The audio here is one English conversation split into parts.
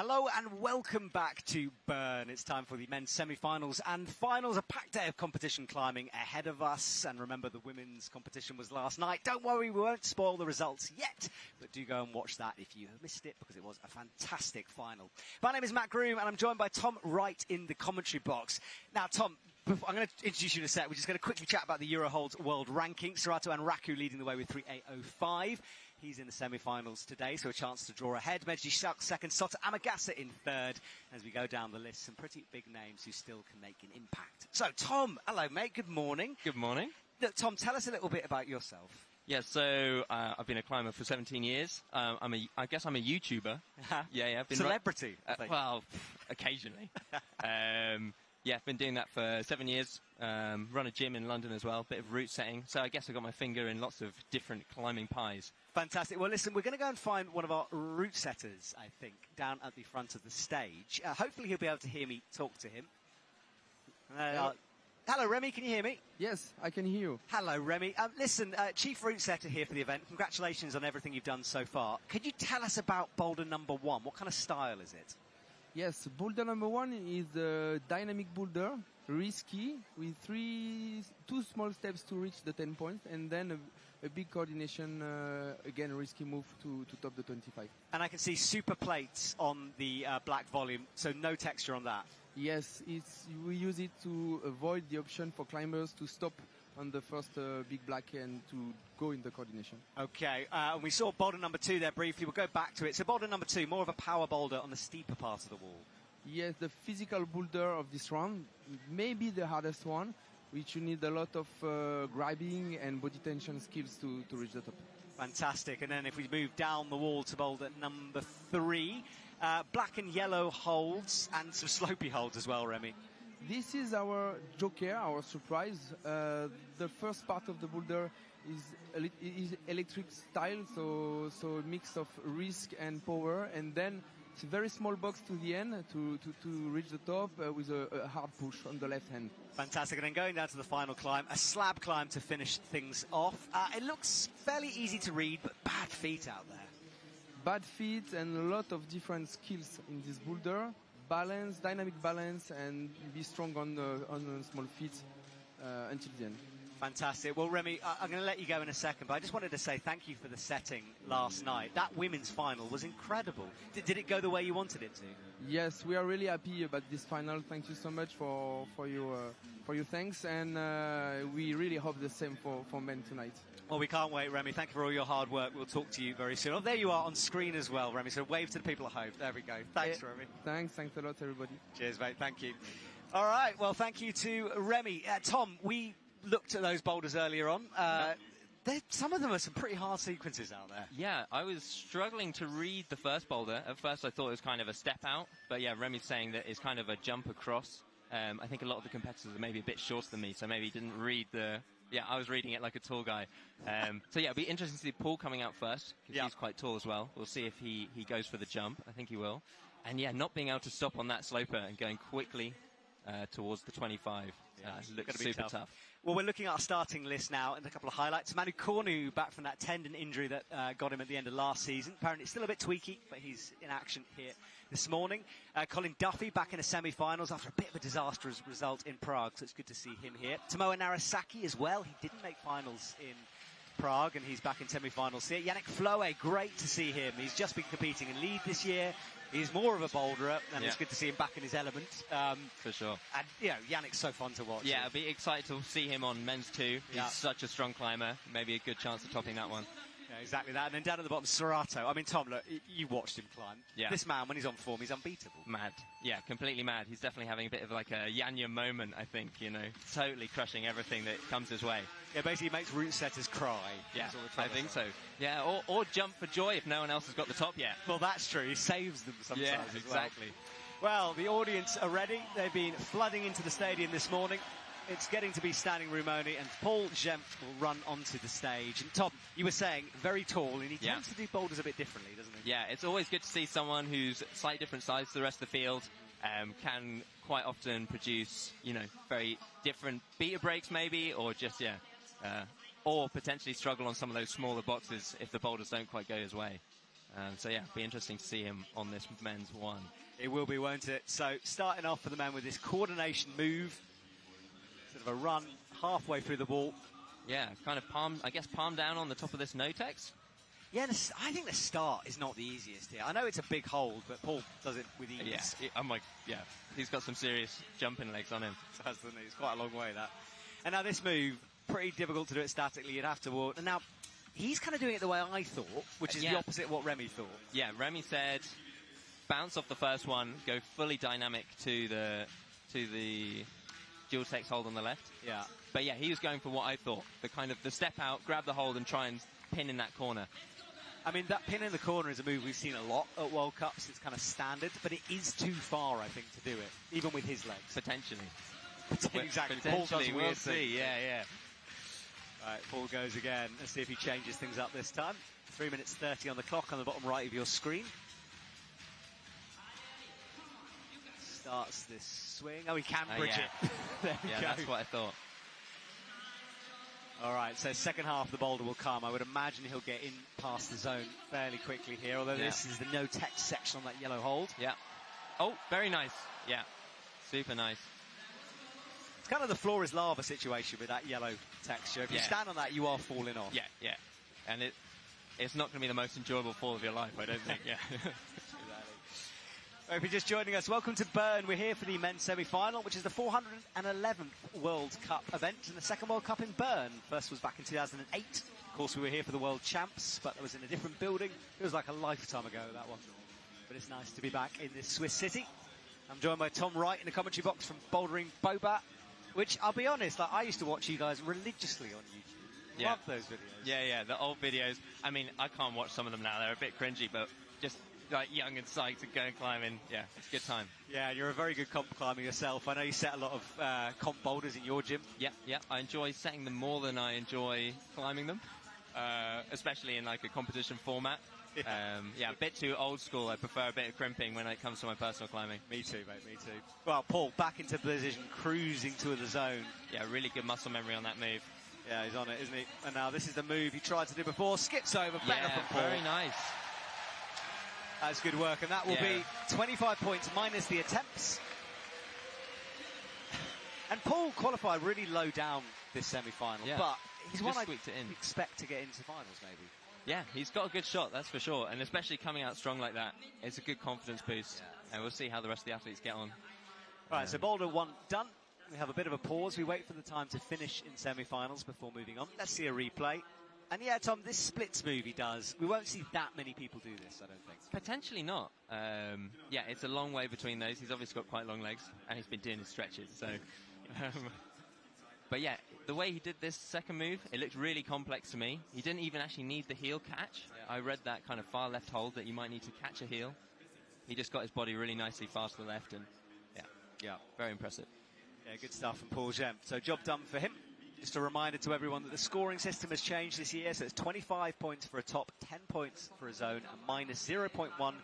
Hello and welcome back to Bern. It's time for the men's semi-finals and finals. A packed day of competition climbing ahead of us. And remember, the women's competition was last night. Don't worry, we won't spoil the results yet, but do go and watch that if you have missed it, because it was a fantastic final. My name is Matt Groom and I'm joined by Tom Wright in the commentary box. Now, Tom, I'm going to introduce you in a sec. We're just going to quickly chat about the Euroholds world ranking. Serato and Raku leading the way with 3.805. He's in the semi-finals today, so a chance to draw ahead. Medley second, Sota Amagasa in third. As we go down the list, some pretty big names who still can make an impact. So, Tom, hello, mate. Good morning. Good morning. Look, Tom, tell us a little bit about yourself. Yeah, so I've been a climber for 17 years. I guess I'm a YouTuber. Yeah. Been Celebrity, I think. Well, occasionally. Yeah, I've been doing that for 7 years. Run a gym in London as well, bit of route setting. So I guess I got my finger in lots of different climbing pies. Fantastic. Well, listen, we're going to go and find one of our route setters, I think, down at the front of the stage. Hopefully he'll be able to hear me talk to him. Hello, Remy, can you hear me? Yes, I can hear you. Hello, Remy. Listen, Chief Route Setter here for the event. Congratulations on everything you've done so far. Could you tell us about Boulder number 1? What kind of style is it? Yes, boulder number 1 is a dynamic boulder, risky, with two small steps to reach the 10 points, and then a big coordination, again, risky move to top the 25. And I can see super plates on the black volume, so no texture on that. Yes, we use it to avoid the option for climbers to stop on the first big black and to go in the coordination. Okay, and we saw boulder number 2 there briefly. We'll go back to it. So boulder number 2, more of a power boulder on the steeper part of the wall. Yes, the physical boulder of this round, maybe the hardest one, which you need a lot of grabbing and body tension skills to reach the top. Fantastic. And then if we move down the wall to boulder number 3, black and yellow holds and some slopey holds as well, Remy. This is our joker, our surprise. The first part of the boulder is electric style, so a mix of risk and power, and then it's a very small box to the end to reach the top with a hard push on the left hand. Fantastic. And then going down to the final climb, a slab climb to finish things off. It looks fairly easy to read, but bad feet out there. Bad feet and a lot of different skills in this boulder. Balance, dynamic balance, and be strong on the small feet until the end. Fantastic. Well, Remy, I'm going to let you go in a second, but I just wanted to say thank you for the setting last night. That women's final was incredible. Did it go the way you wanted it to? Yes, we are really happy about this final. Thank you so much for your thanks, and we really hope the same for men tonight. Well, we can't wait, Remy. Thank you for all your hard work. We'll talk to you very soon. Oh, there you are on screen as well, Remy. So wave to the people at home. There we go. Thanks, Remy. Thanks a lot, everybody. Cheers, mate. Thank you. All right. Well, thank you to Remy. Tom, we looked at those boulders earlier on. Some of them are some pretty hard sequences out there. Yeah, I was struggling to read the first boulder. At first I thought it was kind of a step out, but yeah, Remy's saying that it's kind of a jump across. I think a lot of the competitors are maybe a bit shorter than me, so maybe didn't read the... Yeah, I was reading it like a tall guy. So yeah, it'll be interesting to see Paul coming out first, because he's quite tall as well. We'll see if he goes for the jump. I think he will. And yeah, not being able to stop on that sloper and going quickly towards the 25 looks super tough. Well, we're looking at our starting list now and a couple of highlights. Manu Cornu back from that tendon injury that got him at the end of last season. Apparently it's still a bit tweaky, but he's in action here this morning. Colin Duffy back in the semi-finals after a bit of a disastrous result in Prague, so it's good to see him here. Tomoa Narasaki as well. He didn't make finals in Prague, and he's back in semi-finals here. Yannick Floe, great to see him. He's just been competing in lead this year. He's more of a boulderer, and it's good to see him back in his element. For sure. And, you know, Yannick's so fun to watch. Yeah, I'll be excited to see him on men's 2. He's such a strong climber. Maybe a good chance of topping that one. Yeah, exactly that. And then down at the bottom, Serato. I mean, Tom, look, you watched him climb. Yeah. This man, when he's on form, he's unbeatable. Mad. Yeah, completely mad. He's definitely having a bit of like a Yanya moment, I think, you know. Totally crushing everything that comes his way. Yeah, basically he makes route setters cry. Yeah, I think so. Yeah, or jump for joy if no one else has got the top yet. Well, that's true. He saves them sometimes as exactly. Well, the audience are ready. They've been flooding into the stadium this morning. It's getting to be standing room only, and Paul Jempf will run onto the stage. And Tom, you were saying, very tall, and he tends to do boulders a bit differently, doesn't he? Yeah, it's always good to see someone who's slightly different size to the rest of the field, can quite often produce, you know, very different beater breaks maybe, or just, or potentially struggle on some of those smaller boxes if the boulders don't quite go his way. So yeah, be interesting to see him on this men's one. It will be, won't it? So starting off for the men with this coordination move, sort of a run halfway through the wall. Yeah, kind of palm down on the top of this no-tex. Yeah, I think the start is not the easiest here. I know it's a big hold, but Paul does it with ease. Yeah, he's got some serious jumping legs on him. Hasn't he? It's quite a long way, that. And now this move, pretty difficult to do it statically. You'd have to walk. And now he's kind of doing it the way I thought, which is the opposite of what Remy thought. Yeah, Remy said bounce off the first one, go fully dynamic to the dual tex hold on the left. Yeah. But yeah, he was going for what I thought, the step out, grab the hold and try and pin in that corner. I mean, that pin in the corner is a move we've seen a lot at World Cups. It's kind of standard, but it is too far, I think, to do it, even with his legs. Potentially. Exactly. Potentially, Paul does we'll see. Yeah. Right, Paul goes again. Let's see if he changes things up this time. 3 minutes 30 on the clock on the bottom right of your screen. Starts this swing. Oh, he can bridge it. There we go. That's what I thought. All right, so second half of the boulder will come. I would imagine he'll get in past the zone fairly quickly here, although this is the no-text section on that yellow hold. Yeah. Oh, very nice. Yeah, super nice. It's kind of the floor is lava situation with that yellow texture. If you stand on that, you are falling off. Yeah. And it's not going to be the most enjoyable fall of your life, I don't think. Yeah. If you're just joining us, welcome to Bern. We're here for the men's semi-final, which is the 411th World Cup event and the second World Cup in Bern. First was back in 2008. Of course, we were here for the World Champs, but it was in a different building. It was like a lifetime ago, that one. But it's nice to be back in this Swiss city. I'm joined by Tom Wright in the commentary box from Bouldering Boba, which, I'll be honest, I used to watch you guys religiously on YouTube. Love those videos. Yeah, the old videos. I mean, I can't watch some of them now. They're a bit cringy, but just like young and psyched and going climbing. Yeah, it's a good time. Yeah, you're a very good comp climber yourself. I know you set a lot of comp boulders in your gym. Yeah. I enjoy setting them more than I enjoy climbing them, especially in like a competition format. A bit too old school. I prefer a bit of crimping when it comes to my personal climbing. Me too, mate, me too. Well, Paul, back into position, cruising to the zone. Yeah, really good muscle memory on that move. Yeah, he's on it, isn't he? And now this is the move he tried to do before. Skips over, better from Paul. Very nice. That's good work, and that will be 25 points minus the attempts. And Paul qualified really low down this semi-final, but he's one I expect to get into finals, maybe. Yeah, he's got a good shot, that's for sure, and especially coming out strong like that, it's a good confidence boost, and we'll see how the rest of the athletes get on. Right, so Boulder 1 done. We have a bit of a pause. We wait for the time to finish in semi-finals before moving on. Let's see a replay. And yeah, Tom, this splits move he does, we won't see that many people do this, I don't think. Potentially not. It's a long way between those. He's obviously got quite long legs, and he's been doing his stretches, so... But yeah, the way he did this second move, it looked really complex to me. He didn't even actually need the heel catch. Yeah. I read that kind of far left hold that you might need to catch a heel. He just got his body really nicely fast to the left, and very impressive. Yeah, good stuff from Paul Gem. So job done for him. Just a reminder to everyone that the scoring system has changed this year, so it's 25 points for a top, 10 points for a zone, and minus 0.1 for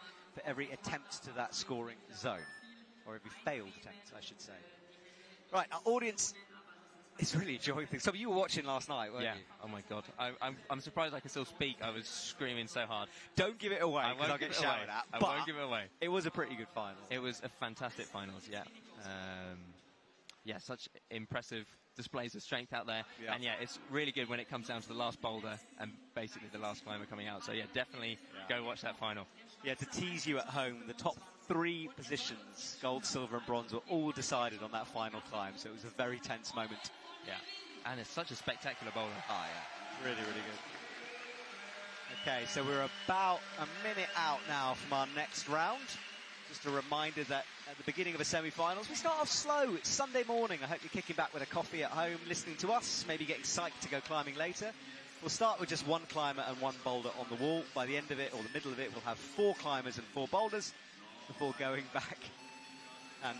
every attempt to that scoring zone. Or every failed attempt, I should say. Right, our audience is really enjoying things. So you were watching last night, weren't you? Oh my God. I'm surprised I can still speak. I was screaming so hard. Don't give it away, because I'll get shouted at. I won't give it away. It was a pretty good final. It was a fantastic finals, such impressive displays of strength out there. Yeah. And it's really good when it comes down to the last boulder and basically the last climber coming out. So definitely go watch that final. Yeah, to tease you at home, the top 3 positions, gold, silver and bronze, were all decided on that final climb. So it was a very tense moment. Yeah. And it's such a spectacular boulder. Oh, yeah. Really, really good. Okay, so we're about a minute out now from our next round. Just a reminder that at the beginning of a semi-finals, we start off slow. It's Sunday morning. I hope you're kicking back with a coffee at home, listening to us, maybe getting psyched to go climbing later. We'll start with just 1 climber and 1 boulder on the wall. By the end of it, or the middle of it, we'll have 4 climbers and 4 boulders before going back and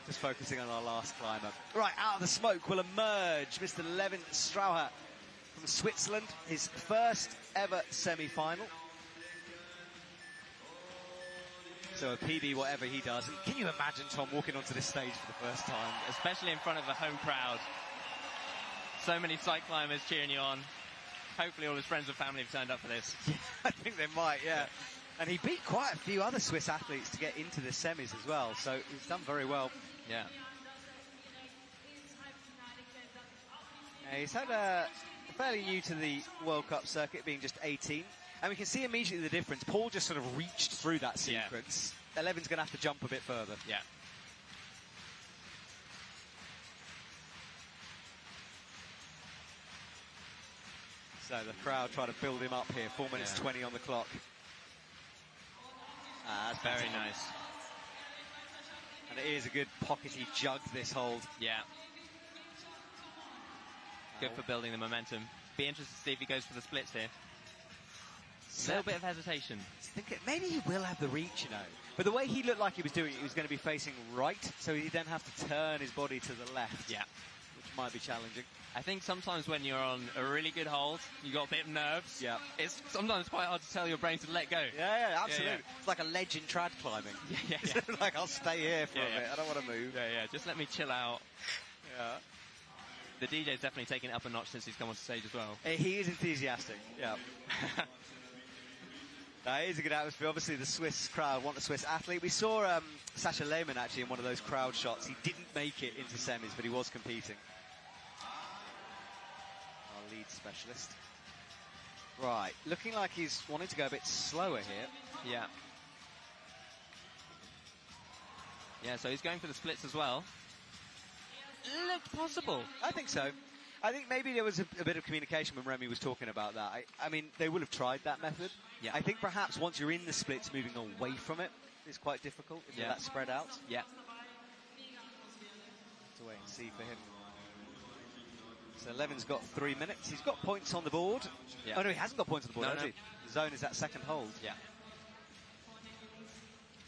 just focusing on our last climber. Right, out of the smoke will emerge Mr. Levin Strauher from Switzerland, his first ever semi-final. So a PB, whatever he does. And can you imagine Tom walking onto this stage for the first time? Especially in front of a home crowd. So many side climbers cheering you on. Hopefully all his friends and family have turned up for this. Yeah, I think they might, yeah. And he beat quite a few other Swiss athletes to get into the semis as well, so he's done very well. Yeah. He's had fairly new to the World Cup circuit, being just 18. And we can see immediately the difference. Paul just sort of reached through that sequence. Yeah. Levin's going to have to jump a bit further. Yeah. So the crowd trying to build him up here. 4 minutes 20 on the clock. That's very nice. And it is a good pockety jug, this hold. Yeah. Good for building the momentum. Be interested to see if he goes for the splits here. A little bit of hesitation. Maybe he will have the reach, you know. But the way he looked like he was doing it, he was going to be facing right, so he then have to turn his body to the left. Yeah. Which might be challenging. I think sometimes when you're on a really good hold, you got a bit of nerves. Yeah. It's sometimes quite hard to tell your brain to let go. Yeah, absolutely. Yeah, yeah. It's like a ledge in trad climbing. Yeah. Like, I'll stay here for a bit. I don't want to move. Yeah. Just let me chill out. Yeah. The DJ's definitely taken it up a notch since he's come on stage as well. He is enthusiastic. Yeah. It is a good atmosphere. Obviously, the Swiss crowd want a Swiss athlete. We saw Sasha Lehmann actually in one of those crowd shots. He didn't make it into semis, but he was competing. Our lead specialist. Right, looking like he's wanting to go a bit slower here. Yeah. Yeah, so he's going for the splits as well. Looked possible. I think so. I think maybe there was a bit of communication when Remy was talking about that. I mean, they would have tried that method. Yeah. I think perhaps once you're in the splits, moving away from it is quite difficult if you're that spread out. Yeah. To wait and see for him. So Levin's got 3 minutes. He's got points on the board. Yeah. Oh, no, he hasn't got points on the board, No, has no. he? The zone is that second hold. Yeah.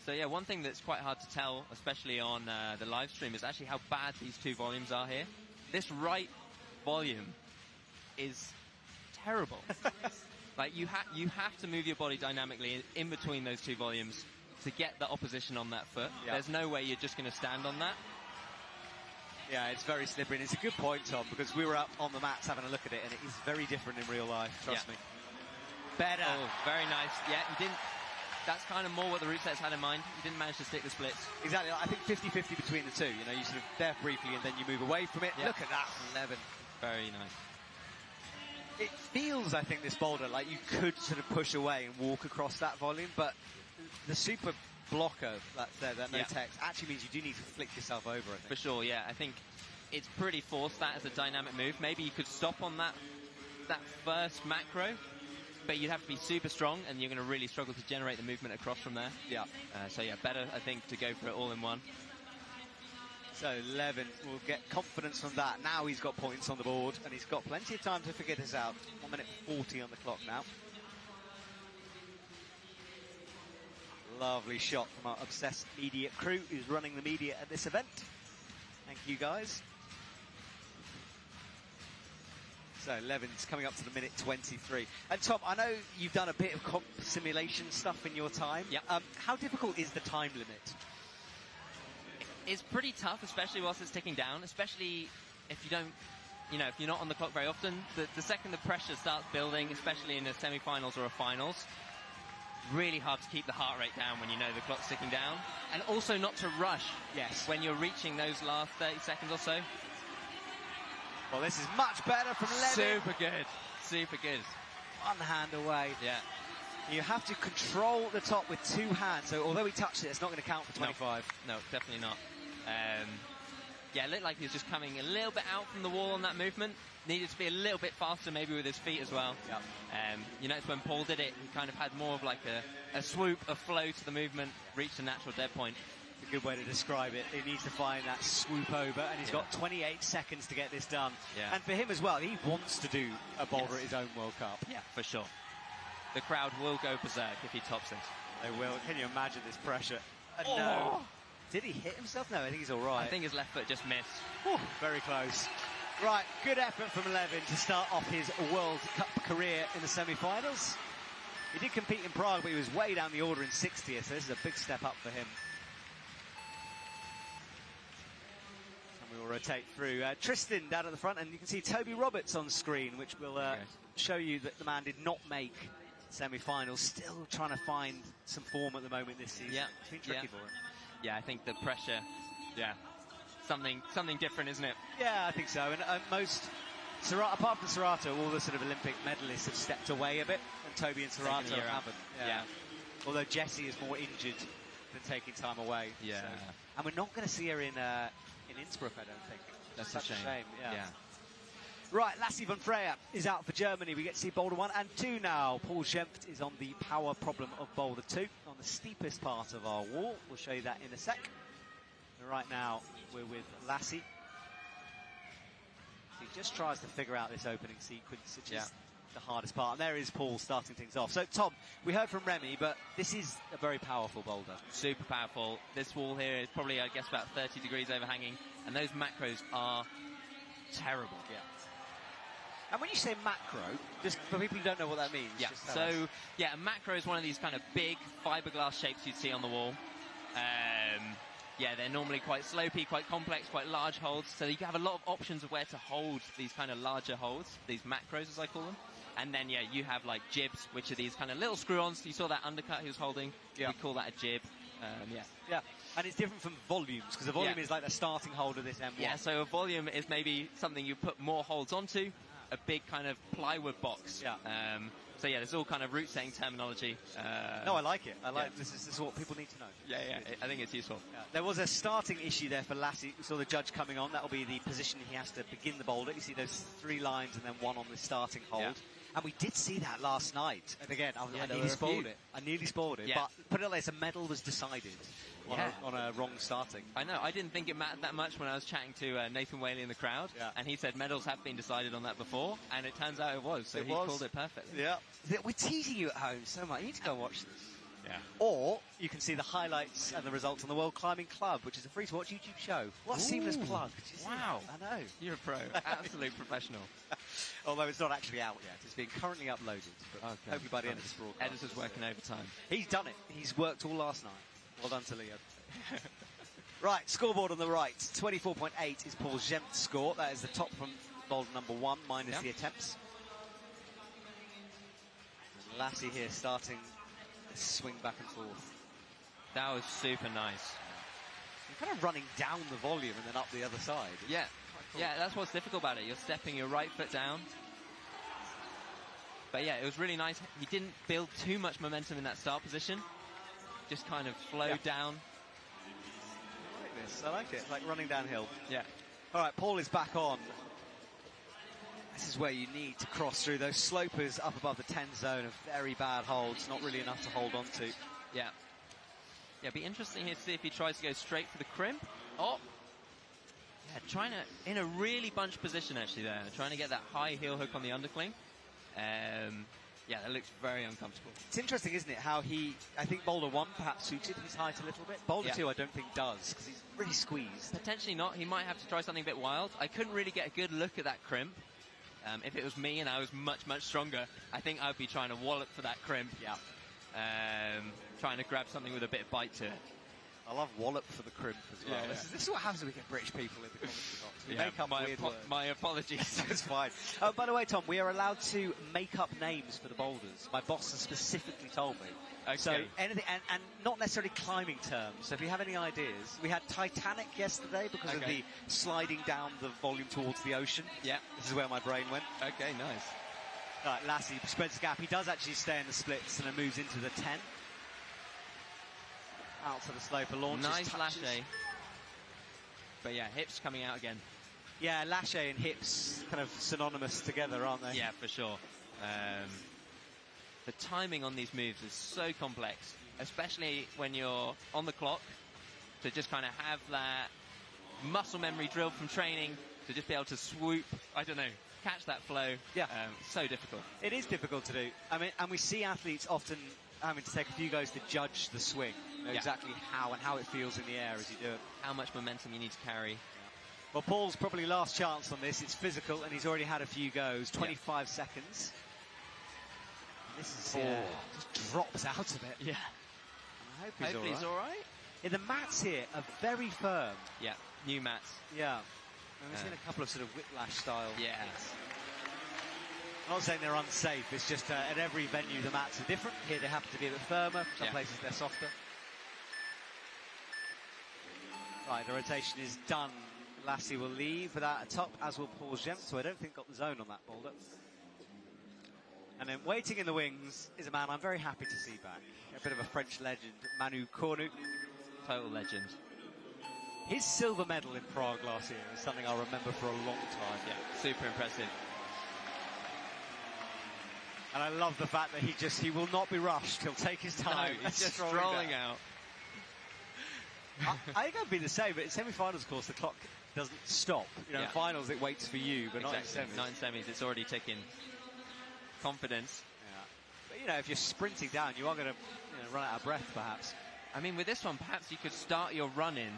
So yeah, one thing that's quite hard to tell, especially on the live stream, is actually how bad these two volumes are here. This right volume is terrible. Like you have to move your body dynamically in between those two volumes to get the opposition on that foot. Yeah. There's no way you're just going to stand on that. Yeah, it's very slippery, and it's a good point, Tom, because we were up on the mats having a look at it, and it is very different in real life, trust me. Better. Oh, very nice. Yeah, he didn't. That's kind of more what the root sets had in mind. He didn't manage to stick the splits. Exactly. I think 50-50 between the two. You know, you sort of there briefly and then you move away from it. Yeah. Look at that, Levin. Very nice. It feels, I think, this boulder, like you could sort of push away and walk across that volume, but the super blocker that's there, that no text, actually means you do need to flick yourself over, I think. For sure, yeah. I think it's pretty forced, that as a dynamic move. Maybe you could stop on that first macro, but you'd have to be super strong, and you're going to really struggle to generate the movement across from there. Yeah. So yeah, better, I think, to go for it all in one. So Levin will get confidence from that. Now he's got points on the board, and he's got plenty of time to figure this out. 1 minute 40 on the clock now. Lovely shot from our obsessed media crew who's running the media at this event. Thank you, guys. So Levin's coming up to the minute 23. And Tom, I know you've done a bit of comp simulation stuff in your time. Yeah. How difficult is the time limit? It's pretty tough, especially whilst it's ticking down, especially if you don't, if you're not on the clock very often. The second the pressure starts building, especially in the semi-finals or a finals, really hard to keep the heart rate down when you know the clock's ticking down. And also not to rush. Yes. When you're reaching those last 30 seconds or so. Well, this is much better from Levin. Super good. Super good. One hand away. Yeah. You have to control the top with two hands. So although he touched it, it's not going to count for 25. No, definitely not. Yeah, it looked like he was just coming a little bit out from the wall on that movement. Needed to be a little bit faster, maybe with his feet as well. Yeah. It's when Paul did it, he kind of had more of like a swoop, a flow to the movement, reached a natural dead point. A good way to describe it. He needs to find that swoop over, and he's got 28 seconds to get this done. Yeah. And for him as well, he wants to do a boulder at his own World Cup. Yeah, for sure. The crowd will go berserk if he tops this. They will. Can you imagine this pressure? No. Did he hit himself? No, I think he's all right. I think his left foot just missed. Whew, very close. Right, good effort from Levin to start off his World Cup career in the semi-finals. He did compete in Prague, but he was way down the order in 60th, so this is a big step up for him. And we We'll rotate through. Tristan down at the front, and you can see Toby Roberts on screen, which will show you that the man did not make semi-finals. Still trying to find some form at the moment this season. Yeah. It's been tricky for him. Yeah, I think the pressure, something different, isn't it? Yeah, I think so. And apart from Serato, all the sort of Olympic medalists have stepped away a bit, and Toby and Serato haven't. Yeah. Although Jessie is more injured than taking time away. Yeah. So. And we're not going to see her in Innsbruck, I don't think. That's such a shame. Yeah. Right, Lassie von Freya is out for Germany. We get to see Boulder 1 and 2 now. Paul Schempf is on the power problem of Boulder 2 on the steepest part of our wall. We'll show you that in a sec. And right now, we're with Lassie. He just tries to figure out this opening sequence, which is the hardest part. And there is Paul starting things off. So, Tom, we heard from Remy, but this is a very powerful boulder. Super powerful. This wall here is probably, I guess, about 30 degrees overhanging. And those macros are terrible. Yeah. And when you say macro, just for people who don't know what that means. Yeah. So, a macro is one of these kind of big fiberglass shapes you'd see on the wall. They're normally quite slopey, quite complex, quite large holds. So you have a lot of options of where to hold these kind of larger holds, these macros as I call them. And then, you have like jibs, which are these kind of little screw-ons. You saw that undercut he was holding. Yeah. We call that a jib. Yeah. And it's different from volumes, because the volume is like the starting hold of this M1. Yeah, so a volume is maybe something you put more holds onto, a big kind of plywood box. Yeah. There's all kind of route setting terminology. No, I like it. This is what people need to know. Yeah, I think it's useful. Yeah. There was a starting issue there for Lassie. We saw the judge coming on. That'll be the position he has to begin the boulder. You see those 3 lines and then 1 on the starting hold. Yeah. And we did see that last night. And again, I nearly spoiled it. Yeah. But put it like this, a medal was decided on a wrong starting. I know. I didn't think it mattered that much when I was chatting to Nathan Whaley in the crowd. Yeah. And he said medals have been decided on that before. And it turns out it was. So he called it perfectly. Yeah. We're teasing you at home so much. You need to go and watch this. Yeah. Or you can see the highlights and the results on the World Climbing Club, which is a free-to-watch YouTube show. What a seamless plug. Wow. I know. You're a pro. Absolute professional. Although it's not actually out yet. It's being currently uploaded. But hopefully by the end of this broadcast. Editor's working overtime. He's done it. He's worked all last night. Well done to Leo. Right, scoreboard on the right. 24.8 is Paul Schempf's score. That is the top from boulder number 1, minus the attempts. And Lassie here starting this swing back and forth. That was super nice. You're kind of running down the volume and then up the other side. Yeah. Cool. Yeah, that's what's difficult about it. You're stepping your right foot down. But it was really nice. He didn't build too much momentum in that start position. Just kind of flowed down. I like this. I like it. Like running downhill. Yeah. All right, Paul is back on. This is where you need to cross through those slopers up above the 10 zone of very bad holds. Not really enough to hold on to. Yeah. Yeah, be interesting here to see if he tries to go straight for the crimp. Oh. Yeah, trying to, in a really bunched position actually there. Trying to get that high heel hook on the undercling. That looks very uncomfortable. It's interesting, isn't it, how I think Boulder 1 perhaps suited his height a little bit. Boulder 2 I don't think does, because he's really squeezed. Potentially not. He might have to try something a bit wild. I couldn't really get a good look at that crimp. If it was me and I was much, much stronger, I think I'd be trying to wallop for that crimp. Yeah. Trying to grab something with a bit of bite to it. I love wallop for the crimp as well. Yeah, This is what happens when we get British people in the commentary box. We make up weird words. My apologies. It's fine. By the way, Tom, we are allowed to make up names for the boulders. My boss has specifically told me. Okay. So anything, and not necessarily climbing terms. So if you have any ideas, we had Titanic yesterday because of the sliding down the volume towards the ocean. Yeah. This is where my brain went. Okay, nice. Right, Lassie spreads the gap. He does actually stay in the splits and then moves into the 10. Out to the sloper, launches, nice touches. lache. But hips coming out again. Yeah, lache and hips kind of synonymous together, aren't they? Yeah, for sure. The timing on these moves is so complex, especially when you're on the clock, to just kind of have that muscle memory drilled from training, to just be able to swoop, catch that flow. Yeah. So difficult. It is difficult to do. I mean, and we see athletes often having to take a few goes to judge the swing. Exactly how it feels in the air as you do it. How much momentum you need to carry. Yeah. Well, Paul's probably last chance on this. It's physical, and he's already had a few goes. 25 seconds. This is just drops out of it. Yeah. Hopefully he's all right. Yeah, the mats here are very firm. Yeah, new mats. Yeah. And we've seen a couple of sort of whiplash style. Yeah. I'm not saying they're unsafe, it's just at every venue the mats are different. Here they happen to be a bit firmer, some places they're softer. Right, the rotation is done. Lassie will leave without a top, as will Paul Gempt, so I don't think got the zone on that boulder. And then waiting in the wings is a man I'm very happy to see back. A bit of a French legend, Manu Cornu. Total legend. His silver medal in Prague last year is something I'll remember for a long time. Yeah, super impressive. And I love the fact that he will not be rushed. He'll take his time. No, he's just strolling out. I think I'd be the same, but in semi-finals, of course, the clock doesn't stop. You know, in finals it waits for you, but not in semis. Not in semis, it's already ticking. Confidence. Yeah. But, you know, if you're sprinting down, you are going to run out of breath, perhaps. I mean, with this one, perhaps you could start your run in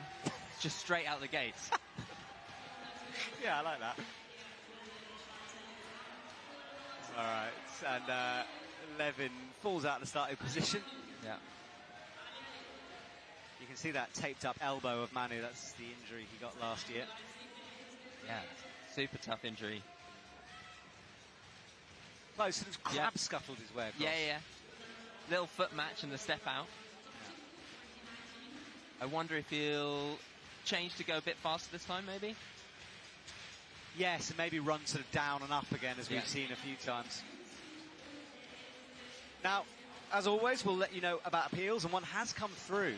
just straight out the gates. Yeah, I like that. All right, and Levin falls out of the starting position. Yeah. You can see that taped up elbow of Manu. That's the injury he got last year. Yeah, super tough injury. Close, sort of crab scuttled his way across. Yeah. Little foot match and the step out. I wonder if he'll change to go a bit faster this time, maybe? Yes, and maybe run sort of down and up again, as we've seen a few times. Now, as always, we'll let you know about appeals, and one has come through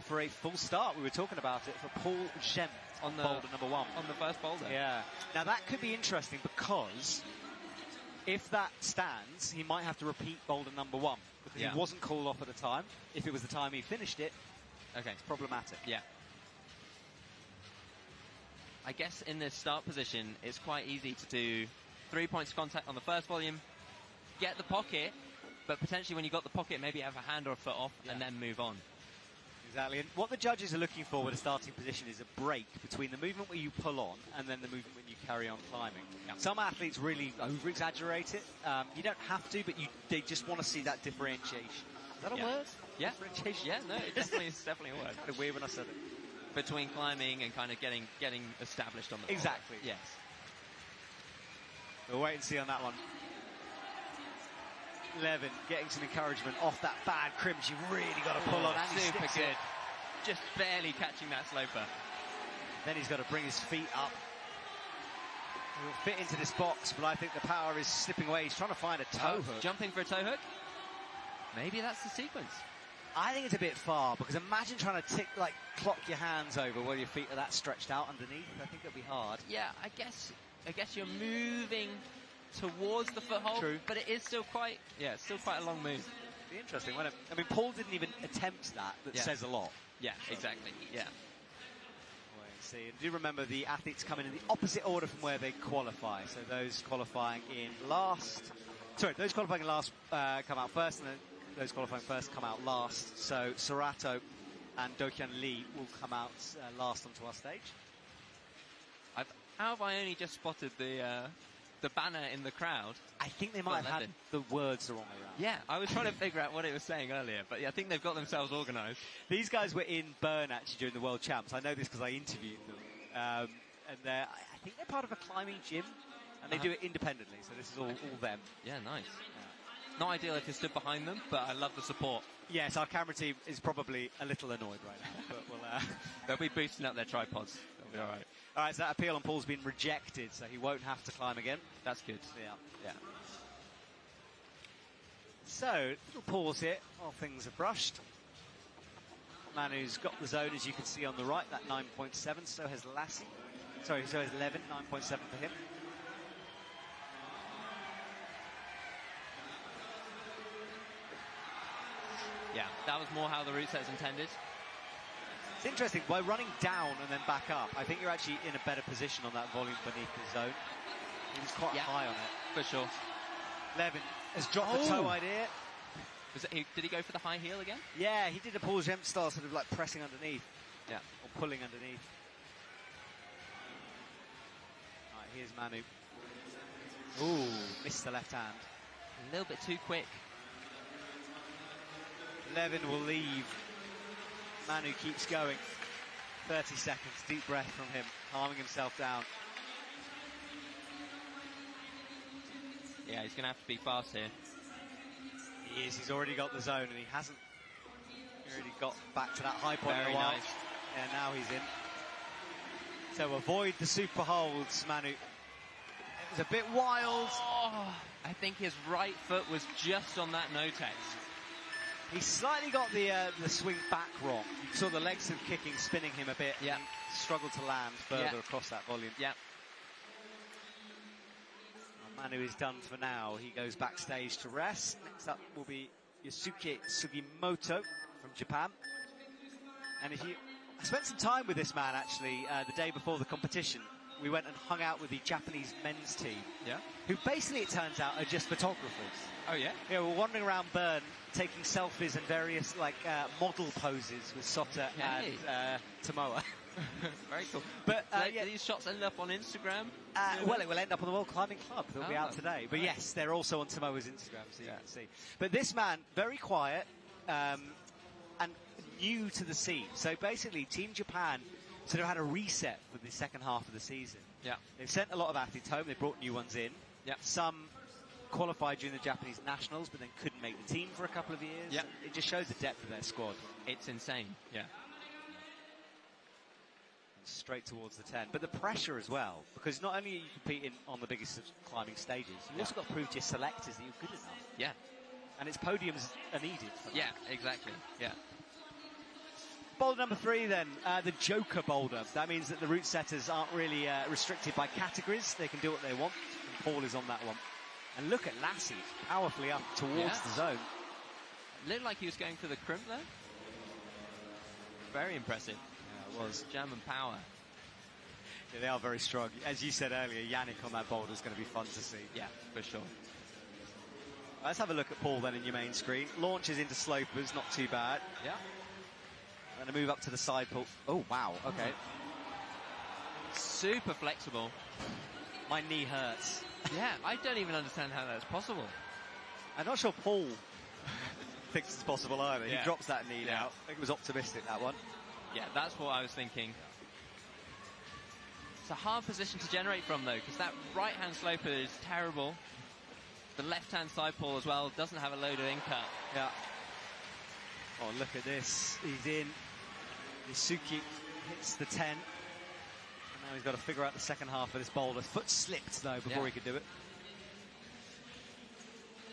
for a full start. We were talking about it for Paul Gempt on the boulder number 1. On the first boulder. Yeah. Now, that could be interesting because if that stands, he might have to repeat boulder number 1 because he wasn't called off at the time. If it was the time he finished it, it's problematic. Yeah. I guess in this start position, it's quite easy to do 3 points of contact on the first volume, get the pocket, but potentially when you got the pocket, maybe have a hand or a foot off and then move on. Exactly. And what the judges are looking for with a starting position is a break between the movement where you pull on and then the movement when you carry on climbing. Yeah. Some athletes really over-exaggerate it. You don't have to, but they just want to see that differentiation. Is that a word? Yeah. Differentiation? Yeah, no, it's definitely a word. Kind of weird when I said it. Between climbing and kind of getting established on the board. Exactly. Yes. We'll wait and see on that one. Levin getting some encouragement off that bad crimps. You've really got to pull on. And super good. Just barely catching that sloper. Then he's got to bring his feet up. He'll fit into this box, but I think the power is slipping away. He's trying to find a toe hook. Jumping for a toe hook? Maybe that's the sequence. I think it's a bit far, because imagine trying to clock your hands over while your feet are that stretched out underneath. I think it'll be hard. Yeah, I guess you're moving towards the foothold. True. But it is still quite a long move. Be interesting, won't it? I mean, Paul didn't even attempt that. That says a lot. Yeah, exactly. Yeah. Wait and see. And do remember the athletes come in the opposite order from where they qualify. So those qualifying in last come out first, and then those qualifying first come out last. So Serato and Dohyun Lee will come out last onto our stage. How have I only just spotted the banner in the crowd? I think they might have had the words the wrong way around. Yeah, I was trying to figure out what it was saying earlier, but I think they've got themselves organised. These guys were in Bern actually during the World Champs. I know this because I interviewed them. And I think they're part of a climbing gym, and they do it independently, so this is all them. Yeah, nice. Not ideal if you stood behind them, but I love the support. Yes, our camera team is probably a little annoyed right now, but they'll be boosting up their tripods. They'll be all right. All right, so that appeal on Paul's been rejected, so he won't have to climb again. That's good. Yeah. So, little pause here while things are brushed. Manu's got the zone, as you can see on the right, that 9.7. So has Lassie. So has Levin, 9.7 for him. Yeah, that was more how the route set is intended. It's interesting, by running down and then back up, I think you're actually in a better position on that volume beneath the zone. He was quite high on it. For sure. Levin has dropped the toe idea. Did he go for the high heel again? Yeah, he did a Paul Gempt style, sort of like pressing underneath. Yeah. Or pulling underneath. All right, here's Manu. Ooh, missed the left hand. A little bit too quick. Levin will leave. Manu keeps going. 30 seconds, deep breath from him, calming himself down. Yeah, he's going to have to be fast here. He is. He's already got the zone, and he hasn't really got back to that high point. Very in a while. nice. And now he's in. So avoid the super holds, Manu. It was a bit wild. Oh, I think his right foot was just on that no-tex. He slightly got the swing back wrong. You saw the legs of kicking spinning him a bit. Yeah. He struggled to land further across that volume. Yeah. Well, Manu is done for now. He goes backstage to rest. Next up will be Yosuke Sugimoto from Japan. And I spent some time with this man actually the day before the competition. We went and hung out with the Japanese men's team. Yeah. Who basically, it turns out, are just photographers. Oh, yeah? Yeah, we're wandering around Bern, taking selfies and various, model poses with Sota and Tomoa. Very cool. But do these shots end up on Instagram? Well, it will end up on the World Climbing Club. They'll be out today. But right. yes, they're also on Tomoa's Instagram, so you can see. But this man, very quiet and new to the scene. So basically, Team Japan sort of had a reset for the second half of the season. Yeah. They've sent a lot of athletes home. They brought new ones in. Yeah. Some qualified during the Japanese nationals, but then couldn't make the team for a couple of years. Yeah. It just shows the depth of their squad. It's insane. Yeah. And straight towards the 10. But the pressure as well, because not only are you competing on the biggest of climbing stages, you've also got to prove to your selectors that you're good enough. Yeah. And its podiums are needed for that. Yeah, exactly. Yeah. Boulder number 3 then, the Joker boulder. That means that the route setters aren't really restricted by categories. They can do what they want. And Paul is on that one. And look at Lassie, powerfully up towards the zone. Looked like he was going for the crimp there. Very impressive. Yeah, it was. German power. Yeah, they are very strong. As you said earlier, Yannick on that boulder is going to be fun to see. Yeah, for sure. Let's have a look at Paul then in your main screen. Launches into slopers, not too bad. Yeah. And a move up to the side pull. Oh, wow. Okay. Super flexible. My knee hurts. Yeah, I don't even understand how that's possible. I'm not sure Paul thinks it's possible either. Yeah. He drops that knee now. I think it was optimistic, that one. Yeah, that's what I was thinking. It's a hard position to generate from, though, because that right-hand sloper is terrible. The left-hand side pull as well doesn't have a load of in-cut. Yeah. Oh, look at this. He's in. Isuki hits the 10. And now he's got to figure out the second half of this boulder. Foot slipped, though, before he could do it.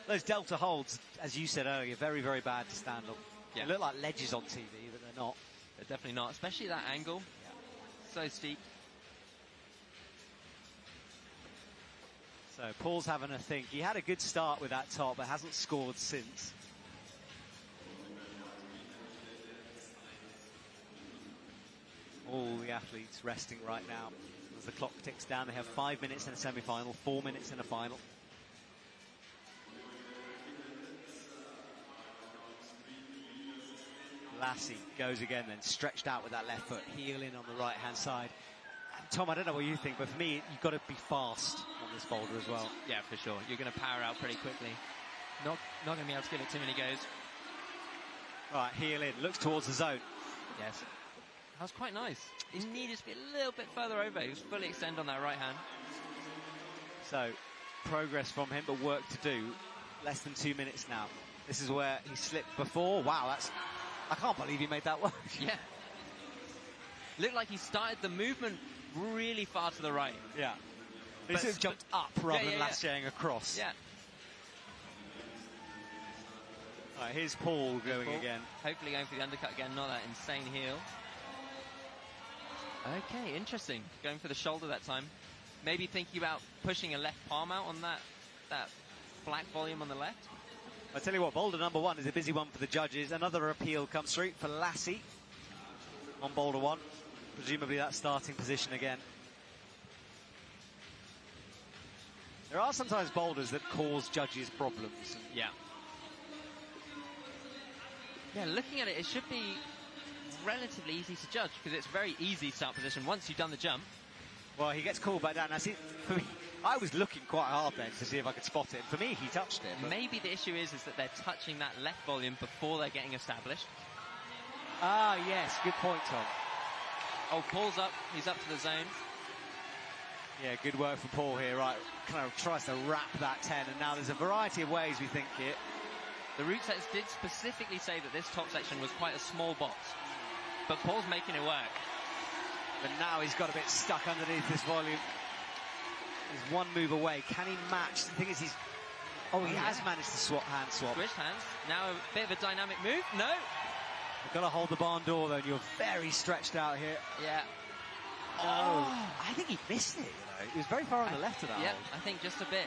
Those delta holds, as you said earlier, very, very bad to stand on. Yeah. They look like ledges on TV, but they're not. They're definitely not, especially that angle. Yeah. So steep. So Paul's having a think. He had a good start with that top, but hasn't scored since. All the athletes resting right now. As the clock ticks down, they have 5 minutes in a semi-final, 4 minutes in a final. Lassie goes again then, stretched out with that left foot, heel in on the right-hand side. And Tom, I don't know what you think, but for me, you've got to be fast on this boulder as well. Yeah, for sure. You're going to power out pretty quickly. Not going to be able to give it too many goes. Right, heel in, looks towards the zone. Yes. That was quite nice. He needed to be a little bit further over. He was fully extend on that right hand. So, progress from him, but work to do. Less than 2 minutes now. This is where he slipped before. Wow, that's... I can't believe he made that work. Yeah. Looked like he started the movement really far to the right. Yeah. He sort of jumped up rather than lassoing across. Yeah. All right, here's Paul going again. Hopefully going for the undercut again, not that insane heel. Okay, interesting. Going for the shoulder that time. Maybe thinking about pushing a left palm out on that black volume on the left. I tell you what, boulder number 1 is a busy one for the judges. Another appeal comes through for Lassie on boulder 1. Presumably that starting position again. There are sometimes boulders that cause judges problems. Yeah. Yeah, looking at it, it should be relatively easy to judge because it's very easy start position once you've done the jump. Well, he gets called back down. Now, see, for me, I was looking quite hard then to see if I could spot it. For me, he touched it. But... Maybe the issue is that they're touching that left volume before they're getting established. Ah, yes, good point, Tom. Oh, Paul's up. He's up to the zone. Yeah, good work from Paul here, right? Kind of tries to wrap that 10, and now there's a variety of ways we think here. The route sets did specifically say that this top section was quite a small box, but Paul's making it work. But now he's got a bit stuck underneath this volume. He's one move away. Can he match? The thing is, he has managed to hand swap. Switch hands. Now a bit of a dynamic move. No. You've got to hold the barn door, though, and you're very stretched out here. Yeah. Oh, I think he missed it, you know. He was very far on the left of that. Yeah, hold. I think just a bit.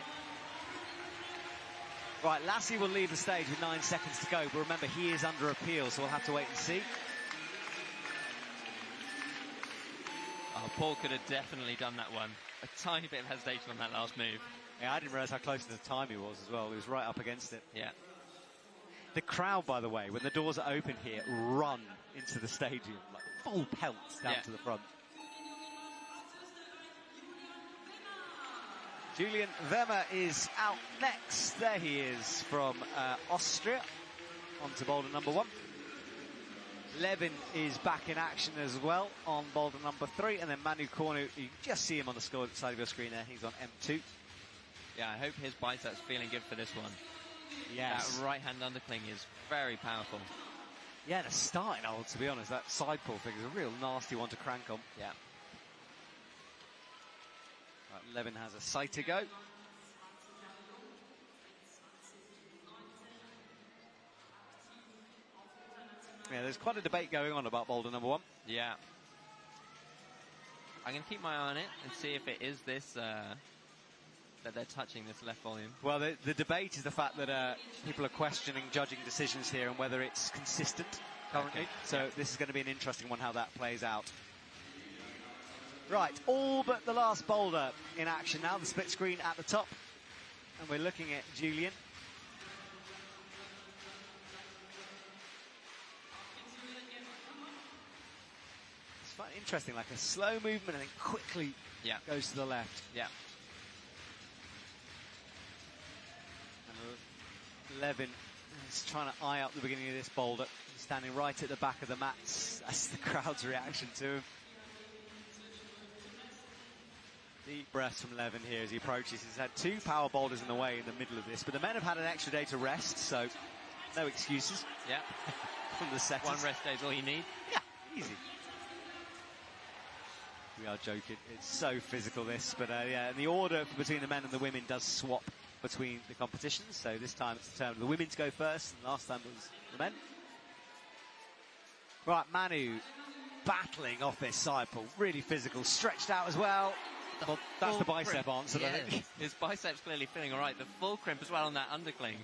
Right, Lassie will leave the stage with 9 seconds to go, but remember, he is under appeal, so we'll have to wait and see. Oh, Paul could have definitely done that one. A tiny bit of hesitation on that last move. Yeah, I didn't realise how close to the time he was as well. He was right up against it. Yeah. The crowd, by the way, when the doors are open here, run into the stadium, like full pelts down to the front. Julian Wemmer is out next. There he is from Austria, on to boulder number 1. Levin is back in action as well on boulder number 3, and then Manu Cornu, you can just see him on the side of your screen there. He's on M2. Yeah, I hope his biceps feeling good for this one. Yes. That right-hand undercling is very powerful. Yeah, the starting hold, to be honest, that side pull thing is a real nasty one to crank on. Yeah. Right, Levin has a sight to go. Yeah, there's quite a debate going on about boulder number 1. Yeah. I'm going to keep my eye on it and see if it is this, that they're touching this left volume. Well, the debate is the fact that people are questioning judging decisions here and whether it's consistent currently. Okay. So this is going to be an interesting one, how that plays out. Right, all but the last boulder in action now, the split screen at the top. And we're looking at Julian. It's quite interesting, like a slow movement and then quickly goes to the left. Yeah. And Levin is trying to eye up the beginning of this boulder. He's standing right at the back of the mats. That's the crowd's reaction to him. Deep breaths from Levin here as he approaches. He's had 2 power boulders in the way in the middle of this, but the men have had an extra day to rest, so no excuses. Yeah. From the setters. 1 rest day is all you need. Yeah, easy. We are joking. It's so physical, this, but yeah, and the order between the men and the women does swap between the competitions, so this time it's determined the women to go first, and last time it was the men. Right, Manu battling off this side pull, really physical, stretched out as well. Well, that's the bicep answer, I think. His bicep's clearly feeling all right. The full crimp as well on that undercling.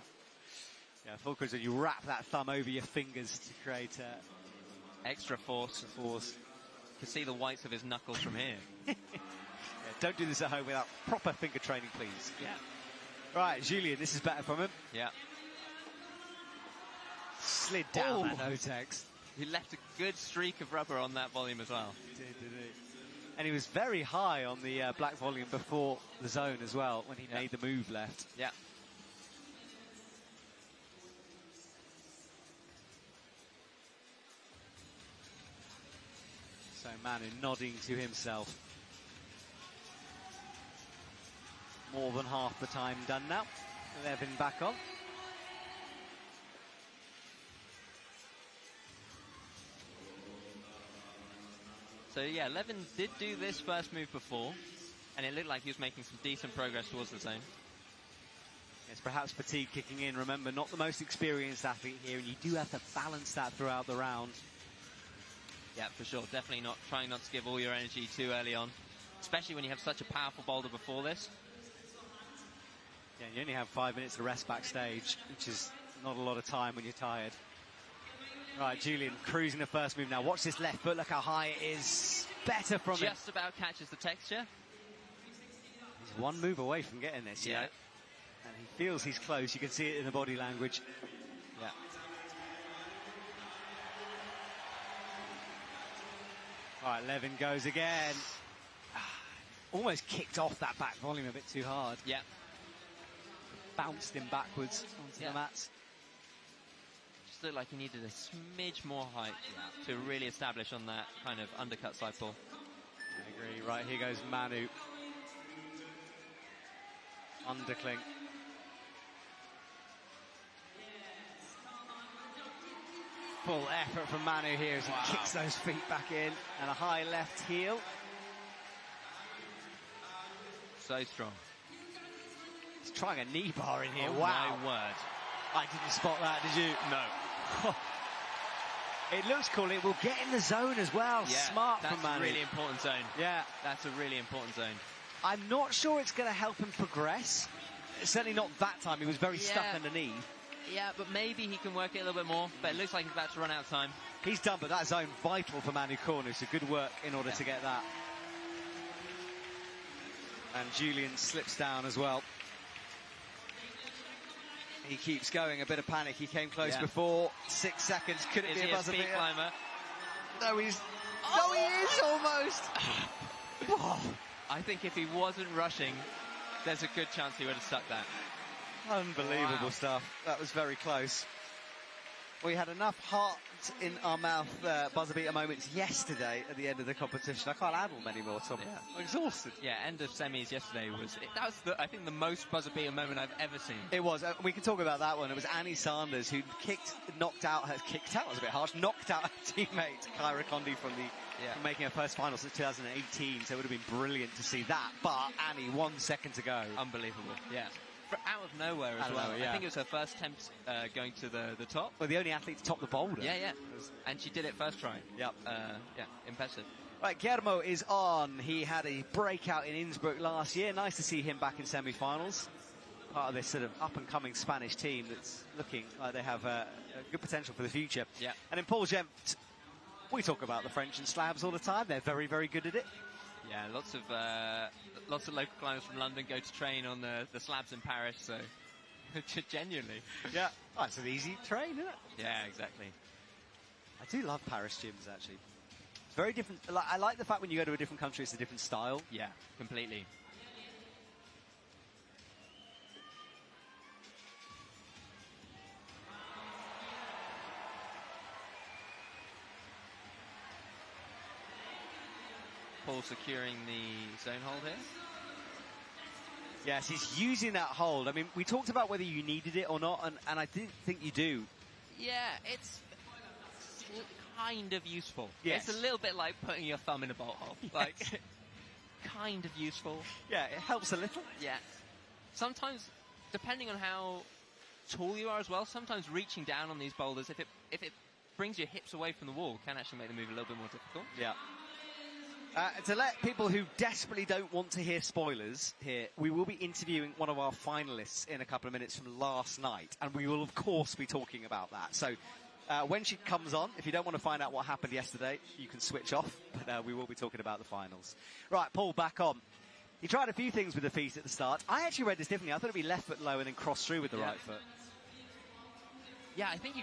Yeah, full crimp, and you wrap that thumb over your fingers to create extra force. You can see the whites of his knuckles from here. Yeah, don't do this at home without proper finger training, please. Yeah. Right, Julian, this is better from him. Yeah. Slid down that no-tex. He left a good streak of rubber on that volume as well. He did, didn't he? And he was very high on the black volume before the zone as well, when he made the move left. Yeah. So Manu nodding to himself. More than half the time done now. Levin back on. So yeah, Levin did do this first move before, and it looked like he was making some decent progress towards the zone. Yes, perhaps fatigue kicking in. Remember, not the most experienced athlete here, and you do have to balance that throughout the round. Yeah, for sure. Definitely not trying not to give all your energy too early on, especially when you have such a powerful boulder before this. Yeah, you only have 5 minutes to rest backstage, which is not a lot of time when you're tired. Right, Julian cruising the first move now. Watch this left foot. Look how high it is. Better from him. Just about catches the texture. He's 1 move away from getting this, yeah. And he feels he's close. You can see it in the body language. Yeah. All right, Levin goes again. Almost kicked off that back volume a bit too hard. Yeah. Bounced him backwards onto the mats. just looked like he needed a smidge more height to really establish on that kind of undercut side pull. I agree. Right, here goes Manu. Undercling. Full effort from Manu here as he kicks those feet back in, and a high left heel. So strong. He's trying a knee bar in here. Oh, wow. my word. I didn't spot that, did you? No. It looks cool. It will get in the zone as well. Yeah, Smart from Manu. That's a really important zone. Yeah. That's a really important zone. I'm not sure it's going to help him progress. Certainly not that time. He was very stuck underneath. Yeah, but maybe he can work it a little bit more. But it looks like he's about to run out of time. He's done, but that zone vital for Manu Cornu. So good work in order to get that. And Julian slips down as well. He keeps going, a bit of panic. He came close before. 6 seconds. Could it be a buzzer beater? Climber? No, he's... Oh, he is almost. Oh. I think if he wasn't rushing, there's a good chance he would have stuck that. Unbelievable stuff. That was very close. We had enough heart in our mouth buzzer beater moments yesterday at the end of the competition. I can't handle many more, Tom. Yeah. I'm exhausted. Yeah, end of semis yesterday was... That was, I think, the most buzzer beater moment I've ever seen. It was. We can talk about that one. It was Annie Sanders who knocked out was a bit harsh, knocked out her teammate, Kyra Condi, from making her first final since 2018. So it would have been brilliant to see that. But Annie, 1 second to go. Unbelievable. Yeah. Out of nowhere as well. I think it was her first attempt going to the top. Well, the only athlete to top the boulder. Yeah. And she did it first try. Yep. Impressive. Right, Guillermo is on. He had a breakout in Innsbruck last year. Nice to see him back in semi-finals. Part of this sort of up-and-coming Spanish team that's looking like they have a good potential for the future. Yeah. And in Paul Gempt, we talk about the French and slabs all the time. They're very, very good at it. Yeah, lots of local climbers from London go to train on the slabs in Paris, so genuinely. Yeah. Oh, it's an easy train, isn't it? Yeah, exactly. I do love Paris gyms, actually. It's very different. I like the fact when you go to a different country, it's a different style. Yeah, completely. Paul securing the zone hold here. Yes, he's using that hold. I mean, we talked about whether you needed it or not, and I didn't think you do. Yeah, it's kind of useful. Yes. It's a little bit like putting your thumb in a bolt hole. Yes. Like, kind of useful. Yeah, it helps a little. Yeah. Sometimes, depending on how tall you are as well, sometimes reaching down on these boulders, if it brings your hips away from the wall, can actually make the move a little bit more difficult. Yeah. To let people who desperately don't want to hear spoilers here, we will be interviewing one of our finalists in a couple of minutes from last night, and we will, of course, be talking about that. So when she comes on, if you don't want to find out what happened yesterday, you can switch off, but we will be talking about the finals. Right, Paul, back on. He tried a few things with the feet at the start. I actually read this differently. I thought it'd be left foot low and then cross through with the right foot. Yeah, I think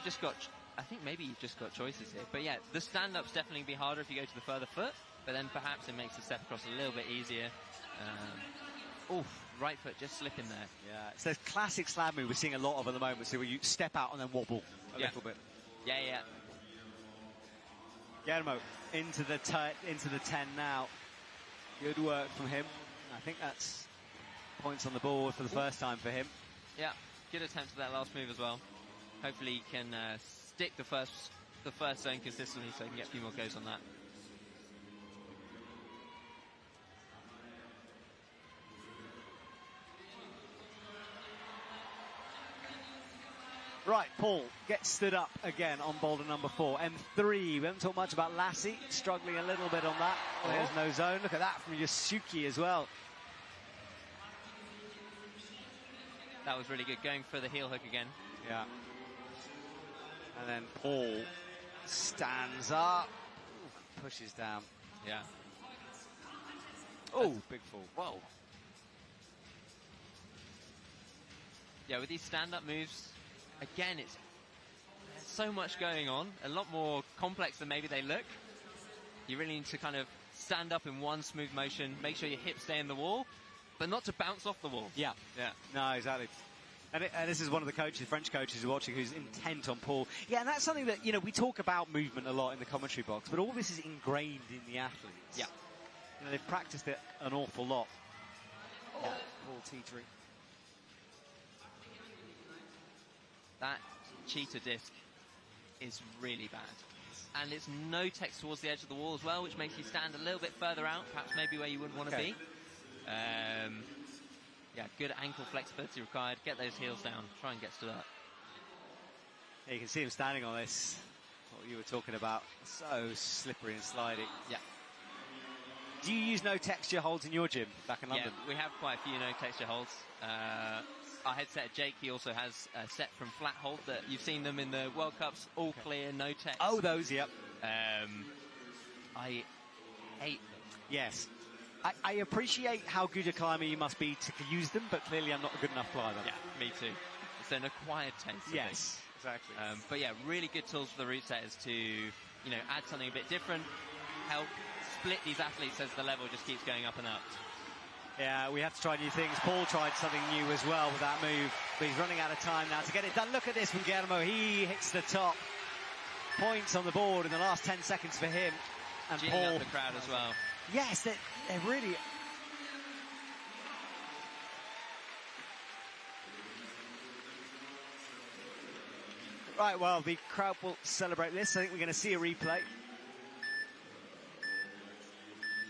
maybe you've just got choices here. But yeah, the stand-up's definitely be harder if you go to the further foot. But then perhaps it makes the step across a little bit easier. Right foot just slipping there. Yeah, it's those classic slab move we're seeing a lot of at the moment. So where you step out and then wobble a little bit. Yeah. Guillermo into the 10 now. Good work from him. I think that's points on the board for the first time for him. Yeah, good attempt at that last move as well. Hopefully he can stick the first zone consistently so he can get a few more goes on that. Right, Paul gets stood up again on boulder number 4. M3, we haven't talked much about Lassie, struggling a little bit on that. There's no zone. Look at that from Yasuki as well. That was really good, going for the heel hook again. Yeah. And then Paul stands up, pushes down. Yeah. Oh, big fall. Whoa. Yeah, with these stand-up moves, again, there's so much going on, a lot more complex than maybe they look. You really need to kind of stand up in one smooth motion, make sure your hips stay in the wall, but not to bounce off the wall. Yeah. No, exactly. And this is one of the coaches, French coaches who are watching, who's intent on Paul. Yeah, and that's something that, we talk about movement a lot in the commentary box, but all this is ingrained in the athletes. Yeah. They've practiced it an awful lot. Yeah, Paul teetering. That cheetah disc is really bad. And it's no text towards the edge of the wall as well, which makes you stand a little bit further out, perhaps maybe where you wouldn't want to be. Yeah, good ankle flexibility required. Get those heels down. Try and get to that. Yeah, you can see him standing on this. What you were talking about. So slippery and sliding. Yeah. Do you use no texture holds in your gym back in London? Yeah, we have quite a few no texture holds. Our head setter Jake, he also has a set from flat hold that you've seen them in the World Cups, all clear, no text. Oh, those, yep. I hate them. Yes. I appreciate how good a climber you must be to use them, but clearly I'm not a good enough climber. Yeah, me too. It's an acquired taste. Yes, exactly. But yeah, really good tools for the route setters to, add something a bit different, help split these athletes as the level just keeps going up and up. Yeah, we have to try new things. Paul tried something new as well with that move, but he's running out of time now to get it done. Look at this from Guillermo. He hits the top. Points on the board in the last 10 seconds for him. And Ginning Paul. Up the crowd as well. Yes, they're really... Right, well, the crowd will celebrate this. I think we're going to see a replay.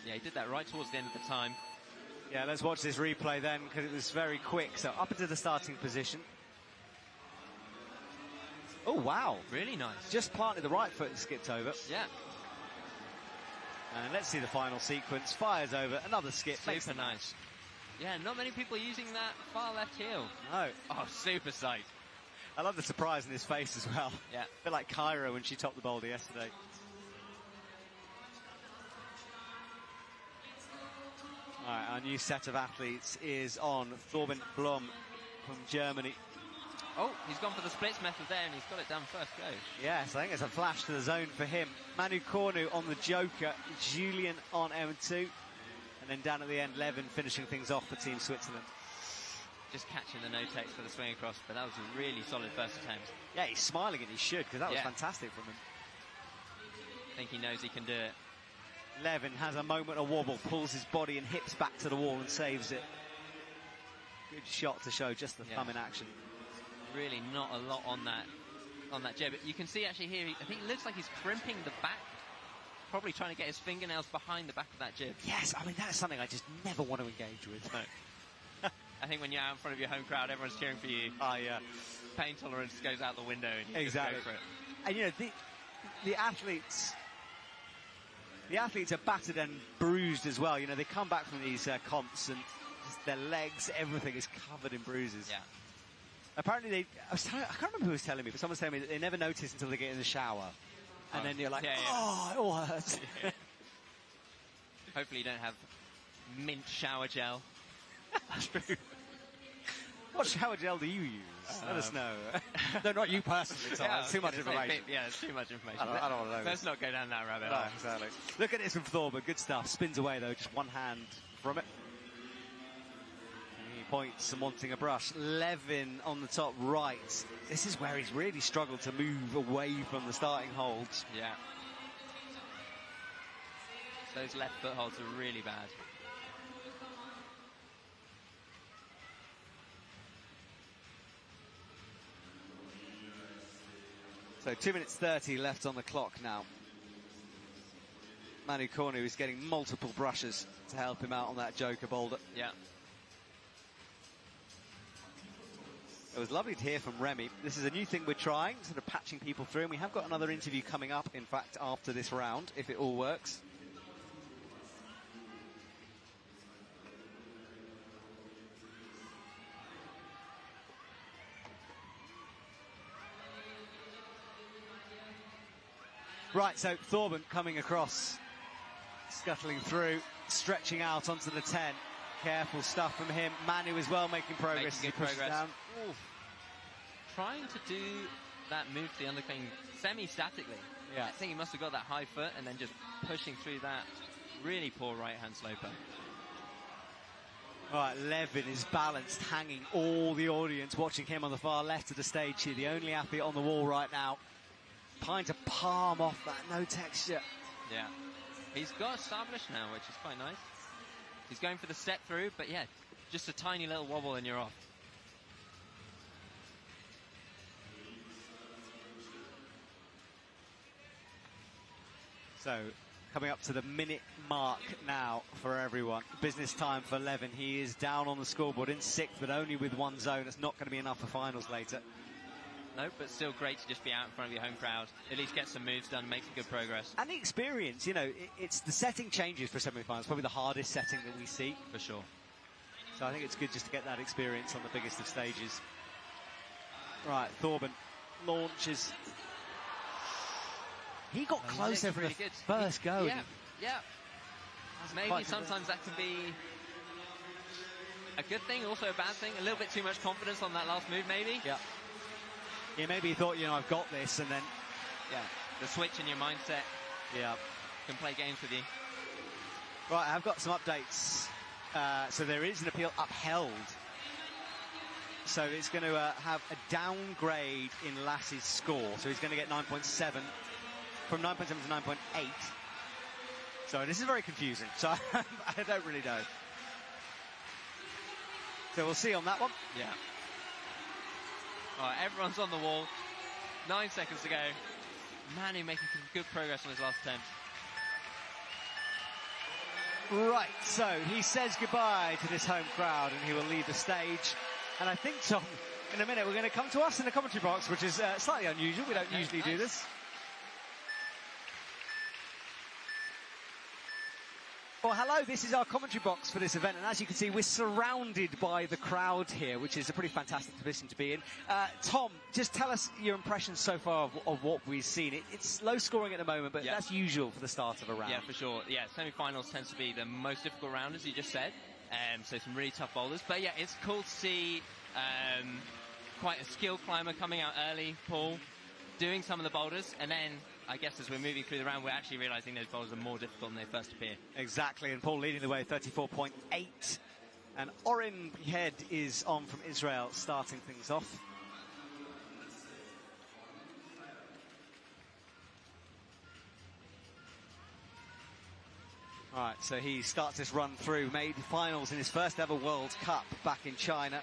Yeah, he did that right towards the end of the time. Yeah, let's watch this replay then, because it was very quick. So up into the starting position. Oh, wow. Really nice. Just planted the right foot and skipped over. Yeah. And let's see the final sequence. Fires over, another skip. Super nice. Yeah, not many people using that far left heel. No. Oh, super sight. I love the surprise in his face as well. Yeah. A bit like Cairo when she topped the boulder yesterday. All right, our new set of athletes is on. Thorben Blom from Germany. Oh, he's gone for the splits method there, and he's got it done first go. Yes, I think it's a flash to the zone for him. Manu Cornu on the Joker, Julian on M2, and then down at the end, Levin finishing things off for Team Switzerland. Just catching the no-tex for the swing across, but that was a really solid first attempt. Yeah, he's smiling, and he should, because that was fantastic from him. I think he knows he can do it. Levin has a moment of wobble, pulls his body and hips back to the wall and saves it. Good shot to show just the thumb in action. Really not a lot on that jab. You can see actually here, I think it looks like he's crimping the back, probably trying to get his fingernails behind the back of that jib. Yes, I mean, that's something I just never want to engage with. No. I think when you're out in front of your home crowd, everyone's cheering for you. Oh, yeah. Pain tolerance goes out the window. And you exactly. Just go for it. And, the athletes are battered and bruised as well. They come back from these comps and just their legs, everything is covered in bruises. Yeah. Apparently, I can't remember who was telling me, but someone's telling me that they never notice until they get in the shower. And then you're like, oh, it all hurts. Yeah. Hopefully you don't have mint shower gel. That's true. What shower gel do you use? Let us know. No, not you personally, Tom. That's too much information. It's too much information. I don't want to know. Let's not go down that rabbit hole. No, exactly. Look at this from Thorben. Good stuff. Spins away, though. Just one hand from it. He points and wanting a brush. Levin on the top right. This is where he's really struggled to move away from the starting holds. Yeah. Those left foot holds are really bad. So 2 minutes 30 left on the clock now. Manu Cornu is getting multiple brushes to help him out on that Joker boulder. Yeah. It was lovely to hear from Remy. This is a new thing we're trying, sort of patching people through, and we have got another interview coming up, in fact, after this round, if it all works. Right, so Thorben coming across, scuttling through, stretching out onto the 10. Careful stuff from him. Manu as well making progress. Making good progress. Down. Trying to do that move to the undercling semi-statically. Yeah. I think he must have got that high foot and then just pushing through that really poor right-hand sloper. Right, Levin is balanced, hanging all the audience watching him on the far left of the stage here, the only athlete on the wall right now. Trying to palm off that, no texture. Yeah, he's got established now, which is quite nice. He's going for the step through, but yeah, just a tiny little wobble and you're off. So, coming up to the minute mark now for everyone. Business time for Levin. He is down on the scoreboard in 6th, but only with 1 zone. It's not going to be enough for finals later. No, but still great to just be out in front of your home crowd. At least get some moves done, make some good progress. And the experience, you know, it's the setting changes for semi-finals. Probably the hardest setting that we see. For sure. So I think it's good just to get that experience on the biggest of stages. Right, Thorben launches. He got closer from the first go. Yeah, yeah. Maybe sometimes that can be a good thing, also a bad thing. A little bit too much confidence on that last move, maybe. Yeah. Yeah, maybe he thought, you know, I've got this, and then... Yeah, the switch in your mindset. Yeah. Can play games with you. Right, I've got some updates. So there is an appeal upheld. So it's going to have a downgrade in Lassie's score. So he's going to get 9.7, from 9.7 to 9.8. So this is very confusing. So I don't really know. So we'll see on that one. Yeah. All right, everyone's on the wall. 9 seconds to go. Manu making some good progress on his last attempt. Right, so he says goodbye to this home crowd and he will leave the stage. And I think, Tom, in a minute we're going to come to us in the commentary box, which is slightly unusual. We don't usually do this. Well, hello, this is our commentary box for this event, and as you can see, we're surrounded by the crowd here, which is a pretty fantastic position to be in. Tom, just tell us your impressions so far of what we've seen. It's low scoring at the moment, but that's usual for the start of a round. Yeah, for sure. Yeah, semi-finals tends to be the most difficult round, as you just said. So some really tough boulders. But yeah, it's cool to see quite a skilled climber coming out early, Paul, doing some of the boulders, and then I guess as we're moving through the round, we're actually realising those boulders are more difficult than they first appear. Exactly, and Paul leading the way, 34.8. And Oren Head is on from Israel, starting things off. All right, so he starts this run through, made finals in his first ever World Cup back in China.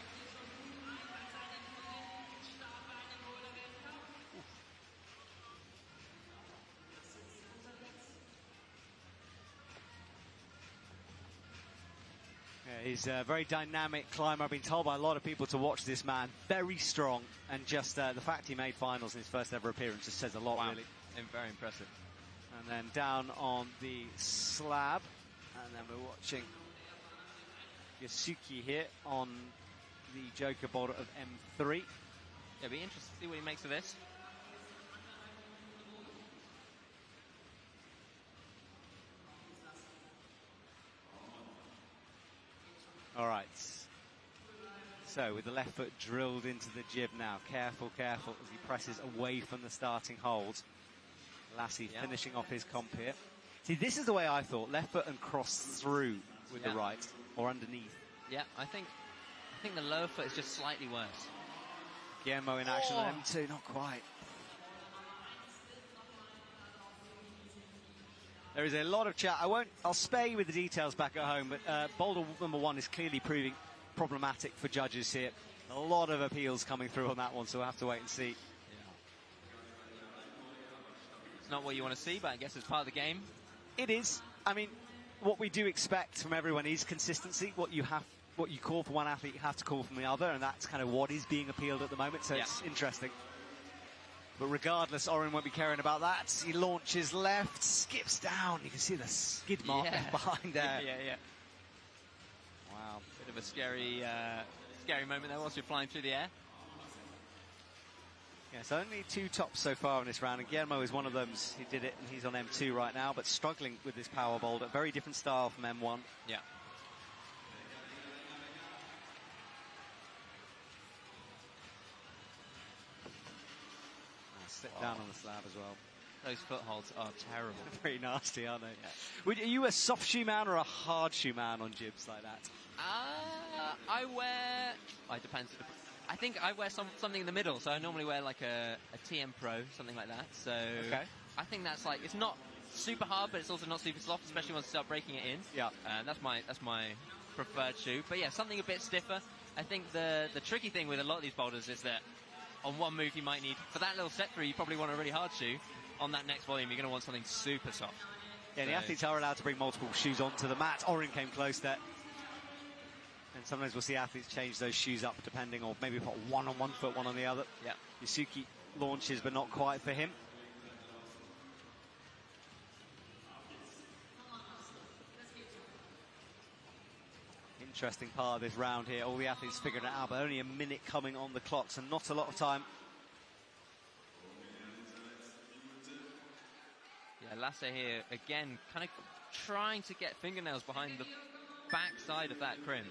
He's a very dynamic climber. I've been told by a lot of people to watch this man. Very strong, and just the fact he made finals in his first ever appearance just says a lot, really. And very impressive. And then down on the slab, and then we're watching Yasuki here on the Joker boulder of M3. Yeah, it'll be interesting to see what he makes of this. All right. So with the left foot drilled into the jib now. Careful, careful as he presses away from the starting hold. Lassie finishing off his comp here. See, this is the way I thought. Left foot and cross through with the right or underneath. Yeah, I think the lower foot is just slightly worse. Guillermo in action on M2, not quite. There is a lot of chat. I'll spare you with the details back at home, but boulder number 1 is clearly proving problematic for judges here. A lot of appeals coming through on that one, so we'll have to wait and see. Yeah. It's not what you want to see, but I guess it's part of the game. It is. I mean, what we do expect from everyone is consistency. What you call for one athlete, you have to call from the other, and that's kind of what is being appealed at the moment, so it's interesting. But regardless, Oren won't be caring about that. He launches left, skips down. You can see the skid mark behind there. Yeah. Wow, bit of a scary moment there whilst you're flying through the air. Yes, only 2 tops so far in this round, and Guillermo is one of them. He did it, and he's on M2 right now, but struggling with this power boulder. Very different style from M1. Yeah. Slip down on the slab as well. Those footholds are terrible. Pretty nasty, aren't they? Yeah. Are you a soft shoe man or a hard shoe man on jibs like that? I wear... It depends. I think I wear something in the middle, so I normally wear like a TM Pro, something like that. So okay. I think that's like, it's not super hard, but it's also not super soft, especially once you start breaking it in. Yeah. That's my preferred shoe. But yeah, something a bit stiffer. I think the tricky thing with a lot of these boulders is that on one move you might need, for that little set through, you probably want a really hard shoe. On that next volume, you're going to want something super soft. Yeah, the athletes are allowed to bring multiple shoes onto the mat. Oren came close there. And sometimes we'll see athletes change those shoes up depending, or maybe put one on one foot, one on the other. Yeah. Yusuke launches, but not quite for him. Interesting part of this round here. All the athletes figuring it out, but only a minute coming on the clock, so not a lot of time. Yeah, Lasse here, again, kind of trying to get fingernails behind the back side of that crimp.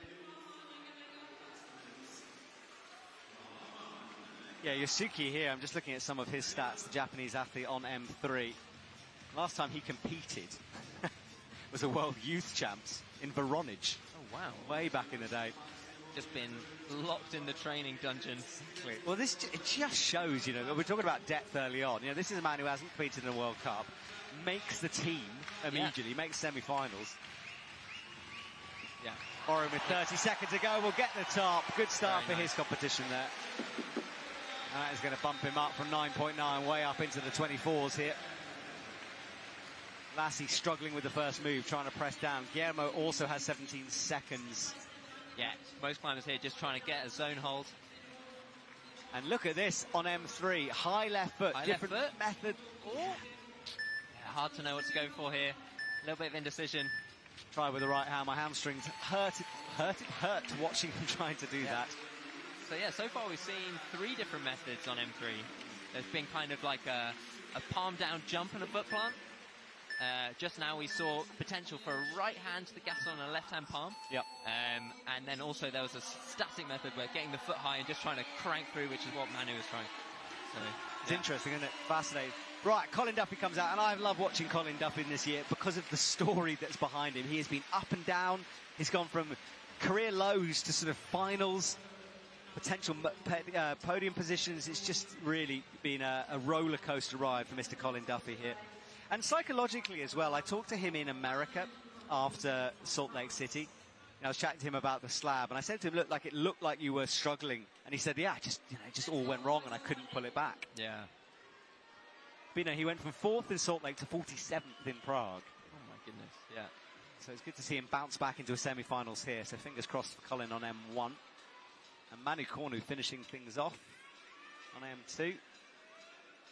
Yeah, Yusuke here, I'm just looking at some of his stats, the Japanese athlete on M3. Last time he competed was a World Youth Champs in Voronezh. Oh, wow. Way back in the day. Just been locked in the training dungeon. Well, it just shows, you know, we're talking about depth early on. You know, this is a man who hasn't competed in a World Cup, makes the team immediately, makes semi-finals. Yeah. Oren with 30 seconds to go, will get the top. Good start for his competition there. And that is going to bump him up from 9.9 way up into the 24s here. Lassie struggling with the first move, trying to press down. Guillermo also has 17 seconds. Yeah, most climbers here just trying to get a zone hold. And look at this on M3, high left foot, different method. Yeah, hard to know what to go for here. A little bit of indecision. Try with the right hand. My hamstrings hurt watching him trying to do that. So yeah, so far we've seen 3 different methods on M3. There's been kind of like a palm down jump and a foot plant. Just now we saw potential for a right hand to the gas on a left hand palm. Yep. And then also there was a static method where getting the foot high and just trying to crank through, which is what Manu was trying. So, it's interesting, isn't it? Fascinating. Right, Colin Duffy comes out, and I love watching Colin Duffy this year because of the story that's behind him. He has been up and down. He's gone from career lows to sort of finals, potential podium positions. It's just really been a roller coaster ride for Mr. Colin Duffy here. And psychologically as well, I talked to him in America after Salt Lake City. And I was chatting to him about the slab, and I said to him, it looked like you were struggling. And he said, yeah, it just all went wrong, and I couldn't pull it back. Yeah. But he went from 4th in Salt Lake to 47th in Prague. Oh my goodness, yeah. So it's good to see him bounce back into a semi-finals here. So fingers crossed for Colin on M1. And Manu Cornu finishing things off on M2.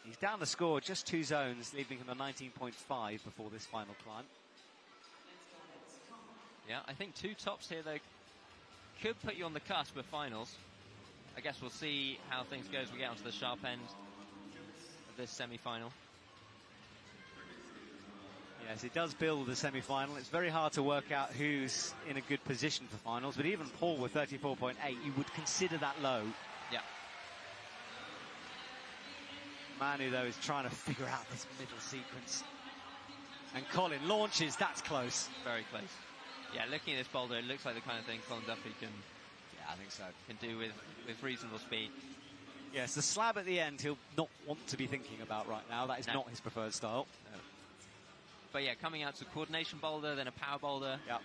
He's down the score, just 2 zones, leaving him a 19.5 before this final climb. Yeah, I think 2 tops here, though, could put you on the cusp of finals. I guess we'll see how things go as we get onto the sharp end of this semi-final. Yes, it does build the semi-final. It's very hard to work out who's in a good position for finals, but even Paul with 34.8, you would consider that low. Yeah. Manu, though, is trying to figure out this middle sequence. And Colin launches, that's close. Very close. Yeah, looking at this boulder, it looks like the kind of thing Colin Duffy can... Yeah, I think so. Can do with reasonable speed. Yes, the slab at the end he'll not want to be thinking about right now. That is not his preferred style. No. But yeah, coming out to a coordination boulder, then a power boulder. Yep.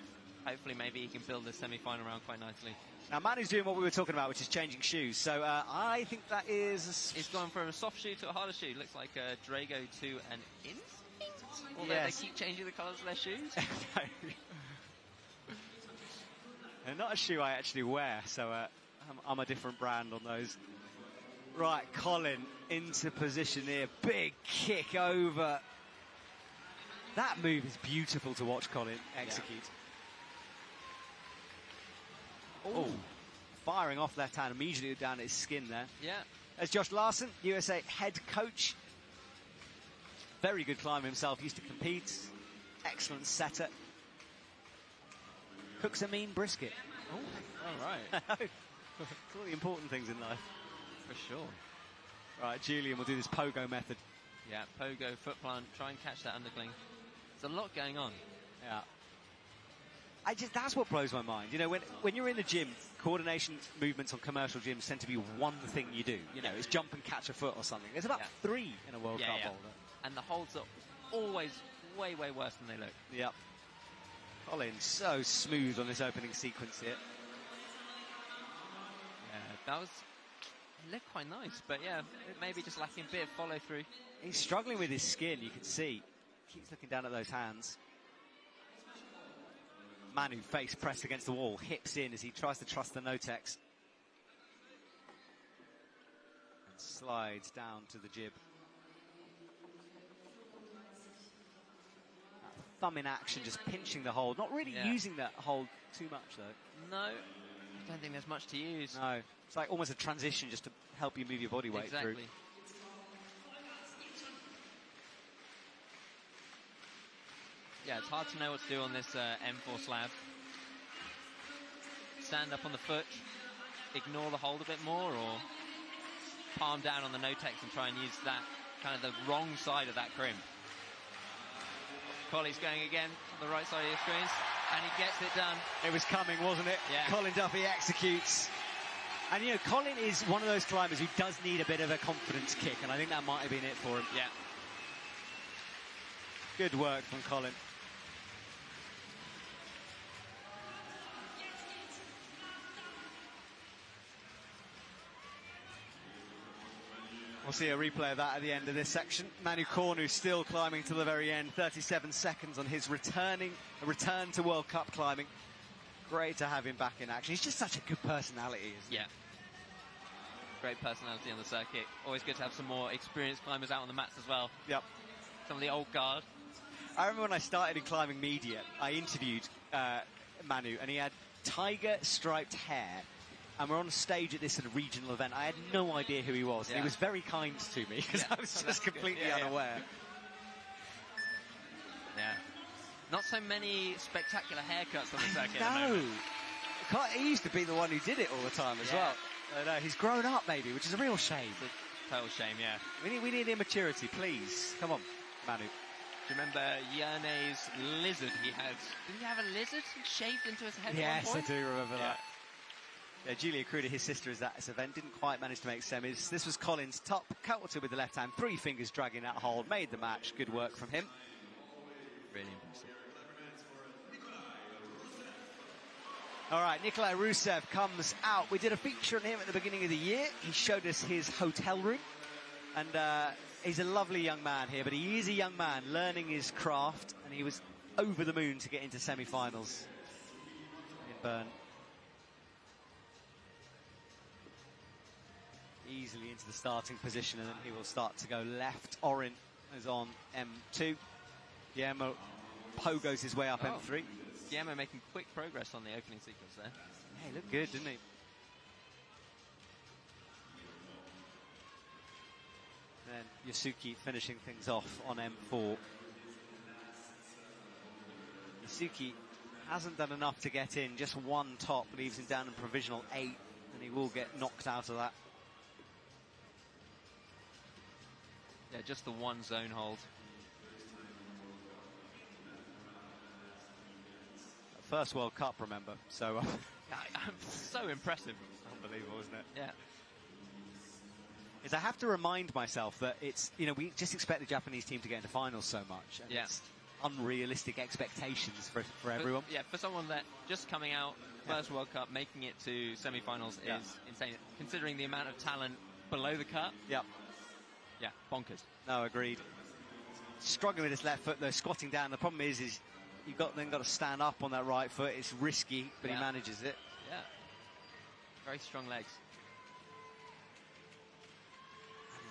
Hopefully maybe he can build this semi-final round quite nicely. Now Manu's doing what we were talking about, which is changing shoes. So I think that is... He's gone from a soft shoe to a harder shoe. Looks like a Drago to an Instinct. Although yes. They keep changing the colours of their shoes. And not a shoe I actually wear, so I'm a different brand on those. Right, Colin into position here. Big kick over. That move is beautiful to watch Colin execute. Yeah. Oh, firing off left hand immediately down his skin there. Yeah. There's Josh Larson, USA head coach. Very good climber himself, used to compete. Excellent setter. Cooks a mean brisket. Oh, all right. It's all the important things in life. For sure. Right, Julian will do this pogo method. Yeah, pogo, foot plant, try and catch that undercling. There's a lot going on. Yeah. That's what blows my mind. You know, when you're in the gym, coordination movements on commercial gyms tend to be one thing you do. You know, it's jump and catch a foot or something. There's about 3 in a World Cup holder. And the holds are always way, way worse than they look. Yep. Colin, so smooth on this opening sequence here. Yeah, it looked quite nice, but yeah, it may be just lacking a bit of follow through. He's struggling with his skin, you can see. Keeps looking down at those hands. Manu, face pressed against the wall, hips in as he tries to trust the no-tex. And slides down to the jib. Thumb in action, just pinching the hold. Not really using that hold too much, though. No, I don't think there's much to use. No, it's like almost a transition just to help you move your body weight through. Yeah, it's hard to know what to do on this M4 slab. Stand up on the foot, ignore the hold a bit more, or palm down on the no-tex and try and use that kind of the wrong side of that crimp. Colley's going again on the right side of your screens, and he gets it done. It was coming, wasn't it? Yeah. Colin Duffy executes. And, you know, Colin is one of those climbers who does need a bit of a confidence kick, and I think that might have been it for him. Yeah. Good work from Colin. We'll see a replay of that at the end of this section. Manu Cornu still climbing to the very end. 37 seconds on his return to World Cup climbing. Great to have him back in action. He's just such a good personality, isn't he? Yeah. Great personality on the circuit. Always good to have some more experienced climbers out on the mats as well. Yep. Some of the old guard. I remember when I started in climbing media, I interviewed Manu, and he had tiger striped hair. And we're on stage at this sort of regional event. I had no idea who he was. And he was very kind to me because I was just completely unaware. Yeah. Not so many spectacular haircuts on the circuit. No. He used to be the one who did it all the time as well. He's grown up maybe, which is a real shame. It's a total shame, yeah. We need immaturity, please. Come on, Manu. Do you remember Yerne's lizard he had? Did he have a lizard shaved into his head Yes, at one point? I do remember that. Yeah, Julia Cruder, his sister, is at this event. Didn't quite manage to make semis. This was Colin's top. Coulter with the left hand. 3 fingers dragging that hold. Made the match. Good work from him. Really impressive. All right, Nikolai Rusev comes out. We did a feature on him at the beginning of the year. He showed us his hotel room. And he's a lovely young man here, but he is a young man learning his craft. And he was over the moon to get into semi-finals in Bern. Easily into the starting position, and then he will start to go left. Orin is on M2. Guillermo pogos his way up M3. Guillermo making quick progress on the opening sequence there. Yeah, he looked good, didn't he? And Yasuki finishing things off on M4. Yasuki hasn't done enough to get in. Just one top leaves him down in provisional 8, and he will get knocked out of that. Yeah, just the one zone hold. First World Cup, remember? So, so impressive. Unbelievable, isn't it? Yeah. I have to remind myself that it's, you know, we just expect the Japanese team to get into finals so much. And it's unrealistic expectations for everyone. Yeah, for someone that just coming out, first World Cup, making it to semi-finals is insane. Considering the amount of talent below the cut. Yep. Yeah, bonkers. No, agreed. Struggling with his left foot though, squatting down. The problem is you've got to stand up on that right foot. It's risky, but he manages it. Yeah. Very strong legs.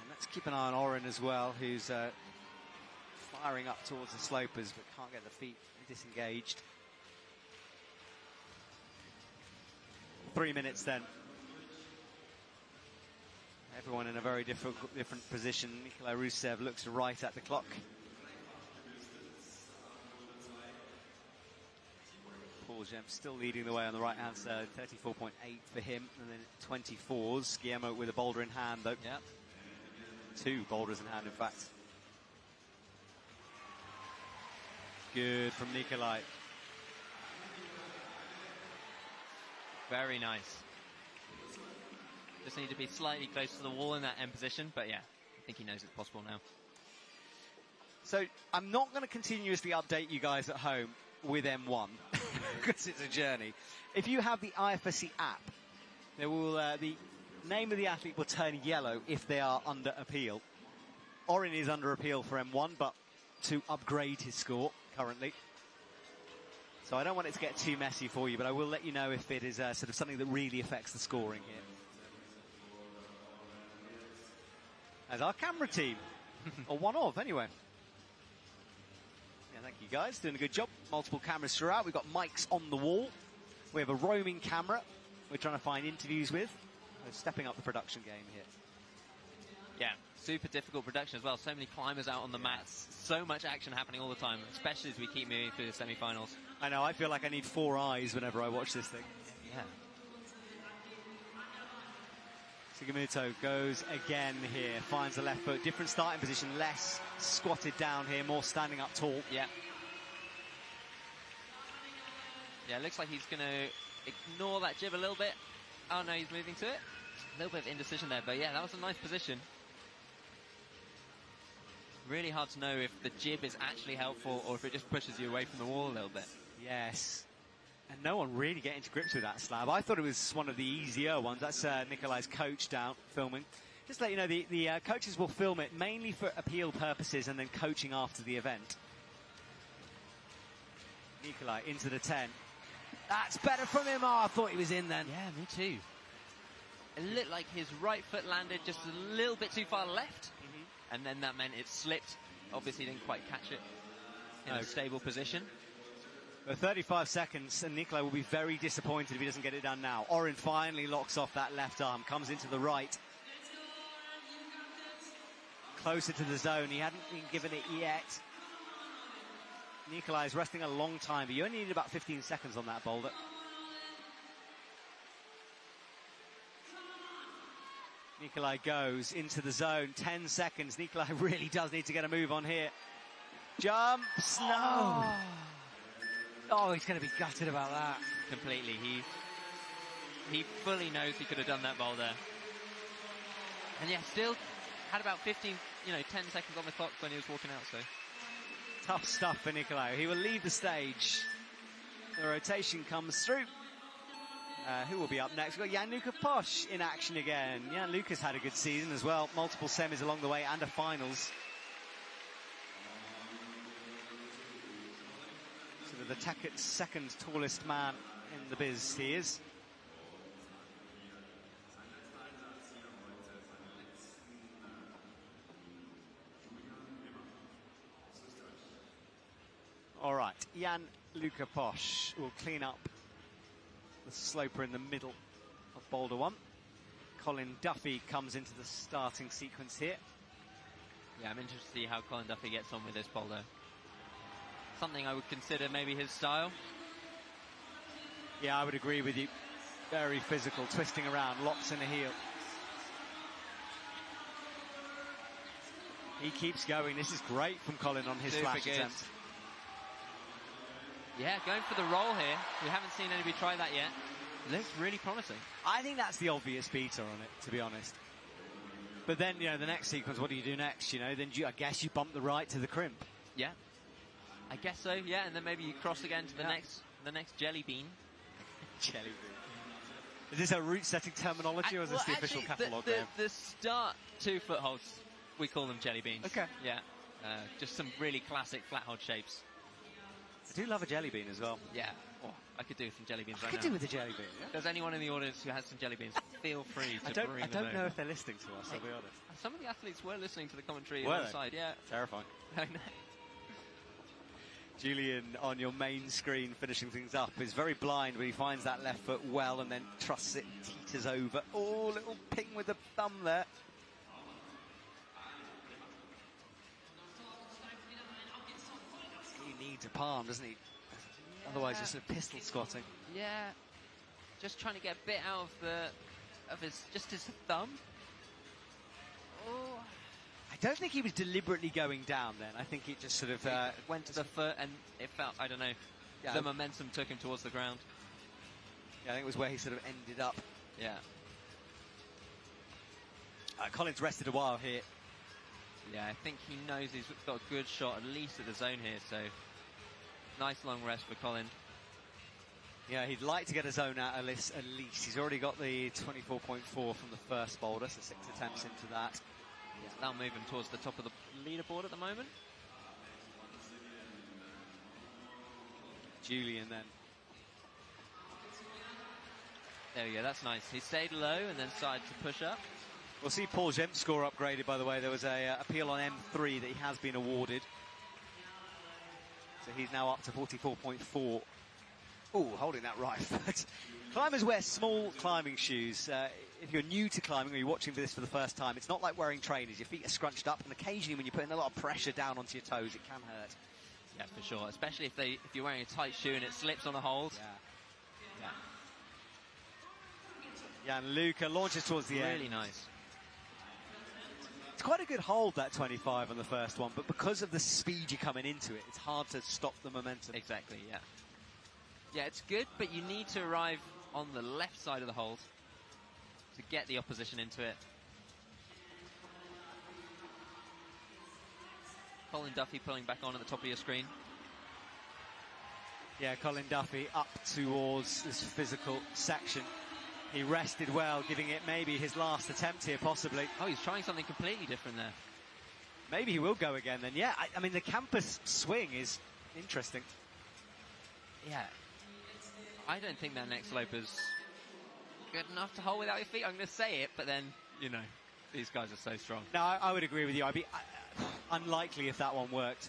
And let's keep an eye on Orin as well, who's firing up towards the slopers, but can't get the feet disengaged. 3 minutes then. Everyone in a very different position. Nikolai Rusev looks right at the clock. Paul Gem still leading the way on the right-hand side, 34.8 for him, and then 24s. Guillermo with a boulder in hand, though. Yeah. 2 boulders in hand, in fact. Good from Nikolai. Very nice. Just need to be slightly close to the wall in that end position, but yeah, I think he knows it's possible now. So I'm not going to continuously update you guys at home with M1 because it's a journey. If you have the IFSC app, there will the name of the athlete will turn yellow if they are under appeal. Orin is under appeal for M1, but to upgrade his score currently. So I don't want it to get too messy for you, but I will let you know if it is sort of something that really affects the scoring here. As our camera team, or one of, anyway. Yeah, thank you guys, doing a good job. Multiple cameras throughout. We've got mics on the wall. We have a roaming camera we're trying to find interviews with. We're stepping up the production game here. Yeah, super difficult production as well. So many climbers out on the mats. So much action happening all the time, especially as we keep moving through the semi-finals. I know, I feel like I need 4 eyes whenever I watch this thing. Yeah. Sugimoto goes again here, finds the left foot, different starting position, less squatted down here, more standing up tall. Yeah. Yeah, it looks like he's going to ignore that jib a little bit. Oh no, he's moving to it. A little bit of indecision there, but yeah, that was a nice position. Really hard to know if the jib is actually helpful or if it just pushes you away from the wall a little bit. Yes. And no one really getting to grips with that slab. I thought it was one of the easier ones. That's Nikolai's coach down filming. Just to let you know, the coaches will film it mainly for appeal purposes and then coaching after the event. Nikolai into the 10. That's better from him. Oh, I thought he was in then. Yeah, me too. It looked like his right foot landed just a little bit too far left. And then that meant it slipped. Obviously didn't quite catch it in a stable position. For 35 seconds, and Nikolai will be very disappointed if he doesn't get it done now. Orin finally locks off that left arm, comes into the right. Closer to the zone, he hadn't been given it yet. Nikolai is resting a long time, but you only need about 15 seconds on that boulder. Nikolai goes into the zone, 10 seconds. Nikolai really does need to get a move on here. Jumps, no! Oh, he's going to be gutted about that. Completely. He fully knows he could have done that boulder. And yeah, still had about 15, 10 seconds on the clock when he was walking out, so. Tough stuff for Nikolai. He will leave the stage. The rotation comes through. Who will be up next? We've got Jan-Luca Posch in action again. Jan-Luca's had a good season as well. Multiple semis along the way and a finals. Sort of the second tallest man in the biz, he is. All right, Jan-Luca Posch will clean up the sloper in the middle of Boulder 1. Colin Duffy comes into the starting sequence here. Yeah, I'm interested to see how Colin Duffy gets on with this boulder. Something I would consider maybe his style. Yeah, I would agree with you. Very physical, twisting around, locks in the heel. He keeps going. This is great from Colin on his flash attempt. Yeah, going for the roll here. We haven't seen anybody try that yet. Looks really promising. I think that's the obvious beater on it, to be honest. But then, the next sequence, what do you do next? Then I guess you bump the right to the crimp. Yeah, I guess so. Yeah, and then maybe you cross again to the next jelly bean. Jelly bean. Is this a route-setting terminology, or is this the official catalogue? The start 2 footholds, we call them jelly beans. Okay. Yeah, just some really classic flat hold shapes. I do love a jelly bean as well. Yeah. Oh, I could do with some jelly beans right now. I could do with a jelly bean. Yeah. If there's anyone in the audience who has some jelly beans, feel free to bring them. I don't know if they're listening to us, I'll be honest. Some of the athletes were listening to the commentary on the side, yeah. Terrifying. I know. Julian, on your main screen, finishing things up, is very blind when he finds that left foot well and then trusts it, teeters over. Oh, little ping with the thumb there. He needs a palm, doesn't he? Otherwise, just a pistol squatting. Yeah, just trying to get a bit out of his thumb. Oh, I don't think he was deliberately going down then. I think it just sort of went to the foot and it felt, I don't know, the momentum took him towards the ground. Yeah, I think it was where he sort of ended up. Yeah. Colin's rested a while here. Yeah, I think he knows he's got a good shot at least at the zone here, so nice long rest for Colin. Yeah, he'd like to get a zone out at least. He's already got the 24.4 from the first boulder, so 6 attempts into that. Yeah, that'll move him towards the top of the leaderboard at the moment. Julian then. There we go, that's nice. He stayed low and then started to push up. We'll see Paul Gem's score upgraded, by the way. There was a appeal on M3 that he has been awarded. So he's now up to 44.4. Oh, holding that right foot. Climbers wear small climbing shoes. If you're new to climbing or you're watching this for the first time, it's not like wearing trainers. Your feet are scrunched up, and occasionally when you're putting a lot of pressure down onto your toes, it can hurt. Yeah, for sure. Especially if you're wearing a tight shoe and it slips on a hold. Yeah. Jan Luca launches towards the end. Really nice. It's quite a good hold, that 25 on the first one, but because of the speed you're coming into it, it's hard to stop the momentum. Exactly, yeah. Yeah, it's good, but you need to arrive on the left side of the hold to get the opposition into it. Colin Duffy pulling back on at the top of your screen. Yeah, Colin Duffy up towards this physical section. He rested well, giving it maybe his last attempt here, possibly. Oh, he's trying something completely different there. Maybe he will go again then. Yeah, I mean, the campus swing is interesting. Yeah. I don't think that next slope is good enough to hold without your feet. I'm going to say it, but then, you know, these guys are so strong. No, I would agree with you. I'd be unlikely if that one worked.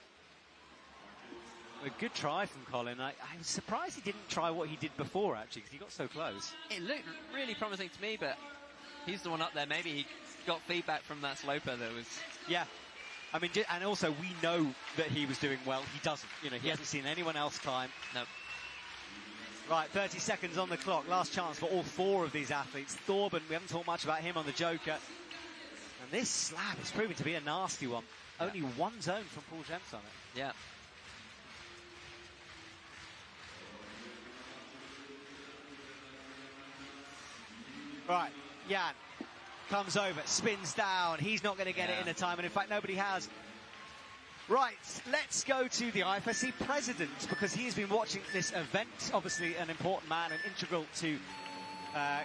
A good try from Colin. I was surprised he didn't try what he did before, actually, because he got so close. It looked really promising to me, but he's the one up there. Maybe he got feedback from that sloper that was... Yeah. I mean, and also we know that he was doing well. He doesn't. You know, he hasn't seen anyone else climb. No. Right, 30 seconds on the clock. Last chance for all 4 of these athletes. Thorben, we haven't talked much about him on the Joker. And this slab is proving to be a nasty one. Yeah. Only one zone from Paul Gems on it. Yeah. Right, Jan comes over, spins down. He's not going to get it in a time, and in fact, nobody has. Right, let's go to the IFSC president, because he has been watching this event. Obviously, an important man and integral to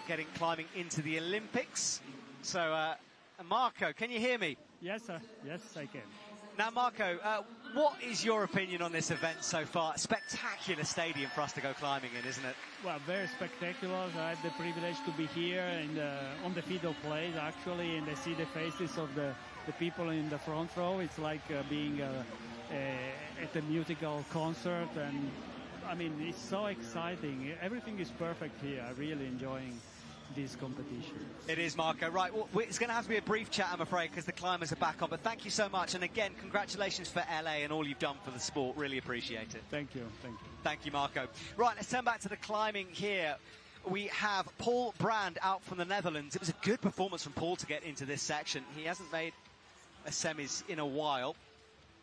getting climbing into the Olympics. So, Marco, can you hear me? Yes, sir. Yes, I can. Now, Marco, what is your opinion on this event so far? Spectacular stadium for us to go climbing in, isn't it? Well, very spectacular. I had the privilege to be here on the field of play, actually, and I see the faces of the people in the front row. It's like being at a musical concert, and I mean, it's so exciting. Everything is perfect here. I'm really enjoying this competition. It is, Marco. Right, well, it's going to have to be a brief chat, I'm afraid, because the climbers are back on. But thank you so much. And again, congratulations for LA and all you've done for the sport. Really appreciate it. Thank you. Thank you. Thank you, Marco. Right, let's turn back to the climbing here. We have Paul Brand out from the Netherlands. It was a good performance from Paul to get into this section. He hasn't made a semis in a while.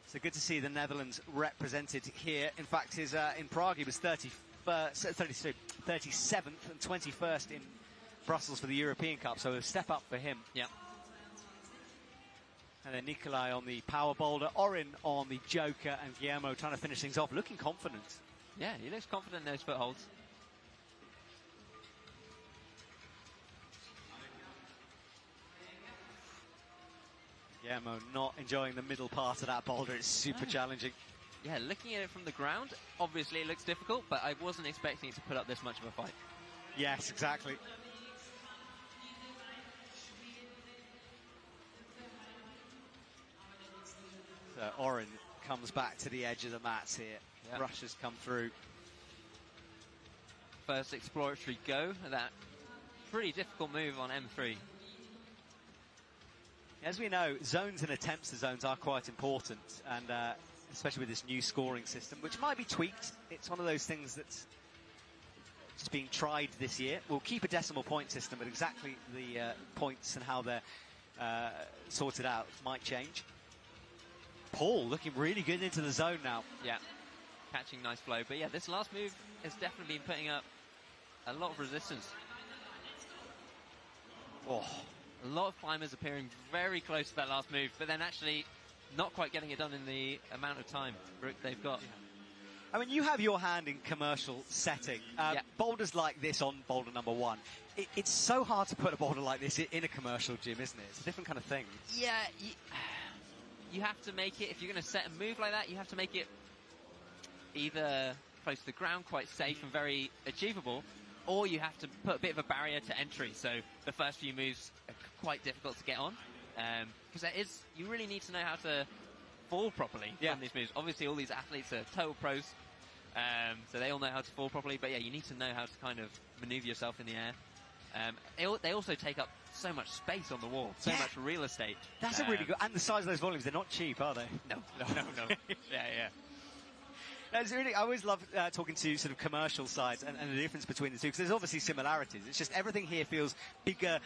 So good to see the Netherlands represented here. In fact, in Prague, he was 37th and 21st in Brussels for the European Cup, so a step up for him. Yeah. And then Nikolai on the power boulder, Orin on the Joker, and Guillermo trying to finish things off, looking confident. Yeah, he looks confident in those footholds. Guillermo not enjoying the middle part of that boulder. It's super challenging. Yeah, looking at it from the ground, obviously it looks difficult, but I wasn't expecting it to put up this much of a fight. Yes, exactly. So Orin comes back to the edge of the mats here. Yep. Russia's come through. First exploratory go of that pretty difficult move on M3. As we know, zones and attempts to zones are quite important, and especially with this new scoring system, which might be tweaked. It's one of those things that's just being tried this year. We'll keep a decimal point system, but exactly the points and how they're sorted out, might change. Paul looking really good into the zone now. Yeah, catching nice flow. But yeah, this last move has definitely been putting up a lot of resistance. Oh, a lot of climbers appearing very close to that last move, but then actually not quite getting it done in the amount of time they've got. Yeah. I mean, you have your hand in commercial setting. Boulders like this on boulder number 1. It's so hard to put a boulder like this in a commercial gym, isn't it? It's a different kind of thing. Yeah, you have to make it, if you're going to set a move like that, you have to make it either close to the ground, quite safe and very achievable, or you have to put a bit of a barrier to entry. So the first few moves are quite difficult to get on. Because you really need to know how to fall properly from these moves. Obviously, all these athletes are total pros, so they all know how to fall properly. But yeah, you need to know how to kind of maneuver yourself in the air. They also take up so much space on the wall, so much real estate. That's a really good. And the size of those volumes, they're not cheap, are they? No. Yeah. It's really, I always love talking to sort of commercial sides and the difference between the two, because there's obviously similarities. It's just everything here feels bigger,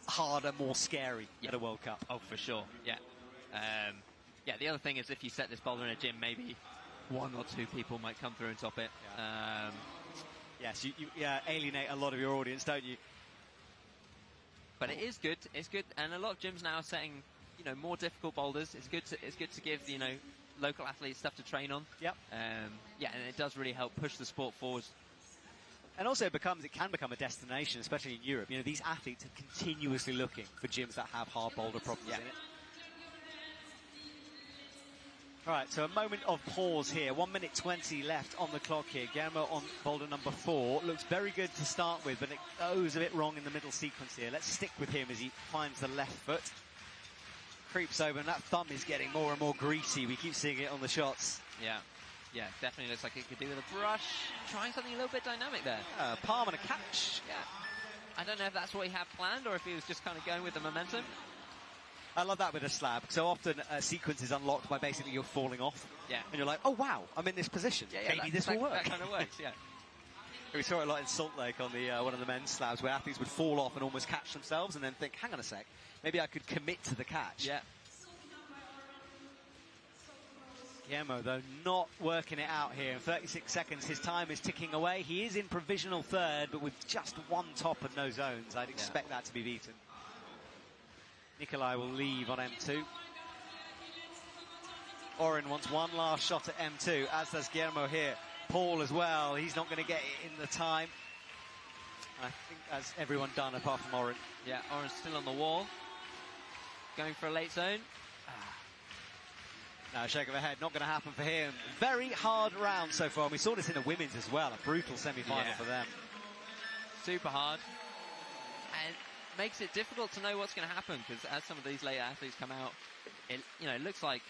harder, more scary at a World Cup. Oh, for sure. Yeah. Yeah, the other thing is if you set this boulder in a gym, maybe 1 or 2 people might come through and top it. Yes, you alienate a lot of your audience, don't you? But it is good. It's good, and a lot of gyms now are setting, more difficult boulders. It's good to give local athletes stuff to train on. Yep. And it does really help push the sport forward. And also it can become a destination, especially in Europe. These athletes are continuously looking for gyms that have hard boulder problems in it. All right, so a moment of pause here. 1 minute 20 left on the clock here. Guillermo on boulder number 4. Looks very good to start with, but it goes a bit wrong in the middle sequence here. Let's stick with him as he finds the left foot. Creeps over, and that thumb is getting more and more greasy. We keep seeing it on the shots. Yeah, definitely looks like it could do with a brush. Trying something a little bit dynamic there. Palm and a catch. Yeah. I don't know if that's what he had planned or if he was just kind of going with the momentum. I love that with a slab. So often a sequence is unlocked by basically you're falling off. Yeah. And you're like, oh wow, I'm in this position. Maybe this will work. That kind of works, yeah. We saw it a lot in Salt Lake on the one of the men's slabs where athletes would fall off and almost catch themselves and then think, hang on a sec, maybe I could commit to the catch. Yeah. Guillermo, though, not working it out here. In 36 seconds, his time is ticking away. He is in provisional 3rd, but with just 1 top and no zones. I'd expect that to be beaten. Nikolai will leave on M2. Oren wants one last shot at M2, as does Guillermo here. Paul as well, he's not going to get it in the time. I think that's everyone done apart from Oren. Yeah, Oren's still on the wall. Going for a late zone. No, shake of a head, not going to happen for him. Very hard round so far, and we saw this in the women's as well. A brutal semi-final for them. Super hard. And makes it difficult to know what's going to happen, because as some of these later athletes come out, it looks like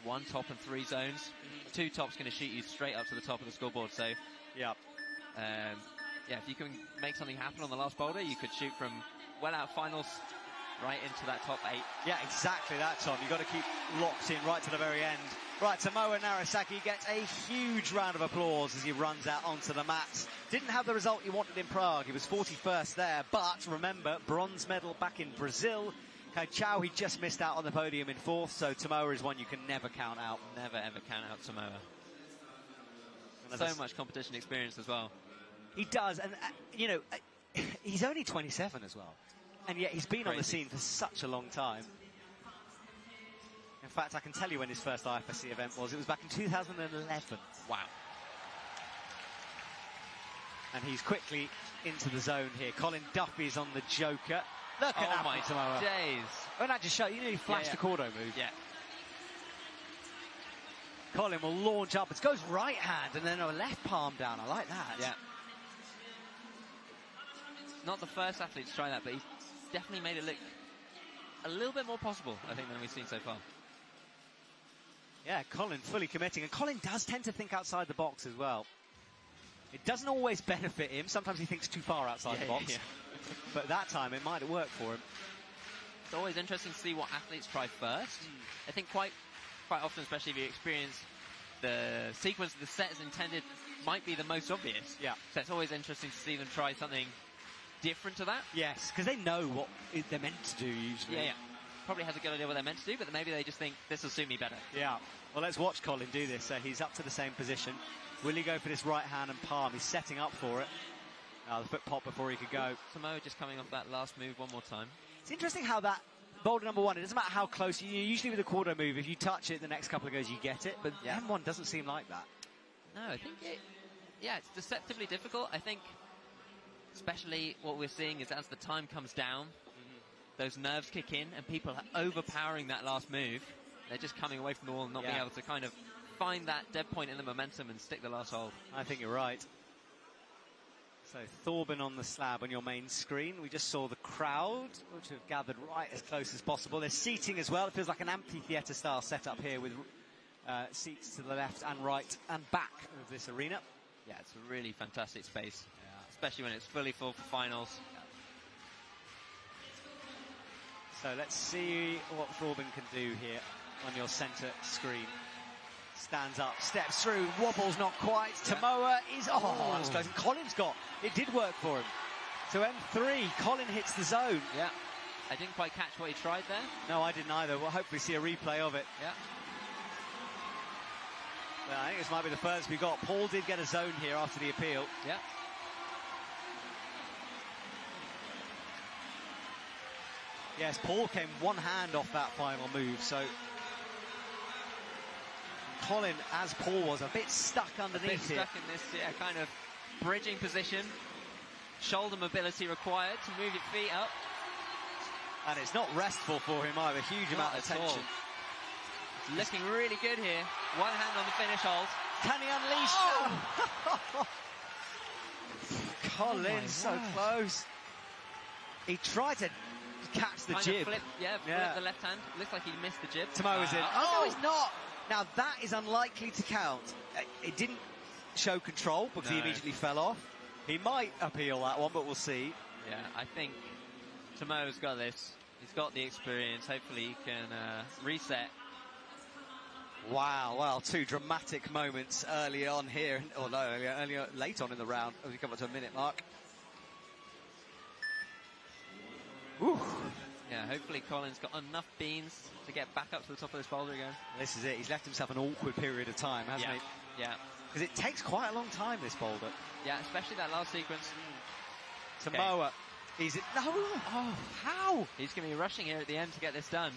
1 top and 3 zones. 2 tops going to shoot you straight up to the top of the scoreboard. So, yeah, if you can make something happen on the last boulder, you could shoot from well out finals right into that top 8. Yeah, exactly that, Tom. You've got to keep locked in right to the very end. Right, Tomoa Narasaki gets a huge round of applause as he runs out onto the mats. Didn't have the result he wanted in Prague. He was 41st there, but remember, bronze medal back in Brazil. Kai Chao, he just missed out on the podium in 4th, so Tomoa is one you can never count out. Never, ever count out Tomoa. So much competition experience as well. He does, and, he's only 27 as well. And yet he's been on the scene for such a long time. In fact, I can tell you when his first IFSC event was. It was back in 2011. Wow. And he's quickly into the zone here. Colin Duffy's on the joker. Look at that, my Tomoa. days. Well, that just shows you. He flashed the Cordo move. Yeah. Colin will launch up. It goes right hand and then a left palm down. I like that. Yeah. Not the first athlete to try that, but he's definitely made it look a little bit more possible, I think, than we've seen so far. Yeah, Colin fully committing. And Colin does tend to think outside the box as well. It doesn't always benefit him. Sometimes he thinks too far outside the box. Yeah. But that time it might have worked for him. It's always interesting to see what athletes try first. I think quite often, especially if you experience the sequence of the set as intended, might be the most obvious. Yeah. So it's always interesting to see them try something different to that. Yes, because they know what they're meant to do usually. Yeah. probably has a good idea what they're meant to do, but maybe they just think this will suit me better. Yeah. Well, let's watch Colin do this. He's up to the same position. Will he go for this right hand and palm? He's setting up for it. The foot pop before he could go. Samoa just coming off that last move one more time. It's interesting how that boulder number one, it doesn't matter how close, usually with a quarter move, if you touch it, the next couple of goes, you get it. But M1 doesn't seem like that. No, I think it's deceptively difficult. I think especially what we're seeing is as the time comes down, those nerves kick in and people are overpowering that last move. They're just coming away from the wall and not being able to kind of find that dead point in the momentum and stick the last hold. I think you're right. So Thorben on the slab on your main screen. We just saw the crowd, which have gathered right as close as possible. There's seating as well. It feels like an amphitheatre style setup here with seats to the left and right and back of this arena. Yeah, it's a really fantastic space, especially when it's fully full for finals. So let's see what Thorben can do here on your centre screen. Stands up, steps through, wobbles not quite. Tomoa is, that was close. And Colin's it did work for him. So M3, Colin hits the zone. Yeah, I didn't quite catch what he tried there. No, I didn't either. We'll hopefully see a replay of it. Yeah. Well, I think this might be the first we got. Paul did get a zone here after the appeal. Yeah. Yes, Paul came one hand off that final move, so Colin, as Paul was, a bit stuck underneath here. Stuck in this, kind of bridging position. Shoulder mobility required to move your feet up. And it's not restful for him either. Huge amount of tension. It's looking really good here. One hand on the finish hold. Can he unleash? Colin, so close. He tried to catch the jib. Flip the left hand. Looks like he missed the jib. Tomoa's in. Oh, no, he's not. Now, that is unlikely to count. It didn't show control because he immediately fell off. He might appeal that one, but we'll see. Yeah, I think Tomoa's got this. He's got the experience. Hopefully he can reset. Wow, well, two dramatic moments early on here. Or no, late on in the round as we come up to a minute mark. Whew. Yeah, hopefully Colin's got enough beans to get back up to the top of this boulder again. This is it. He's left himself an awkward period of time, hasn't he? Yeah. Because it takes quite a long time, this boulder. Yeah, especially that last sequence. Tomoa. He's... No! Oh, how? He's going to be rushing here at the end to get this done.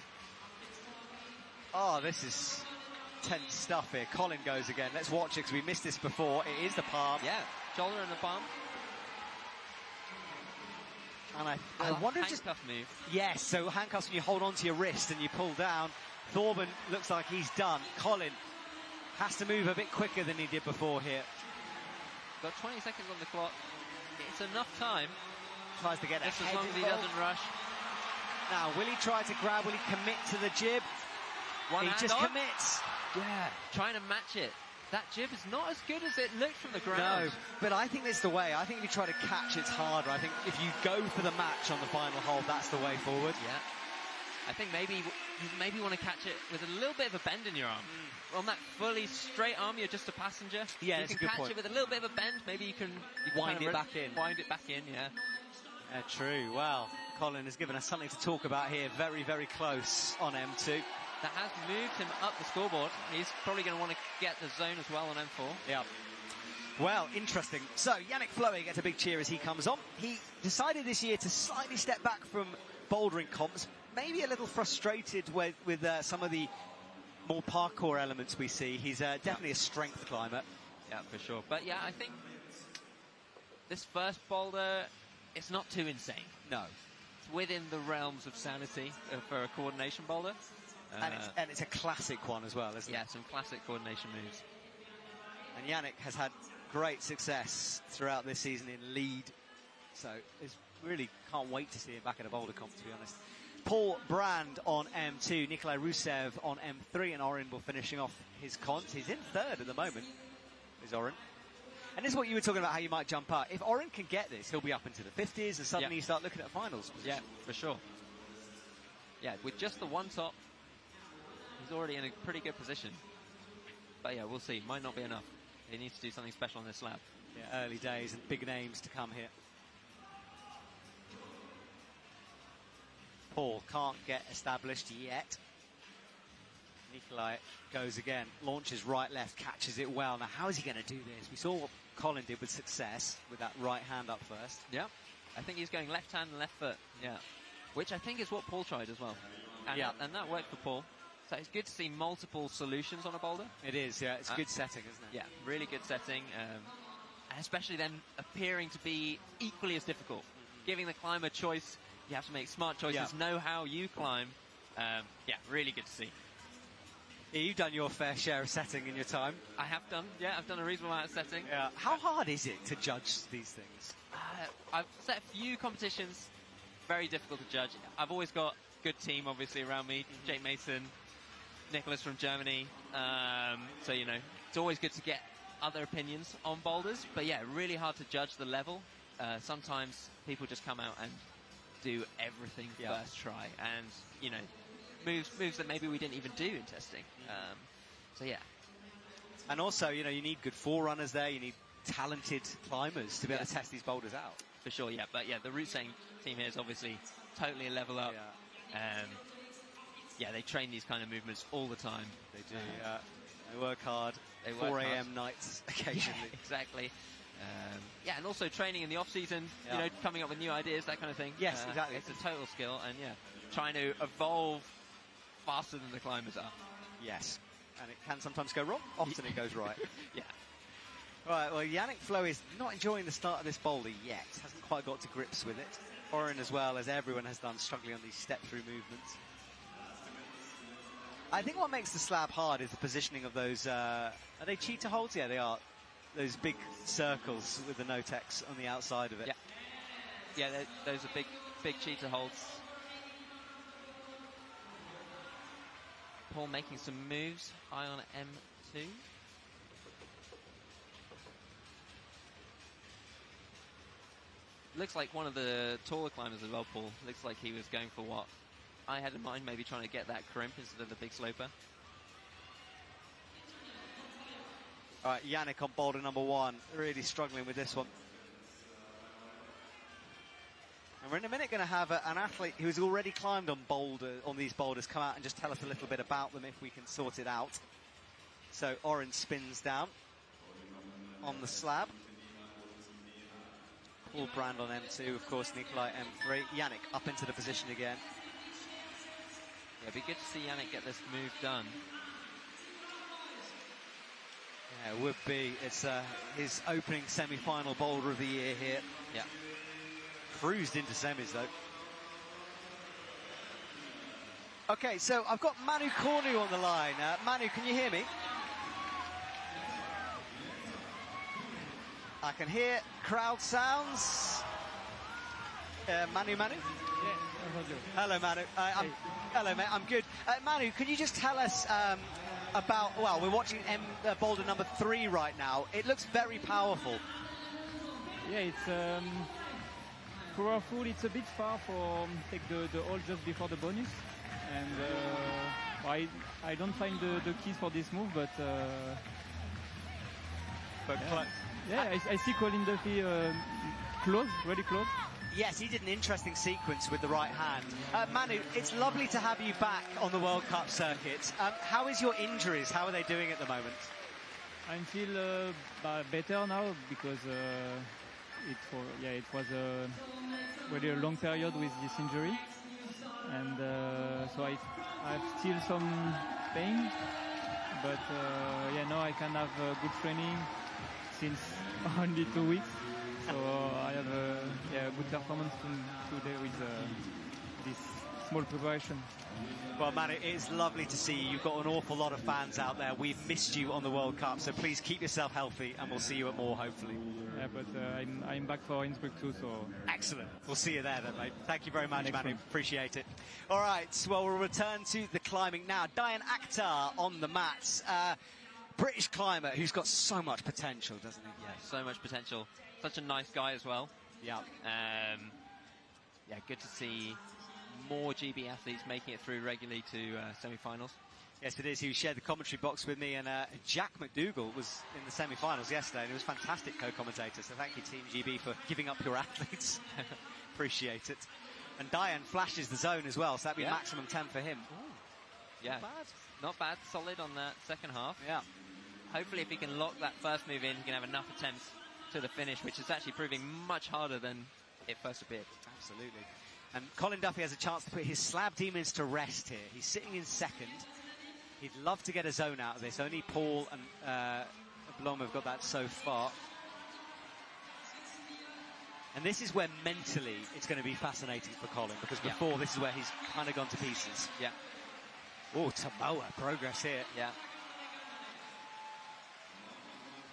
Oh, this is tense stuff here. Colin goes again. Let's watch it because we missed this before. It is the palm. Yeah, shoulder and the palm. And I wonder if handcuff move. Yes, so handcuffs when you hold on to your wrist and you pull down. Thorben looks like he's done. Colin has to move a bit quicker than he did before here. Got 20 seconds on the clock. It's enough time. Tries to get just ahead as long as he doesn't rush. Now, will he try to grab? Will he commit to the jib? He just commits. Yeah, trying to match it. That jib is not as good as it looked from the ground. No, but I think it's the way. I think if you try to catch, it's harder. I think if you go for the match on the final hold, that's the way forward. Yeah. I think maybe you want to catch it with a little bit of a bend in your arm. On that fully straight arm, you're just a passenger. Yeah, you can catch it with a little bit of a bend. Maybe you can wind it back in. Wind it back in, yeah. Yeah, true. Well, Colin has given us something to talk about here. Very, very close on M2. That has moved him up the scoreboard. He's probably going to want to get the zone as well on M4. Yeah. Well, interesting. So, Yannick Floe gets a big cheer as he comes on. He decided this year to slightly step back from bouldering comps, maybe a little frustrated with some of the more parkour elements we see. He's definitely a strength climber. Yeah, for sure. But yeah, I think this first boulder, it's not too insane. No. It's within the realms of sanity for a coordination boulder. And it's a classic one as well, isn't it? Yeah, some classic coordination moves. And Yannick has had great success throughout this season in lead. So it's really can't wait to see him back at a boulder comp, to be honest. Paul Brand on M2, Nikolai Rusev on M3, and Oren will finishing off his cons. He's in third at the moment, is Oren. And this is what you were talking about, how you might jump up. If Oren can get this, he'll be up into the 50s, and suddenly you start looking at finals. Yeah, for sure. Yeah, with just the one top, he's already in a pretty good position. But yeah, we'll see. Might not be enough. He needs to do something special on this slab. Yeah, early days and big names to come here. Paul can't get established yet. Nikolai goes again, launches right, left, catches it well. Now, how is he going to do this? We saw what Colin did with success with that right hand up first. Yeah, I think he's going left hand and left foot. Yeah, which I think is what Paul tried as well. And, and that worked for Paul. So it's good to see multiple solutions on a boulder. It is, yeah. It's a good setting, isn't it? Yeah, really good setting. And especially then appearing to be equally as difficult. Giving the climber choice, you have to make smart choices, know how you climb. Yeah, really good to see. You've done your fair share of setting in your time. I have done, yeah, I've done a reasonable amount of setting. Yeah. How hard is it to judge these things? I've set a few competitions, very difficult to judge. I've always got a good team, obviously, around me. Jake Mason, Nicholas from Germany. So, you know, it's always good to get other opinions on boulders. But, yeah, really hard to judge the level. Sometimes people just come out and do everything first try. And, you know, moves that maybe we didn't even do in testing. So, yeah. And also, you know, you need good forerunners there. You need talented climbers to be able to test these boulders out. For sure, yeah. But, yeah, the route setting team here is obviously totally a level up. Yeah, they train these kind of movements all the time. They do, They work hard. They 4 a.m. nights occasionally. Yeah, exactly. Yeah, and also training in the off-season, you know, coming up with new ideas, that kind of thing. Yes, exactly. It's a total skill, and, yeah, trying to evolve faster than the climbers are. Yes, and it can sometimes go wrong. Often it goes right. Yeah. Right, well, Yannick Flo is not enjoying the start of this boulder yet. Hasn't quite got to grips with it. Oren as well, as everyone has done, struggling on these step-through movements. I think what makes the slab hard is the positioning of those, are they cheetah holds? Yeah, they are. Those big circles with the no-tex on the outside of it. Yeah, yeah, those are big cheetah holds. Paul making some moves, high on M2. Looks like one of the taller climbers as well, Paul. Looks like he was going for what I had in mind, maybe trying to get that crimp instead of the big sloper. All right, Yannick on boulder number 1, really struggling with this one. And we're in a minute going to have an athlete who's already climbed on these boulders come out and just tell us a little bit about them if we can sort it out. So Oren spins down on the slab. Paul Brand on M2, of course, Nikolai M3. Yannick up into the position again. Yeah, it'd be good to see Yannick get this move done. Yeah, it would be. It's his opening semi-final boulder of the year here. Yeah. Cruised into semis, though. Okay, so I've got Manu Cornu on the line. Manu, can you hear me? I can hear crowd sounds. Manu? Yeah, hello, Manu. Hello, mate. I'm good. Manu, can you just tell us about, well, we're watching boulder number 3 right now. It looks very powerful. Yeah, it's powerful. It's a bit far for take the hold just before the bonus, and I don't find the keys for this move, but I see Colin Duffy close, really close. Yes, he did an interesting sequence with the right hand. Manu, it's lovely to have you back on the World Cup circuit. How is your injuries? How are they doing at the moment? I feel better now because it was really a long period with this injury, and so I have still some pain, but now I can have good training since only 2 weeks. So I have a good performance today with this small preparation. Well, Manu, it's lovely to see you. You've got an awful lot of fans out there. We've missed you on the World Cup, so please keep yourself healthy, and we'll see you at more, hopefully. Yeah, but I'm back for Innsbruck too, so... Excellent. We'll see you there then, mate. Thank you very much, Manu. Appreciate it. All right, well, we'll return to the climbing now. Dohyun Akhtar on the mats. British climber who's got so much potential, doesn't he? Yeah, so much potential. Such a nice guy as well. Yeah. Yeah, good to see more GB athletes making it through regularly to semi-finals. Yes, it is. He shared the commentary box with me, and Jack McDougall was in the semi-finals yesterday, and he was fantastic co-commentator. So thank you, Team GB, for giving up your athletes. Appreciate it. And Dohyun flashes the zone as well, so that'd be maximum 10 for him. Ooh. Yeah, not bad. Solid on that second half. Yeah. Hopefully if he can lock that first move in, he can have enough attempts to the finish, which is actually proving much harder than it first appeared. Absolutely. And Colin Duffy has a chance to put his Slab demons to rest here. He's sitting in second. He'd love to get a zone out of this. Only Paul and Blom have got that so far. And this is where mentally it's going to be fascinating for Colin, because before this is where he's kind of gone to pieces. Yeah. Oh, Tamoa, progress here. Yeah.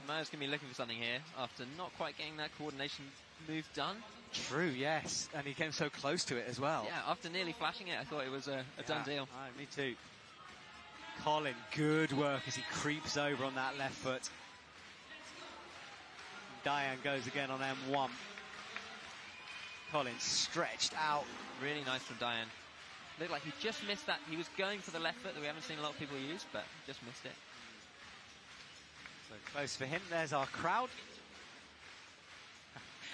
Tamoa's going to be looking for something here after not quite getting that coordination move done. True, yes. And he came so close to it as well. Yeah, after nearly flashing it, I thought it was a done deal. Me too. Colin, good work as he creeps over on that left foot. Dohyun goes again on M1. Colin stretched out. Really nice from Dohyun. Looked like he just missed that. He was going for the left foot that we haven't seen a lot of people use, but just missed it. So close for him. There's our crowd.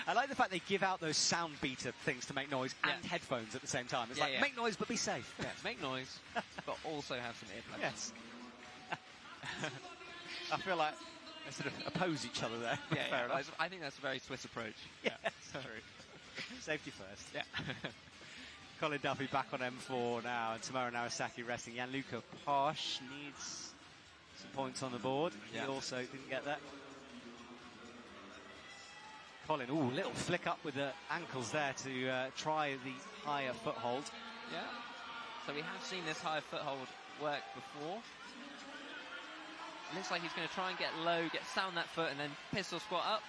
I like the fact they give out those sound beater things to make noise and headphones at the same time. It's make noise but be safe. Yeah, make noise, but also have some earplugs. Yes. I feel like they sort of oppose each other there. Yeah, I think that's a very Swiss approach. Yeah, sorry. Safety first. Yeah. Colin Duffy back on M4 now, and Tomohiro Narasaki resting. Gianluca Posh needs some points on the board. He also didn't get that. Colin, little flick up with the ankles there to try the higher foothold. Yeah. So we have seen this higher foothold work before. Looks like he's going to try and get low, sound that foot, and then pistol squat up.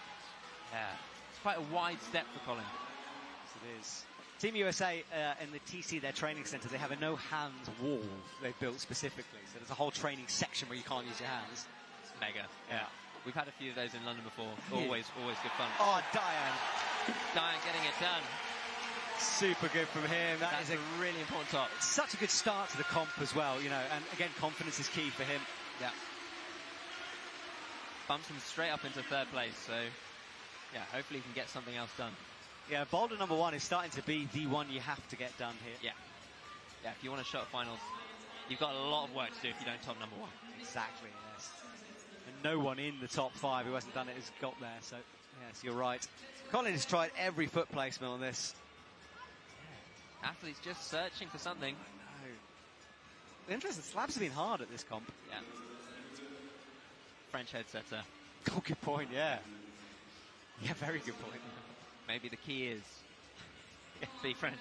Yeah. It's quite a wide step for Colin. Yes, it is. Team USA in the TC, their training centre, they have a no-hands wall they've built specifically. So there's a whole training section where you can't use your hands. Mega. Yeah. We've had a few of those in London before. Always good fun. Oh, Dohyun. Dohyun getting it done. Super good from him. That's a really important top. Such a good start to the comp as well, you know, and again, confidence is key for him. Yeah. Bumps him straight up into third place, so yeah, hopefully he can get something else done. Yeah, Boulder number 1 is starting to be the one you have to get done here. Yeah. Yeah, if you want to shot finals, you've got a lot of work to do if you don't top number 1. Exactly, yes. And no one in the top 5 who hasn't done it has got there, so yes, you're right. Colin has tried every foot placement on this. Yeah. Athletes just searching for something. I know. The interesting slabs have been hard at this comp. Yeah. French head setter. Oh, good point, yeah. Yeah, very good point. Maybe the key is be French.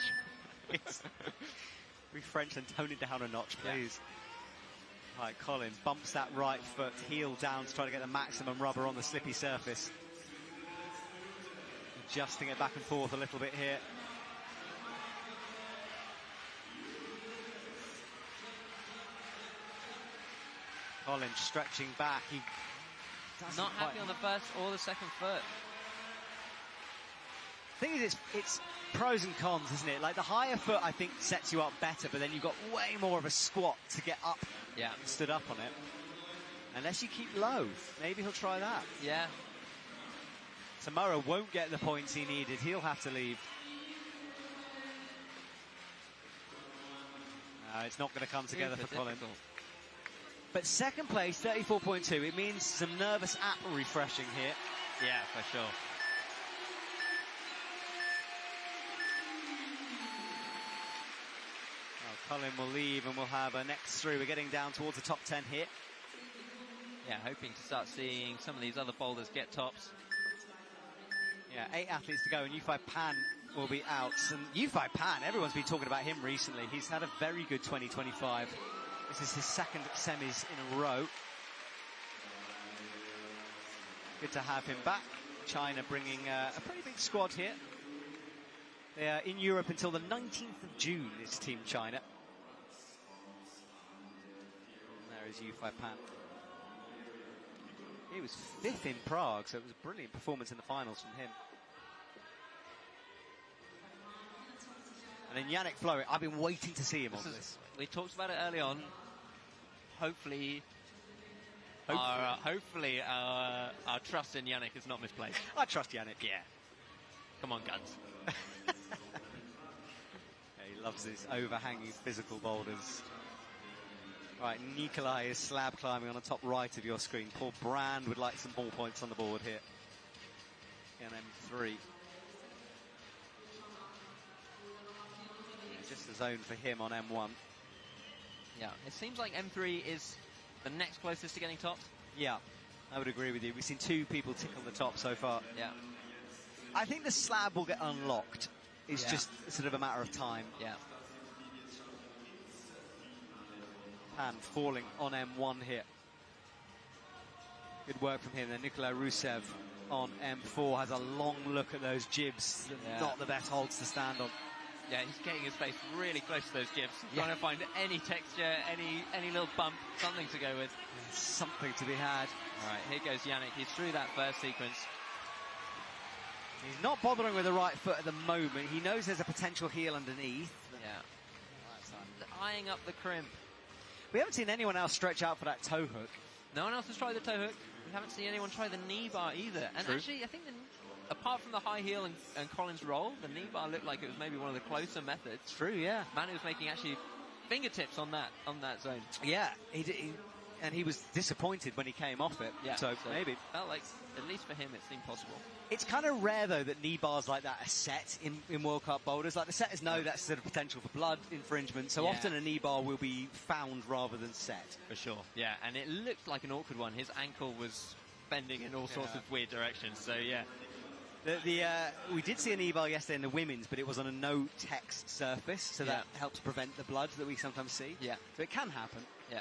Be French and tone it down a notch, please. Yeah. Right, Colin bumps that right foot, heel down to try to get the maximum rubber on the slippy surface. Adjusting it back and forth a little bit here. Colin stretching back. He not happy on the first or the second foot. The thing is, it's pros and cons, isn't it? Like the higher foot, I think, sets you up better, but then you've got way more of a squat to get up and stood up on it. Unless you keep low. Maybe he'll try that. Yeah. Tomohiro won't get the points he needed. He'll have to leave. No, it's not going to come together for Colin. But second place, 34.2. It means some nervous app refreshing here. Yeah, for sure. Colin will leave and we'll have a next through. We're getting down towards the top 10 here. Yeah, hoping to start seeing some of these other boulders get tops. Yeah, 8 athletes to go, and U5 Pan will be out. And U5 Pan, everyone's been talking about him recently. He's had a very good 2025. This is his second semis in a row. Good to have him back. China bringing a pretty big squad here. They are in Europe until the 19th of June, is Team China. There is U5 Pan. He was 5th in Prague, so it was a brilliant performance in the finals from him. And then Yannick Flory, I've been waiting to see him on this. We talked about it early on. Hopefully our trust in Yannick is not misplaced. I trust Yannick. Yeah. Come on, guns. Loves these overhanging physical boulders. Right, Nikolai is slab climbing on the top right of your screen. Paul Brand would like some ball points on the board here in M3. Just a zone for him on M1. Yeah, it seems like M3 is the next closest to getting topped. Yeah, I would agree with you. We've seen 2 people tickle the top so far. Yeah. I think the slab will get unlocked. It's just sort of a matter of time. Yeah. And falling on M1 here. Good work from him. Then Nikolai Rusev on M4 has a long look at those jibs. Not the best holds to stand on. Yeah, he's getting his face really close to those jibs. Trying to find any texture, any little bump, something to go with. Something to be had. All right, here goes Yannick. He's through that first sequence. He's not bothering with the right foot at the moment. He knows there's a potential heel underneath. Yeah. Eyeing up the crimp. We haven't seen anyone else stretch out for that toe hook. No one else has tried the toe hook. We haven't seen anyone try the knee bar either. And actually, I think apart from the high heel and Collins' roll, the knee bar looked like it was maybe one of the closer methods. True, yeah. Manu was making actually fingertips on that zone. Yeah, and he was disappointed when he came off it. Yeah, so maybe. Felt like, at least for him, it seemed possible. It's kind of rare, though, that knee bars like that are set in World Cup boulders. Like, the setters know that's sort of potential for blood infringement, so often a knee bar will be found rather than set. For sure. Yeah, and it looked like an awkward one. His ankle was bending in all sorts of weird directions, so yeah. We did see a knee bar yesterday in the women's, but it was on a no-text surface, so that helps prevent the blood that we sometimes see. Yeah. So it can happen. Yeah.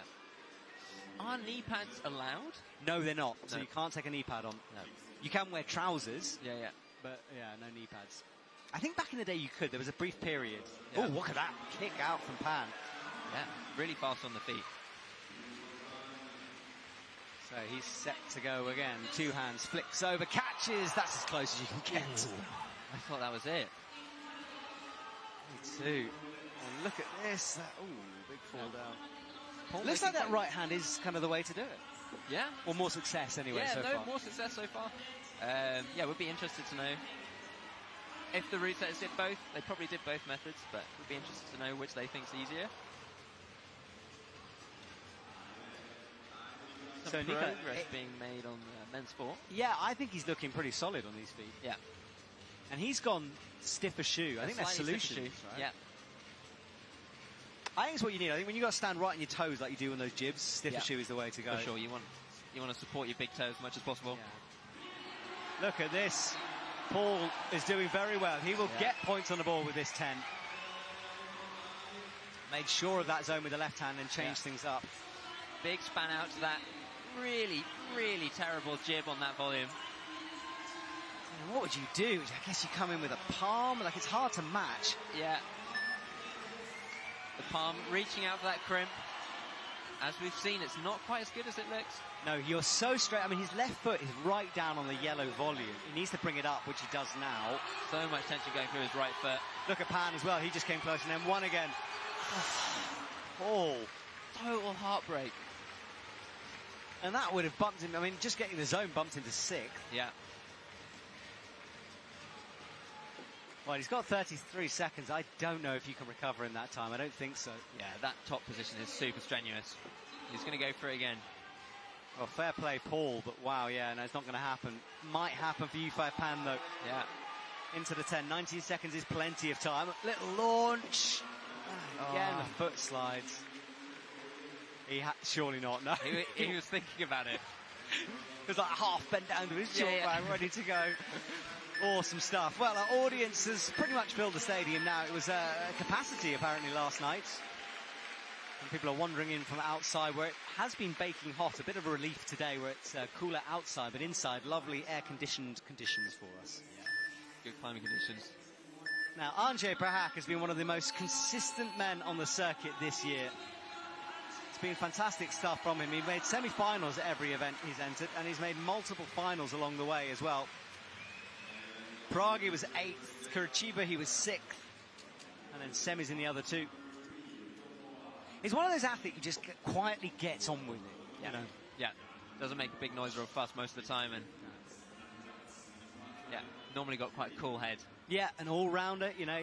Are knee pads allowed? No, they're not. No. So you can't take a knee pad on. No. You can wear trousers. Yeah, yeah. But, no knee pads. I think back in the day you could. There was a brief period. Yeah. Oh, look at that. Kick out from Pan. Yeah, really fast on the feet. So he's set to go again. 2 hands, flicks over, catches. That's as close as you can get. I thought that was it. Me too. And look at this. Big fall down. Looks like that right hand is kind of the way to do it. Yeah. Or more success anyway so far. More success so far. Yeah, we'd be interested to know if the root setters did both. They probably did both methods, but we'd be interested to know which they think's easier. Some progress being made on men's 4. Yeah, I think he's looking pretty solid on these feet. Yeah. And he's gone stiffer shoe. I think that's solutions, right? Yeah. I think it's what you need. I think when you've got to stand right on your toes like you do on those jibs, stiffer shoe is the way to go. For sure, you want to support your big toe as much as possible. Yeah. Look at this. Paul is doing very well. He will get points on the ball with this 10. Made sure of that zone with the left hand and changed things up. Big span out to that really, really terrible jib on that volume. What would you do? I guess you come in with a palm. Like, it's hard to match. Yeah. The palm reaching out for that crimp. As we've seen, it's not quite as good as it looks. No, you're so straight. I mean, his left foot is right down on the yellow volume. He needs to bring it up, which he does now. So much tension going through his right foot. Look at Pan as well. He just came close and then won again. Oh. Total heartbreak. And that would have bumped him. I mean, just getting the zone bumped into 6th. Yeah. Well, he's got 33 seconds. I don't know if you can recover in that time. I don't think so. Yeah, that top position is super strenuous. He's going to go for it again. Well, fair play, Paul, but wow, yeah, no, it's not going to happen. Might happen for U5 Pan, though. Yeah. Into the 10. 19 seconds is plenty of time. Little launch. Again, the foot slides. Surely not, no. He was thinking about it. It was like half bent down to his chalk bag, ready to go. Awesome stuff. Well, our audience has pretty much filled the stadium now. It was a capacity, apparently, last night. And people are wandering in from outside where it has been baking hot. A bit of a relief today where it's cooler outside, but inside, lovely air-conditioned conditions for us. Yeah. Good climbing conditions. Now, Andrzej Prahak has been one of the most consistent men on the circuit this year. It's been fantastic stuff from him. He made semi-finals at every event he's entered, and he's made multiple finals along the way as well. Prague, he was 8th. Curitiba, he was 6th. And then semis in the other 2. He's one of those athletes who just quietly gets on with it, you know. Yeah, doesn't make a big noise or a fuss most of the time, and normally got quite a cool head. Yeah, an all-rounder, you know.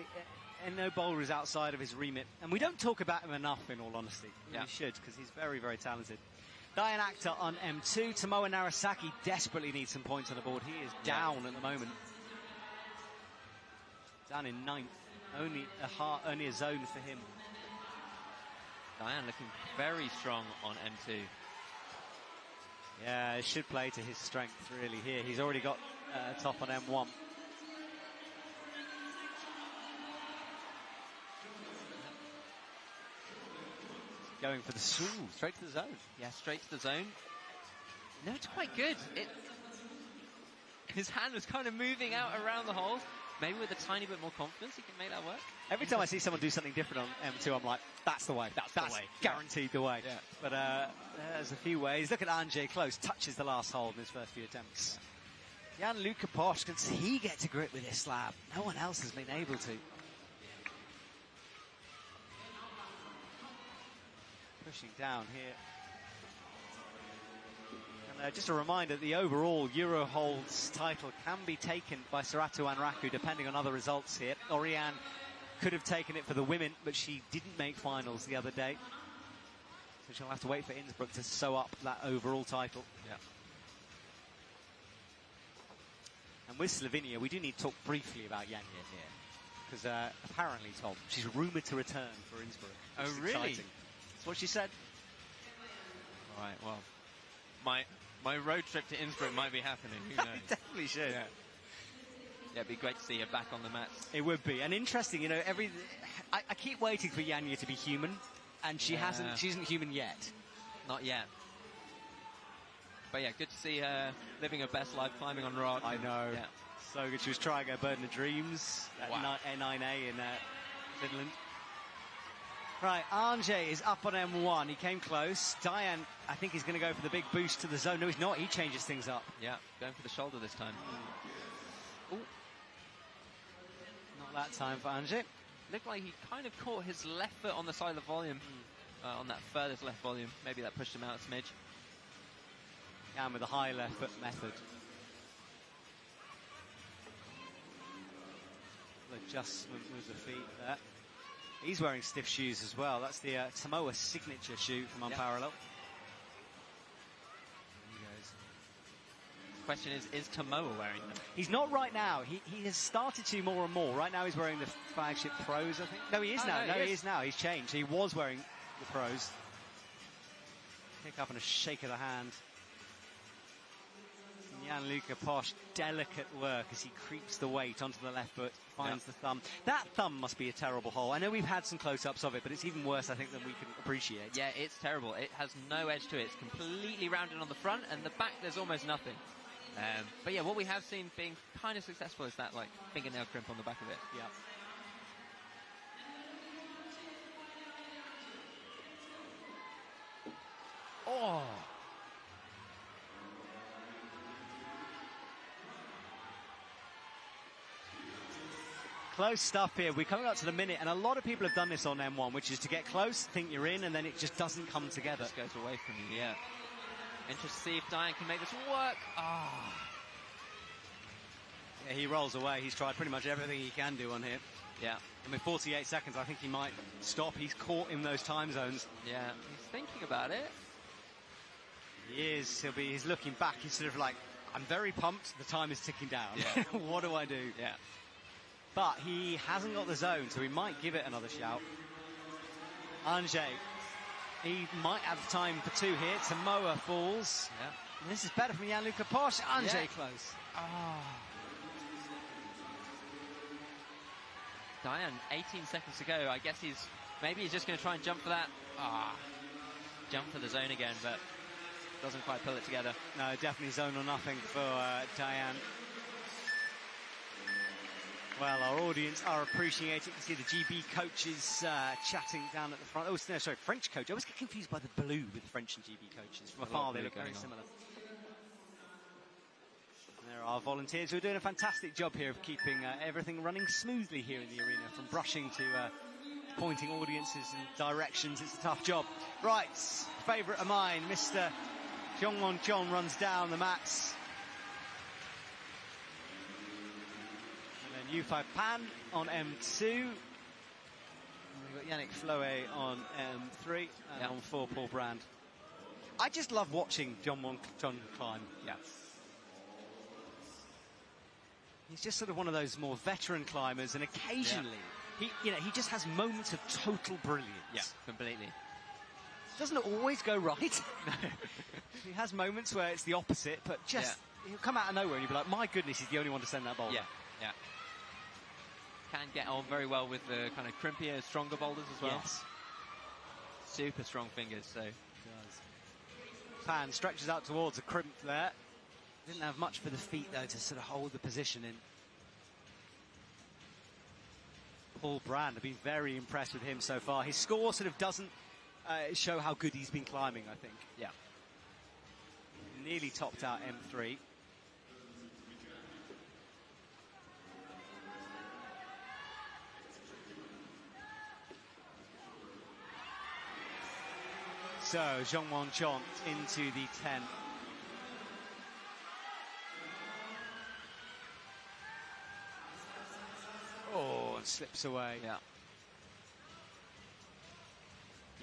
and no bowler is outside of his remit. And we don't talk about him enough, in all honesty. Yeah. We should, because he's very, very talented. Dohyun on M2. Tomoa Narasaki desperately needs some points on the board. He is down at the moment. Down in 9th. Only a zone for him. Dohyun looking very strong on M2. Yeah, it should play to his strength, really, here. He's already got top on M1. Going for the straight to the zone. Yeah, straight to the zone. No, it's quite good. His hand was kind of moving out around the hole. Maybe with a tiny bit more confidence, he can make that work. Every time I see someone do something different on M2, I'm like, that's the way. That's the way. Guaranteed the way. Yeah. But there's a few ways. Look at Anže close. Touches the last hole in his first few attempts. Jan-Luca Posch, can he get to grip with this slab? No one else has been able to. Pushing down here. And just a reminder, the overall Euroholds title can be taken by Serato and Raku, depending on other results here. Oriane could have taken it for the women, but she didn't make finals the other day. So she'll have to wait for Innsbruck to sew up that overall title. Yeah. And with Slovenia, we do need to talk briefly about Janja here. Because apparently, Tom, she's rumoured to return for Innsbruck. Oh, really? Exciting. That's what she said. All right, well, my road trip to Innsbruck might be happening. Who knows? Definitely should. Yeah. Yeah, it'd be great to see her back on the mats. It would be. And interesting, you know, I keep waiting for Janja to be human, and she isn't human yet. Not yet. But yeah, good to see her living her best life, climbing on rock. I know. Yeah. So good. She was trying her Burden of Dreams at Wow. A9A in Finland. Right, Anže is up on M1. He came close. Dohyun, I think he's going to go for the big boost to the zone. No, he's not. He changes things up. Yeah, going for the shoulder this time. Ooh. Not that time for Anže. Looked like he kind of caught his left foot on the side of the volume, on that furthest left volume. Maybe that pushed him out a smidge. And with the high left foot method. Adjustment with the feet there. He's wearing stiff shoes as well. That's the Tomoa signature shoe from Unparalleled. He goes. The question is Tomoa wearing them? He's not right now. He has started to more and more. Right now he's wearing the flagship pros, I think. No, he is now. No, he is now. He's changed. He was wearing the pros. Pick up and a shake of the hand. Jan-Luca Posch, delicate work as he creeps the weight onto the left foot, finds the thumb. That thumb must be a terrible hole. I know we've had some close-ups of it, but it's even worse, I think, than we can appreciate. Yeah, it's terrible. It has no edge to it. It's completely rounded on the front, and the back there's almost nothing. But yeah, what we have seen being kind of successful is that like fingernail crimp on the back of it. Yeah. Oh! Close stuff here. We're coming up to the minute, and a lot of people have done this on M1, which is to get close, think you're in, and then it just doesn't come together. It just goes away from you, yeah. Interested to see if Dohyun can make this work. Ah. Yeah, he rolls away. He's tried pretty much everything he can do on here. Yeah. And with 48 seconds, I think he might stop. He's caught in those time zones. Yeah, he's thinking about it. He is. He's looking back. He's sort of like, I'm very pumped. The time is ticking down. Yeah. What do I do? Yeah. But he hasn't got the zone, so he might give it another shout. Anže, he might have time for two here. Tomoa falls. Yeah. And this is better from Jan-Luca Posch. Anže close. Dohyun, 18 seconds to go. I guess he's just going to try and jump for that. Jump for the zone again, but doesn't quite pull it together. No, definitely zone or nothing for Dohyun. Well, our audience are appreciating it. You can see the GB coaches chatting down at the front. Oh, no, sorry, French coach. I always get confused by the blue with French and GB coaches. From afar, they look very similar. And there are volunteers who are doing a fantastic job here of keeping everything running smoothly here in the arena, from brushing to pointing audiences in directions. It's a tough job. Right, favourite of mine, Mr. Jongwon Chon runs down the mats. Yufei Pan on M2. We've got Yannick Floe on M3 and on 4 Paul Brand. I just love watching John climb. Yeah. He's just sort of one of those more veteran climbers, and occasionally he just has moments of total brilliance. Yeah, completely. Doesn't always go right. He has moments where it's the opposite, but just he'll come out of nowhere and you'll be like, my goodness, he's the only one to send that boulder. Yeah. Can get on very well with the kind of crimpier, stronger boulders as well. Yes. Super strong fingers, so. Pan stretches out towards a crimp there. Didn't have much for the feet, though, to sort of hold the position in. Paul Brand, I've been very impressed with him so far. His score sort of doesn't show how good he's been climbing, I think. Yeah. Nearly topped out M3. So, Zhongwon Chon into the 10. Oh, and slips away. Yeah.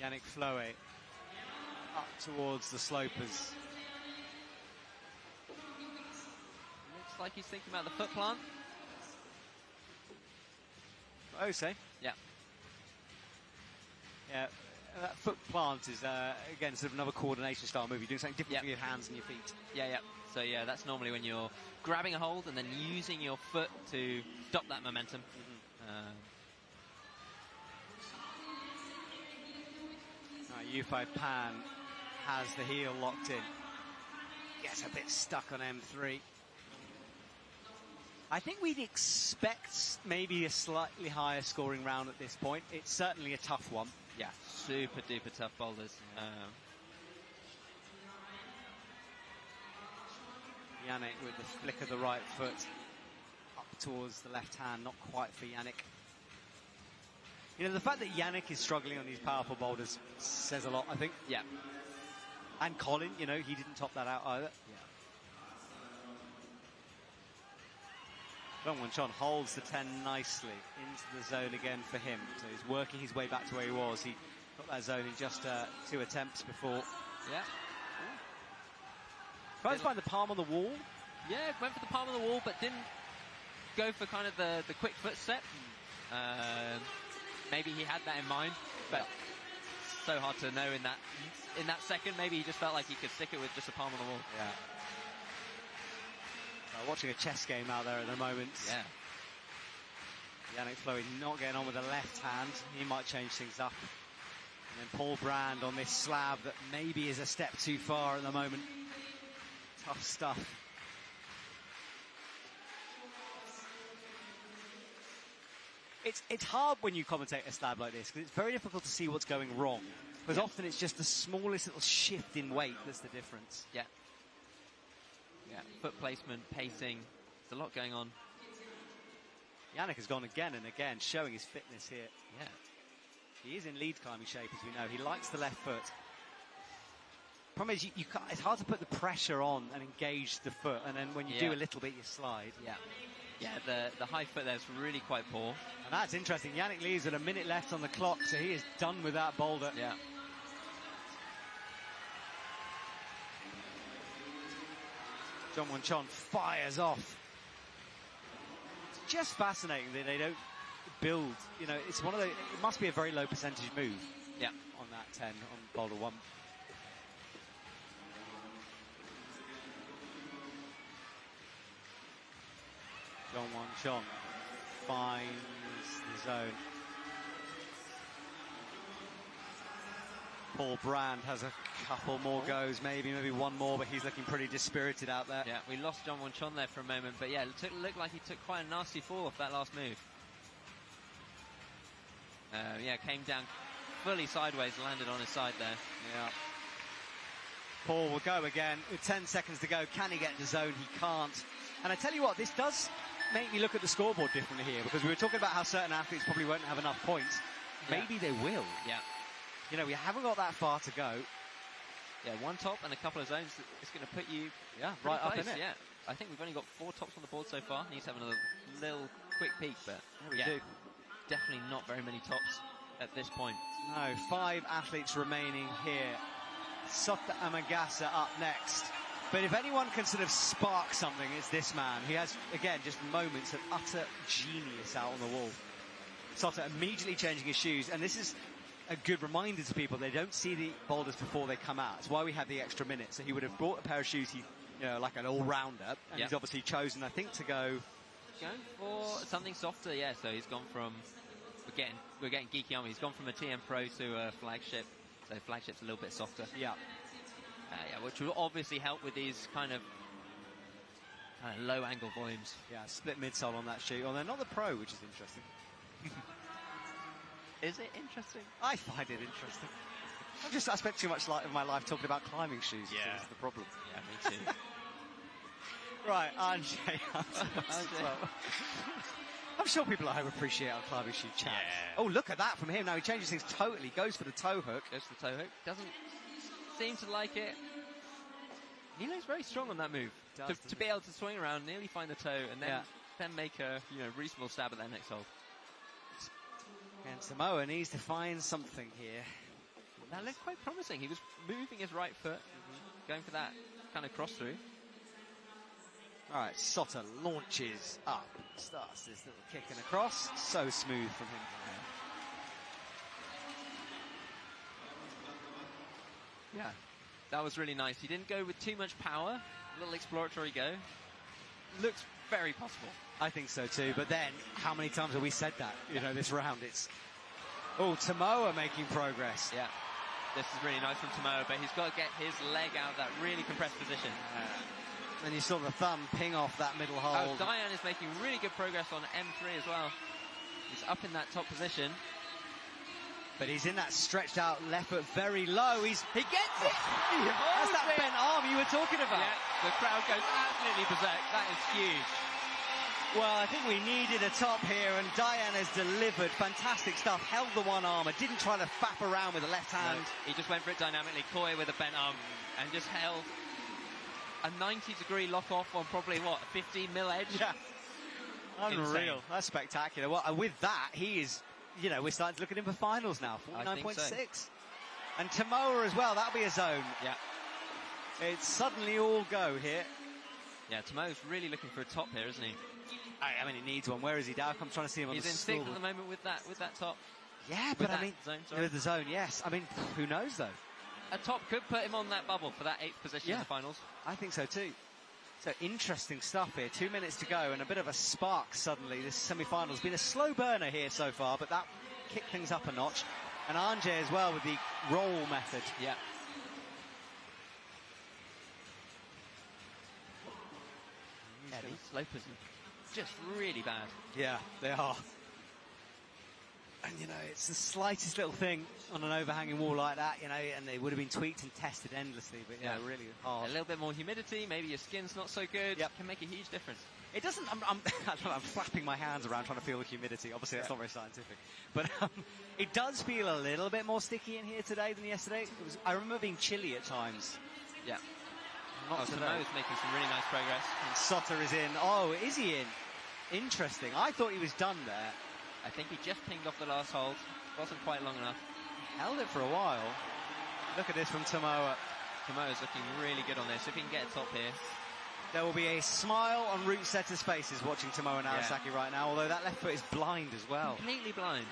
Yannick Floe up towards the slopers. Looks like he's thinking about the foot plant. Oh, say. Yeah. Yeah. That foot plant is, again, sort of another coordination style move. You're doing something different with your hands and your feet. Yeah. So, yeah, that's normally when you're grabbing a hold and then using your foot to stop that momentum. Yufei Pan has the heel locked in. Gets a bit stuck on M3. I think we'd expect maybe a slightly higher scoring round at this point. It's certainly a tough one. Yeah, super duper tough boulders. Yannick with the flick of the right foot up towards the left hand, not quite for Yannick. You know, the fact that Yannick is struggling on these powerful boulders says a lot, I think. Yeah. And Colin, you know, he didn't top that out either. Dongwon Chon holds the 10 nicely into the zone again for him. So he's working his way back to where he was. He got that zone in just 2 attempts before. Yeah. Trying to find the palm on the wall. Yeah, went for the palm on the wall, but didn't go for kind of the quick foot step. Maybe he had that in mind, but so hard to know in that second. Maybe he just felt like he could stick it with just a palm on the wall. Yeah. Watching a chess game out there at the moment. Yeah. Yannick Floe not getting on with the left hand. He might change things up. And then Paul Brand on this slab that maybe is a step too far at the moment. Tough stuff. It's hard when you commentate a slab like this, because it's very difficult to see what's going wrong. Because often it's just the smallest little shift in weight that's the difference. Yeah. Yeah, foot placement, pacing, there's a lot going on. Yannick has gone again and again, showing his fitness here. Yeah. He is in lead climbing shape, as we know. He likes the left foot. Problem is, you can't, it's hard to put the pressure on and engage the foot, and then when you do a little bit, you slide. Yeah. Yeah, the high foot there is really quite poor. And that's interesting. Yannick leaves with a minute left on the clock, so he is done with that boulder. Yeah. Dongwon Chon fires off. It's just fascinating that they don't build, you know, it's one of the, it must be a very low percentage move. Yeah. On that 10 on boulder 1. Dongwon Chon finds the zone. Paul Brand has a couple more goes, maybe one more, but he's looking pretty dispirited out there. Yeah, we lost Dongwon Chon there for a moment, but yeah, it looked like he took quite a nasty fall off that last move. Yeah, came down fully sideways, landed on his side there. Yeah. Paul will go again with 10 seconds to go. Can he get into zone? He can't. And I tell you what, this does make me look at the scoreboard differently here, because we were talking about how certain athletes probably won't have enough points. Maybe they will. Yeah. You know, we haven't got that far to go. Yeah, one top and a couple of zones. It's going to put you right close, up in it. Yeah, I think we've only got 4 tops on the board so far. Needs to have another little quick peek, but we do. Definitely not very many tops. at this point. No, 5 athletes remaining here. Sota Amagasa up next. But if anyone can sort of spark something, it's this man. He has, again, just moments of utter genius out on the wall. Sota immediately changing his shoes, and this is a good reminder to people. They don't see the boulders before they come out. That's why we have the extra minute. So he would have brought a pair of shoes, like an all-rounder, and he's obviously chosen, I think, to go... Going for something softer, yeah. So he's gone from... We're getting geeky on me. He's gone from a TM Pro to a flagship. So flagship's a little bit softer. Yeah. Which will obviously help with these kind of low angle volumes. Yeah, split midsole on that shoe. Oh, they're not the Pro, which is interesting. Is it interesting? I find it interesting. I spent too much of my life talking about climbing shoes. Yeah. That's the problem. Yeah, me too. Right, Anjay. I'm sure people at home appreciate our climbing shoe chat. Yeah. Oh, look at that from him. Now he changes things totally. Goes for the toe hook. Goes for the toe hook. Doesn't seem to like it. He looks very strong on that move. To be able to swing around, nearly find the toe, and then make a reasonable stab at that next hold. And Samoa needs to find something here. That looked quite promising. He was moving his right foot, going for that kind of cross through. All right, Sota launches up, starts this little kick and across. So smooth from him. Yeah, that was really nice. He didn't go with too much power. A little exploratory go. Looks very possible. I think so too, but then how many times have we said that, this round? It's... Oh, Tomoa making progress. Yeah, this is really nice from Tomoa, but he's got to get his leg out of that really compressed position. And you saw the thumb ping off that middle hold. Dohyun is making really good progress on M3 as well. He's up in that top position. But he's in that stretched out left foot very low. He gets it! That's that bent arm you were talking about. Yeah, the crowd goes absolutely berserk. That is huge. Well, I think we needed a top here, and Dohyun has delivered fantastic stuff. Held the one arm, and didn't try to faff around with the left hand. No, he just went for it dynamically, coy with a bent arm, and just held a 90-degree lock off on probably, a 15 mil edge? Yeah. Unreal. Insane. That's spectacular. Well, with that, he is, we're starting to look at him for finals now. 49.6. So. And Tomoa as well, that'll be a zone. Yeah. It's suddenly all go here. Yeah, Tomoa's really looking for a top here, isn't he? I mean, he needs one. Where is he? I'm trying to see him on the He's in 6th at the moment with that top. Yeah, but I mean, zone, with the zone, yes. I mean, who knows, though? A top could put him on that bubble for that 8th position in the finals. I think so, too. So, interesting stuff here. 2 minutes to go, and a bit of a spark suddenly. This semi-final's been a slow burner here so far, but that kicked things up a notch. And Anjay as well with the roll method. Yeah. These slopers are just really bad. Yeah, they are. And, it's the slightest little thing on an overhanging wall like that, and they would have been tweaked and tested endlessly, but, really hard. A little bit more humidity, maybe your skin's not so good, can make a huge difference. It doesn't, I'm flapping my hands around trying to feel the humidity. Obviously, that's not very scientific. But it does feel a little bit more sticky in here today than yesterday. I remember being chilly at times. Yeah. Tomoa's making some really nice progress. And Sota is in. Oh, is he in? Interesting. I thought he was done there. I think he just pinged off the last hold. Wasn't quite long enough. Held it for a while. Look at this from Tomoa. Tomoa's looking really good on this. If he can get a top here. There will be a smile on route setters' faces watching Tomoa Narasaki right now, although that left foot is blind as well. Completely blind.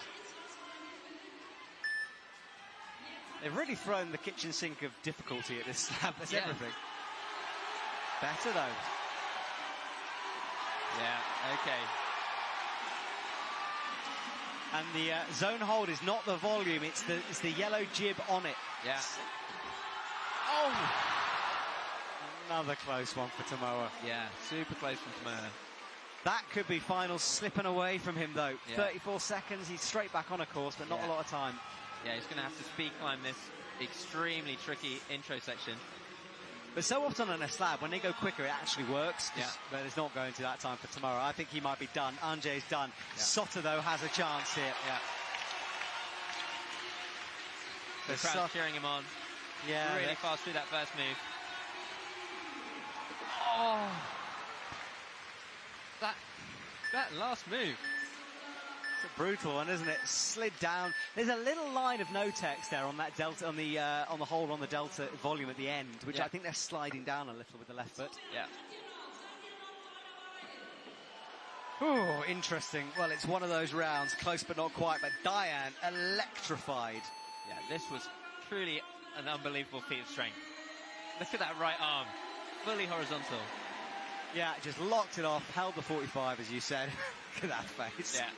They've really thrown the kitchen sink of difficulty at this slab. That's everything. Better, though. Yeah, okay. And the zone hold is not the volume, it's the yellow jib on it. Yeah. Oh! Another close one for Tomoa. Yeah, super close from Tomoa. That could be final slipping away from him, though. Yeah. 34 seconds, he's straight back on a course, but not a lot of time. Yeah, he's going to have to speed climb this extremely tricky intro section. But so often on a slab, when they go quicker, it actually works. Yeah. But it's not going to that time for tomorrow. I think he might be done. Anjay's done. Yeah. Sota, though, has a chance here. Yeah. The crowd's cheering him on. Yeah. Really fast through that first move. Oh! That last move. It's a brutal one, isn't it? Slid down. There's a little line of no text there on that delta, on the hold on the delta volume at the end, which I think they're sliding down a little with the left foot. Yeah. Oh, interesting. Well, it's one of those rounds, close but not quite, but Dohyun electrified. Yeah, this was truly an unbelievable feat of strength. Look at that right arm, fully horizontal. Yeah, just locked it off, held the 45, as you said. Look at that face. Yeah.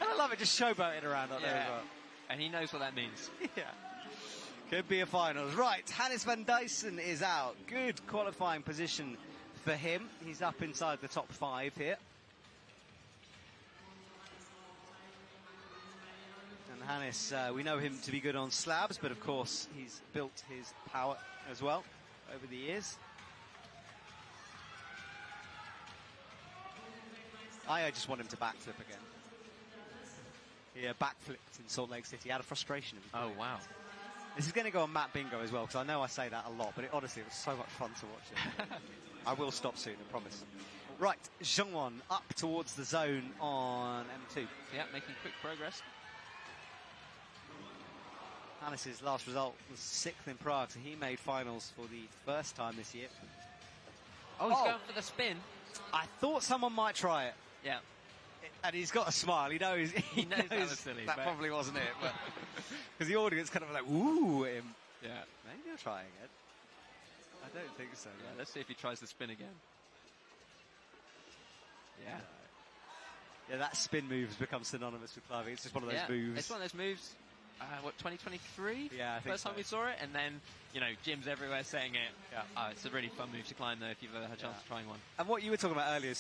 And I love it, just showboating around up there as well. And he knows what that means. Yeah. Could be a finals. Right, Hannes van Dyssen is out. Good qualifying position for him. He's up inside the top 5 here. And Hannes, we know him to be good on slabs, but of course he's built his power as well over the years. I just want him to backflip again. He backflipped in Salt Lake City out of frustration. Oh, wow. This is going to go on Matt Bingo as well, because I know I say that a lot, but honestly, it was so much fun to watch it. I will stop soon, I promise. Right, Zhongwon up towards the zone on M2. Yeah, making quick progress. Hannes' last result was 6th in Prague, so he made finals for the first time this year. Oh, he's going for the spin. I thought someone might try it. Yeah. And he's got a smile. He knows that was silly. That probably wasn't it. Because the audience kind of like, ooh, him. Yeah. Maybe he'll try again. I don't think so. Yeah, let's see if he tries the spin again. Yeah. Yeah, that spin move has become synonymous with climbing. It's just one of those moves. It's one of those moves. What, 2023? Yeah, I think First time we saw it, and then, you know, gyms everywhere saying it. Yeah. Oh, it's a really fun move to climb, though, if you've ever had a chance of trying one. And what you were talking about earlier,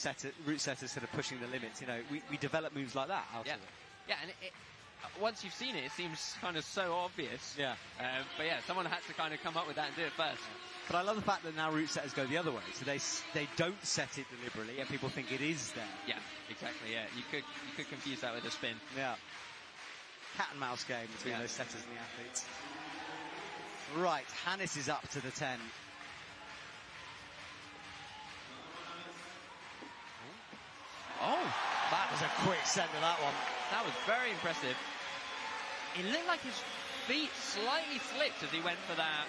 route setters sort of pushing the limits. You know, we develop moves like that out of it. Yeah, and once you've seen it, it seems kind of so obvious. Yeah. But yeah, someone had to kind of come up with that and do it first. But I love the fact that now route setters go the other way, so they don't set it deliberately, and people think it is there. Yeah, exactly. Yeah, you could confuse that with a spin. Yeah. Cat and mouse game between those setters and the athletes. Right, Hannes is up to the 10. Oh, that was a quick send of that one. That was very impressive. It looked like his feet slightly slipped as he went for that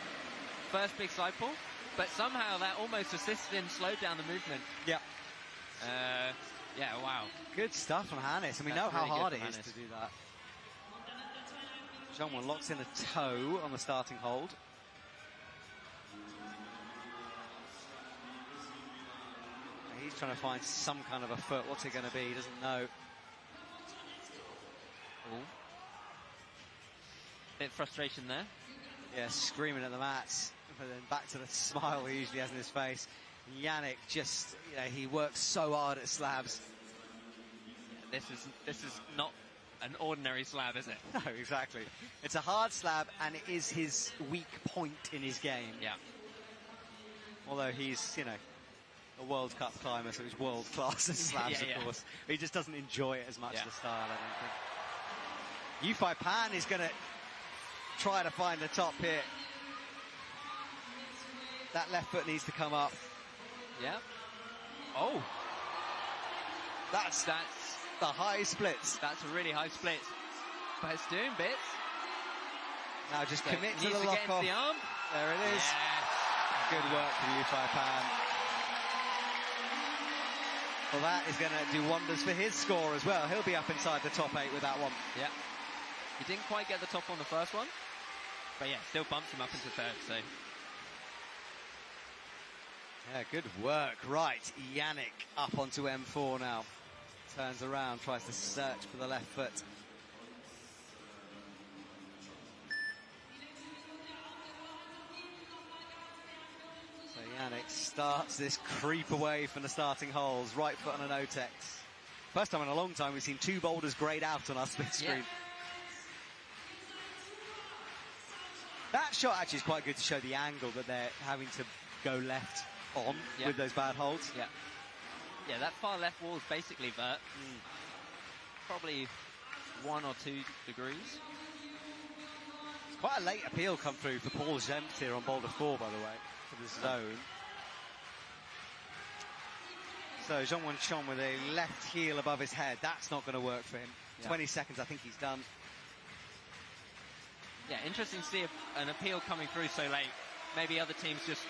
first big side pull, but somehow that almost assisted him, slowed down the movement. Yeah. Yeah, wow. Good stuff from Hannes, and we know how hard it is to do that. Zhongwon locks in a toe on the starting hold. He's trying to find some kind of a foot. What's it going to be? He doesn't know. Ooh. Bit of frustration there. Yeah, screaming at the mats. But then back to the smile he usually has in his face. Yannick just, you know, he works so hard at slabs. Yeah, this is not an ordinary slab, is it? No, exactly. It's a hard slab, and it is his weak point in his game. Yeah. Although he's, you know, a World Cup climber, so he's world class at slabs, of course. But he just doesn't enjoy it as much, the style, I don't think. Yufei Pan is going to try to find the top here. That left foot needs to come up. Yeah. Oh. That's the high splits. That's a really high split. But it's doing bits. Now just commit to the to lock get off. The arm. There it is. Yes. Good work from Yufei Pan. Well, that is going to do wonders for his score as well. He'll be up inside the top 8 with that one. Yeah. He didn't quite get the top on the first one. But yeah, still bumped him up into third, so... Yeah, good work. Right, Yannick up onto M4 now. Turns around, tries to search for the left foot. So Yannick starts this creep away from the starting holes. Right foot on an O-Tex. First time in a long time we've seen 2 boulders grayed out on our split screen. Yeah. That shot actually is quite good to show the angle that they're having to go left on with those bad holds. Yeah. Yeah, that far left wall is basically vert. Probably 1 or 2 degrees. It's quite a late appeal come through for Paul Zempt here on Boulder 4, by the way, for the zone. So Zhongwon Chon with a left heel above his head. That's not going to work for him. 20 seconds, I think he's done. Yeah, interesting to see an appeal coming through so late. Maybe other teams just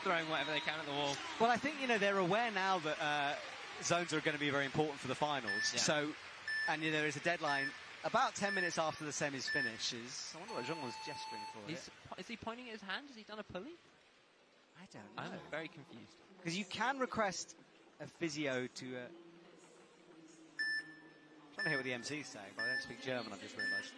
throwing whatever they can at the wall. Well, I think, they're aware now that zones are going to be very important for the finals. Yeah. So, and there is a deadline about 10 minutes after the semis finishes. I wonder what Zhong was gesturing for. Is he pointing at his hand? Has he done a pulley? I don't know. I'm very confused. Because you can request a physio to... I'm trying to hear what the MC's saying, but I don't speak German, I've just realised.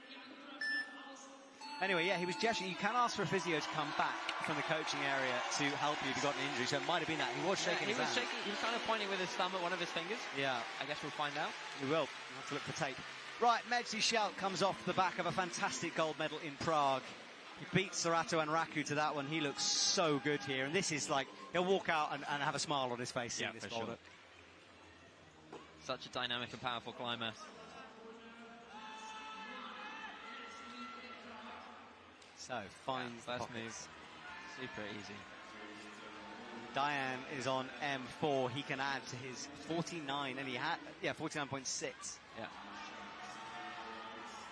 Anyway, yeah, he was gesturing. You can ask for a physio to come back from the coaching area to help you if you've got an injury, so it might have been that. He was shaking his hand. He was kind of pointing with his thumb at one of his fingers. Yeah. I guess we'll find out. We will. We'll have to look for tape. Right, Medley Serato comes off the back of a fantastic gold medal in Prague. He beats Serato and Raku to that one. He looks so good here. And this is like, he'll walk out and have a smile on his face seeing this boulder. Sure. Such a dynamic and powerful climber. So, finds first move. Super easy. Dohyun is on M4. He can add to his 49, and he had, 49.6. Yeah.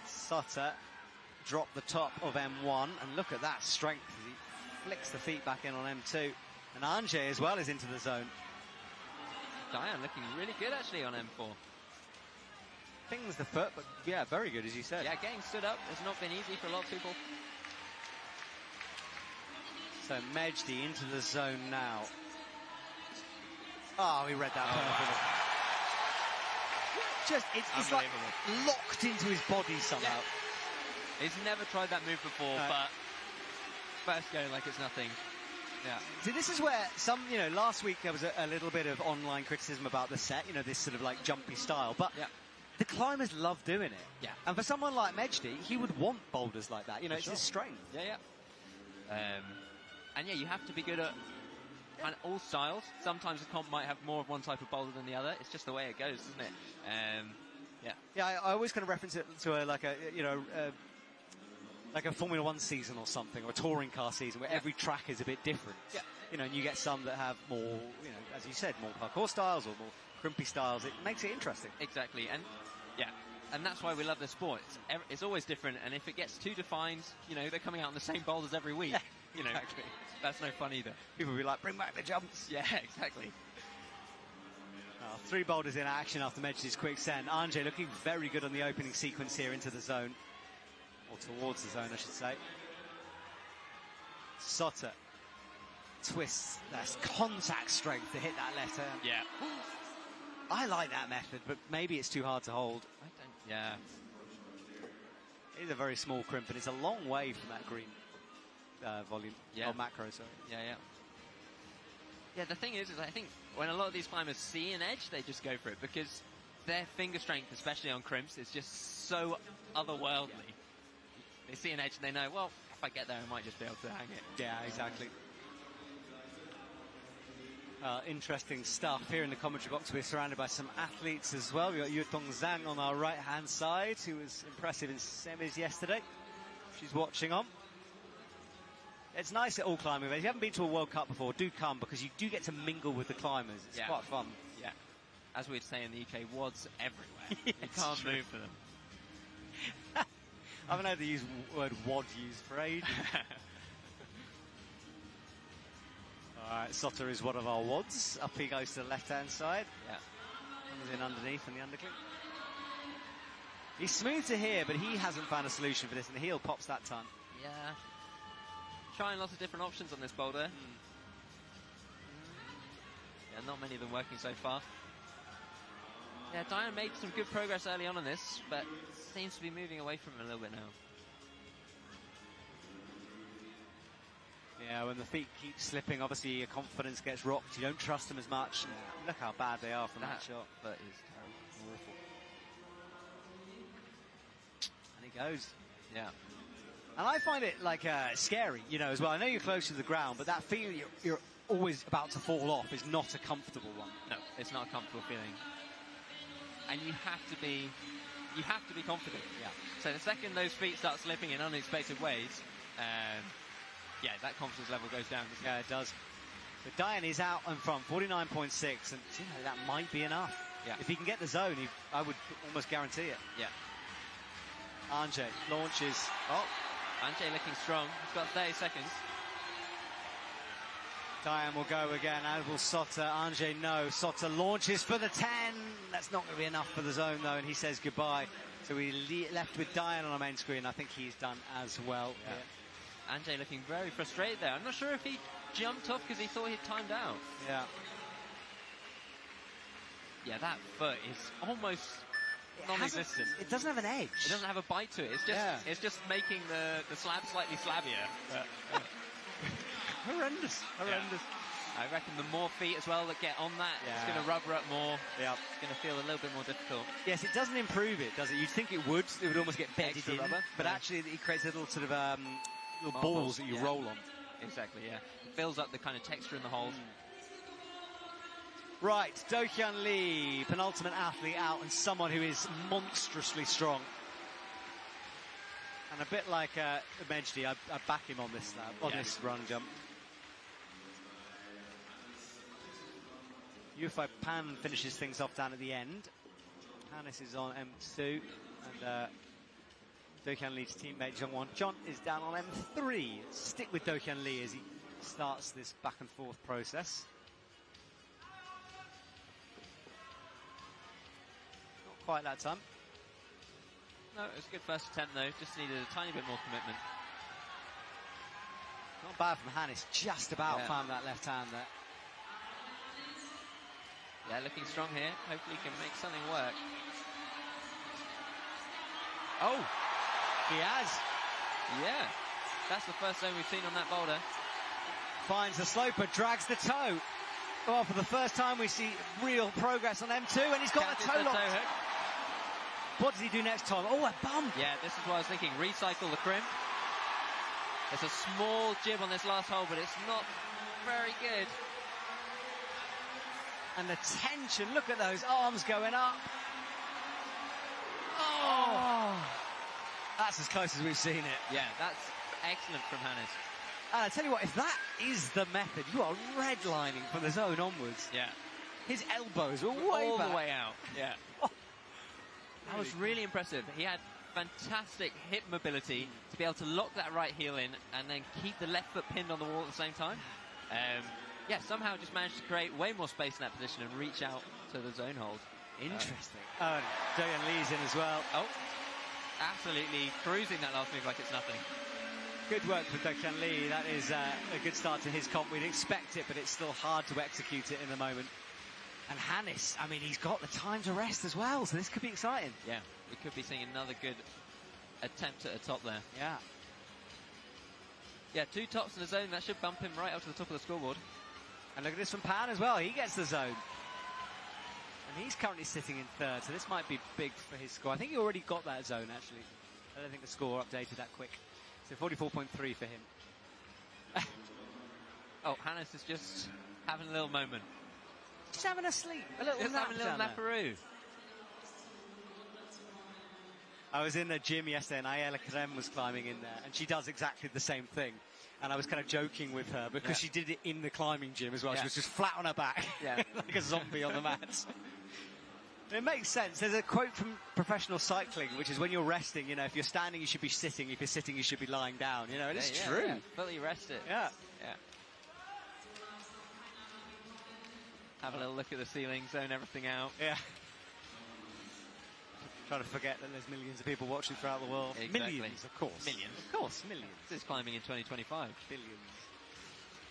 Sutter dropped the top of M1, and look at that strength as he flicks the feet back in on M2. And Anže as well is into the zone. Dohyun looking really good actually on M4. Pings the foot, but yeah, very good as you said. Yeah, getting stood up has not been easy for a lot of people. So Medley into the zone now. Oh, he read that perfectly. Just, it's like locked into his body somehow. Yeah. He's never tried that move before, but first go like it's nothing. Yeah. See, this is where some, last week there was a little bit of online criticism about the set, this sort of like jumpy style, but the climbers love doing it. Yeah. And for someone like Medley, he would want boulders like that, it's his strength. Yeah. And yeah, you have to be good at all styles. Sometimes a comp might have more of one type of boulder than the other. It's just the way it goes, isn't it? Yeah, I always kind of reference it to like a Formula One season or something, or a touring car season, where every track is a bit different. Yeah. And you get some that have more, as you said, more parkour styles or more crimpy styles. It makes it interesting. Exactly, and that's why we love this sport. It's always different, and if it gets too defined, they're coming out in the same boulders every week. Exactly. That's no fun either. People will be like, bring back the jumps. Yeah, exactly. 3 boulders in action after Medley's quick send. Anže looking very good on the opening sequence here into the zone. Or towards the zone, I should say. Sutter twists. That's contact strength to hit that left turn. Yeah. I like that method, but maybe it's too hard to hold. Yeah. It is a very small crimp, and it's a long way from that green volume. Or macro, sorry. Yeah, the thing is I think when a lot of these climbers see an edge, they just go for it, because their finger strength, especially on crimps, is just so otherworldly. They see an edge and they know, well, if I get there, I might just be able to hang it. Yeah, exactly. Interesting stuff here in the commentary box. We're surrounded by some athletes as well. We've got Yu Tong Zhang on our right-hand side, who was impressive in semis yesterday. She's watching on. It's nice at all climbing events. If you haven't been to a World Cup before, do come, because you do get to mingle with the climbers. It's quite fun. Yeah. As we'd say in the UK, WODs everywhere. You can't move for them. I haven't heard the word WOD used for ages. Alright, Sutter is one of our WODs. Up he goes to the left-hand side. Yeah. Comes in underneath on the underclip. He's smooth to here, but he hasn't found a solution for this, and the heel pops that time. Yeah. Trying lots of different options on this boulder. Yeah, not many of them working so far. Yeah, Dohyun made some good progress early on in this, but seems to be moving away from it a little bit now. Yeah, when the feet keep slipping, obviously your confidence gets rocked. You don't trust them as much. Yeah. Look how bad they are from that shot. That is terrible. Awful. And he goes. Yeah. And I find it like scary, as well. I know you're close to the ground, but that feeling you're always about to fall off is not a comfortable one. No, it's not a comfortable feeling. And you have to be confident. Yeah. So the second those feet start slipping in unexpected ways, that confidence level goes down. Yeah, it does. But Dohyun is out and from 49.6, and that might be enough. Yeah. If he can get the zone, I would almost guarantee it. Yeah. Anže launches. Oh, Anže looking strong. He's got 30 seconds. Dohyun will go again, as will Sotter. Anže, no. Sotter launches for the 10. That's not going to be enough for the zone, though, and he says goodbye. So we left with Dohyun on our main screen. I think he's done as well. Yeah. Anže looking very frustrated there. I'm not sure if he jumped off because he thought he'd timed out. Yeah. Yeah, that foot is almost non-existent. It doesn't have an edge. It doesn't have a bite to it. It's just making the slab slightly slabbier. Horrendous. Horrendous. Yeah. I reckon the more feet as well that get on that, it's going to rubber up more. Yeah. It's going to feel a little bit more difficult. Yes, it doesn't improve it, does it? You'd think it would. It would almost get bedded Extra in. rubber. But actually, it creates little sort of little balls that you roll on. Exactly, yeah. It fills up the kind of texture in the hold. Right, Dohyun Lee, penultimate athlete out, and someone who is monstrously strong. And a bit like Medley, I back him on this this run jump. Yufei Pan finishes things off down at the end. Hannes is on M2, and Dohyun Lee's teammate Jungwon John is down on M3. Stick with Dohyun Lee as he starts this back and forth process. Not quite that time. No, it was a good first attempt though, just needed a tiny bit more commitment. Not bad from Hannes, just about found that left hand there. Yeah, looking strong here. Hopefully he can make something work. Oh! He has. Yeah. That's the first zone we've seen on that boulder. Finds the sloper, drags the toe. Oh, for the first time we see real progress on M2, and he's got the toe locked. What does he do next time? Oh, a bump! Yeah, this is what I was thinking. Recycle the crimp. There's a small jib on this last hole, but it's not very good. And the tension, look at those arms going up. Oh! That's as close as we've seen it. Yeah, that's excellent from Hannes. And I tell you what, if that is the method, you are redlining from the zone onwards. Yeah. His elbows were way all back. the way out. Yeah. Oh. That was really impressive. He had fantastic hip mobility to be able to lock that right heel in and then keep the left foot pinned on the wall at the same time. Yeah, somehow just managed to create way more space in that position and reach out to the zone hold. Interesting. Dohyun Lee's in as well. Oh, absolutely cruising that last move like it's nothing. Good work for Dohyun Lee. That is a good start to his comp. We'd expect it, but it's still hard to execute it in the moment. And Hannes, I mean, he's got the time to rest as well, so this could be exciting. Yeah, we could be seeing another good attempt at a top there. Yeah. Yeah, 2 tops in the zone. That should bump him right up to the top of the scoreboard. And look at this from Pan as well. He gets the zone. And he's currently sitting in third, so this might be big for his score. I think he already got that zone, actually. I don't think the score updated that quick. So 44.3 for him. Oh, Hannes is just having a little moment. Just having a sleep. A little just nap having a little naparoo. I was in the gym yesterday and Ayala Krem was climbing in there, and she does exactly the same thing. And I was kind of joking with her because she did it in the climbing gym as well. She was just flat on her back, like a zombie on the mat. It makes sense. There's a quote from professional cycling, which is when you're resting, you know, if you're standing, you should be sitting. If you're sitting, you should be lying down. You know, and it's true. Yeah. Fully rested. Yeah. Have a little look at the ceiling, zone everything out. Yeah. Trying to forget that there's millions of people watching throughout the world. Exactly. Millions, of course. Millions. Of course, millions. This is climbing in 2025. Billions.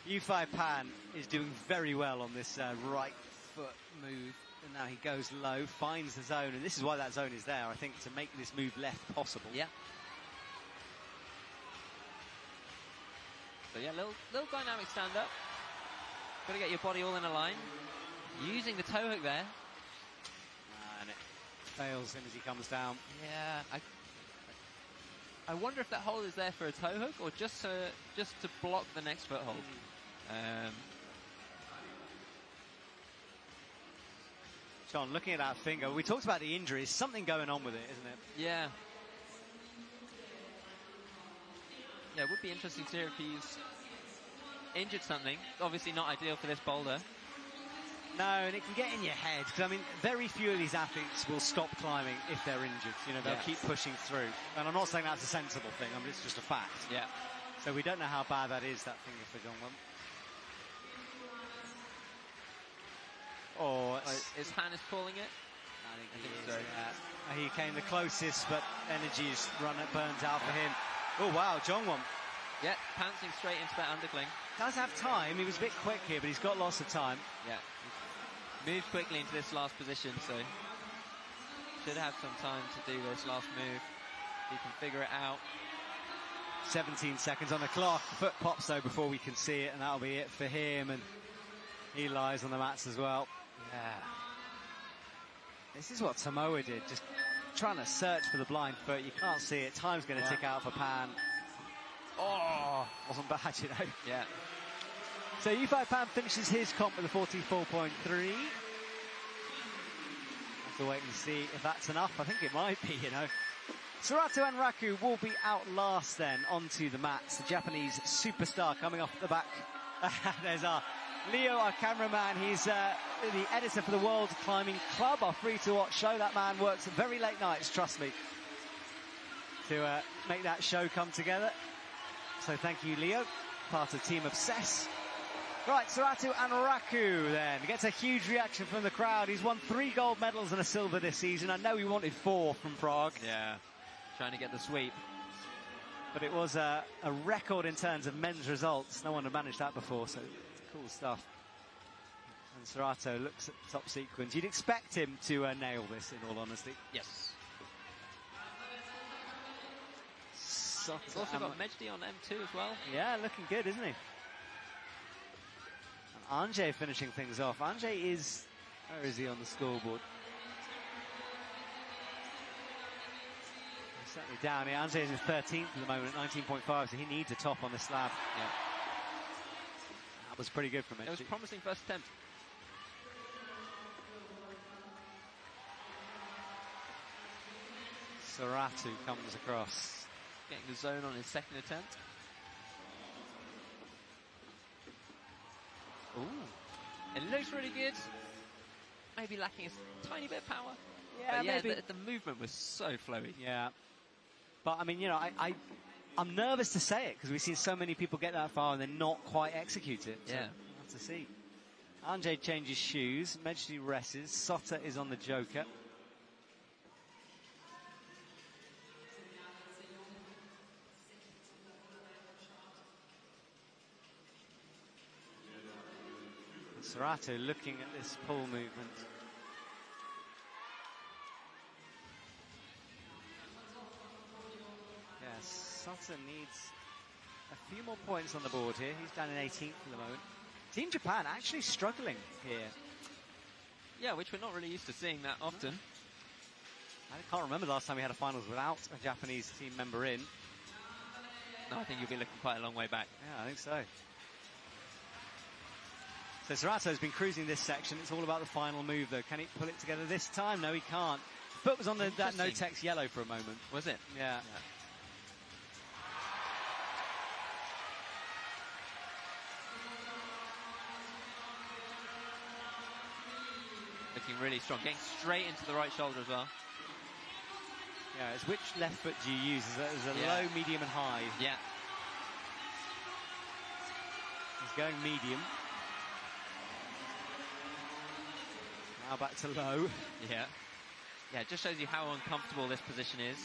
Yufei Pan is doing very well on this right foot move. And now he goes low, finds the zone, and this is why that zone is there, I think, to make this move left possible. Yeah. So yeah, little dynamic stand up. Got to get your body all in a line. Using the toe hook there. And it fails him as he comes down. Yeah. I wonder if that hold is there for a toe hook or just to block the next foothold. John, looking at that finger, we talked about the injuries. Something going on with it, isn't it? Yeah. Yeah, it would be interesting to hear if he's injured something. Obviously not ideal for this boulder. No, and it can get in your head. Because, I mean, very few of these athletes will stop climbing if they're injured. You know, they'll keep pushing through. And I'm not saying that's a sensible thing. I mean, it's just a fact. Yeah. So we don't know how bad that is, that finger for Jongwon. Oh, is Hannes calling it? I think so. Yeah. He came the closest, but energy's burns out for him. Oh, wow, Jongwon. Yeah, pouncing straight into that undercling. Does have time. He was a bit quick here, but he's got lots of time. Yeah. Moved quickly into this last position, so should have some time to do this last move. He can figure it out. 17 seconds on the clock. Foot pops though before we can see it, and that'll be it for him. And he lies on the mats as well. Yeah. This is what Samoa did, just trying to search for the blind foot. You can't see it. Time's going to tick out for Pan. Oh, wasn't bad, you know. Yeah. So Yifei Pan finishes his comp with a 44.3. Have to wait and see if that's enough. I think it might be, you know. Serato and Raku will be out last then onto the mats. The Japanese superstar coming off the back. There's our Leo, our cameraman. He's the editor for the World Climbing Club, our free-to-watch show. That man works very late nights, trust me, to make that show come together. So thank you, Leo, part of Team Obsess. Right, Serato and Raku then. Gets a huge reaction from the crowd. He's won 3 gold medals and a silver this season. I know he wanted 4 from Prague. Yeah, trying to get the sweep. But it was a record in terms of men's results. No one had managed that before, so cool stuff. And Serato looks at the top sequence. You'd expect him to nail this, in all honesty. Yes. He's also got Medley on M2 as well. Yeah, looking good, isn't he? And Anže finishing things off. Anže is... Where is he on the scoreboard? He's certainly down here. Anže is in 13th at the moment at 19.5, so he needs a top on the slab. Yeah. That was pretty good from Medley. It was a promising first attempt. Serato comes across. Getting the zone on his second attempt. Ooh. It looks really good. Maybe lacking a tiny bit of power. Yeah, maybe. The movement was so flowy. Yeah. But, I mean, you know, I'm nervous to say it because we've seen so many people get that far and then not quite execute it. So yeah. We'll have to see. Anže changes shoes. Medley rests. Sota is on the joker. Serato looking at this pull movement. Yes, Sota needs a few more points on the board here. He's down in 18th at the moment. Team Japan actually struggling here. Yeah, which we're not really used to seeing that often. I can't remember the last time we had a finals without a Japanese team member in. No, I think you'll be looking quite a long way back. Yeah, I think so. So Serato's been cruising this section. It's all about the final move, though. Can he pull it together this time? No, he can't. Foot was on that no-text yellow for a moment. Was it? Yeah. Looking really strong. Getting straight into the right shoulder as well. Yeah, it's which left foot do you use? Is a low, medium, and high? Yeah. He's going medium. Now back to low. Yeah. Yeah, it just shows you how uncomfortable this position is.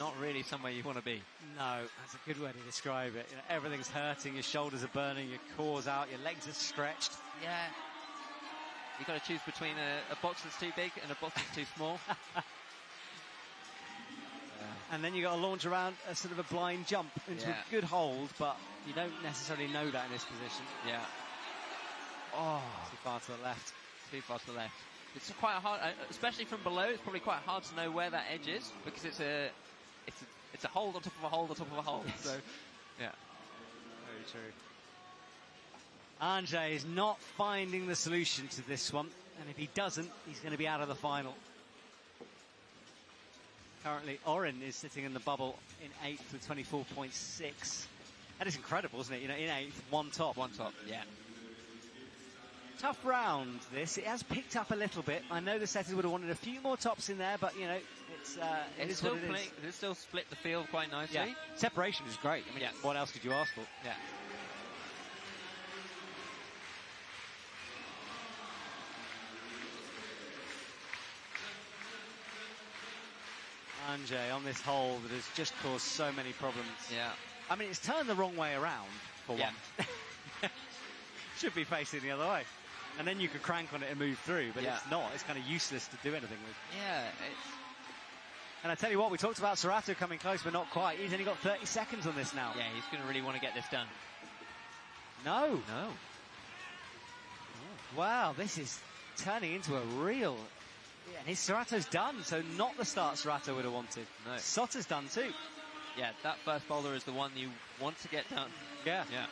Not really somewhere you want to be. No, that's a good way to describe it. You know, everything's hurting, your shoulders are burning, your core's out, your legs are stretched. Yeah. You've got to choose between a box that's too big and a box that's too small. And then you've got to launch around a sort of a blind jump into a good hold, but you don't necessarily know that in this position. Yeah. Oh, too far to the left. Too far to the left. It's quite hard, especially from below. It's probably quite hard to know where that edge is because it's a hold on top of a hold on top of a hold. Yes. So, yeah, very true. Anže is not finding the solution to this one, and if he doesn't, he's going to be out of the final. Currently, Oren is sitting in the bubble in 8th with 24.6. That is incredible, isn't it? You know, in 8th, one top. One top, yeah. Tough round, this. It has picked up a little bit. I know the setters would have wanted a few more tops in there, but, you know, it's still It still split the field quite nicely. Yeah. Separation is great. I mean, what else could you ask for? Yeah. Anjay on this hole that has just caused so many problems. Yeah. I mean, it's turned the wrong way around, for one. Should be facing the other way. And then you could crank on it and move through, but it's not. It's kind of useless to do anything with. Yeah, And I tell you what, we talked about Serato coming close, but not quite. He's only got 30 seconds on this now. Yeah, he's going to really want to get this done. No. No. Wow, this is turning into a real... Yeah, and his Serato's done, so not the start Serato would have wanted. No. Sota's done too. Yeah, that first boulder is the one you want to get done. Yeah. Yeah.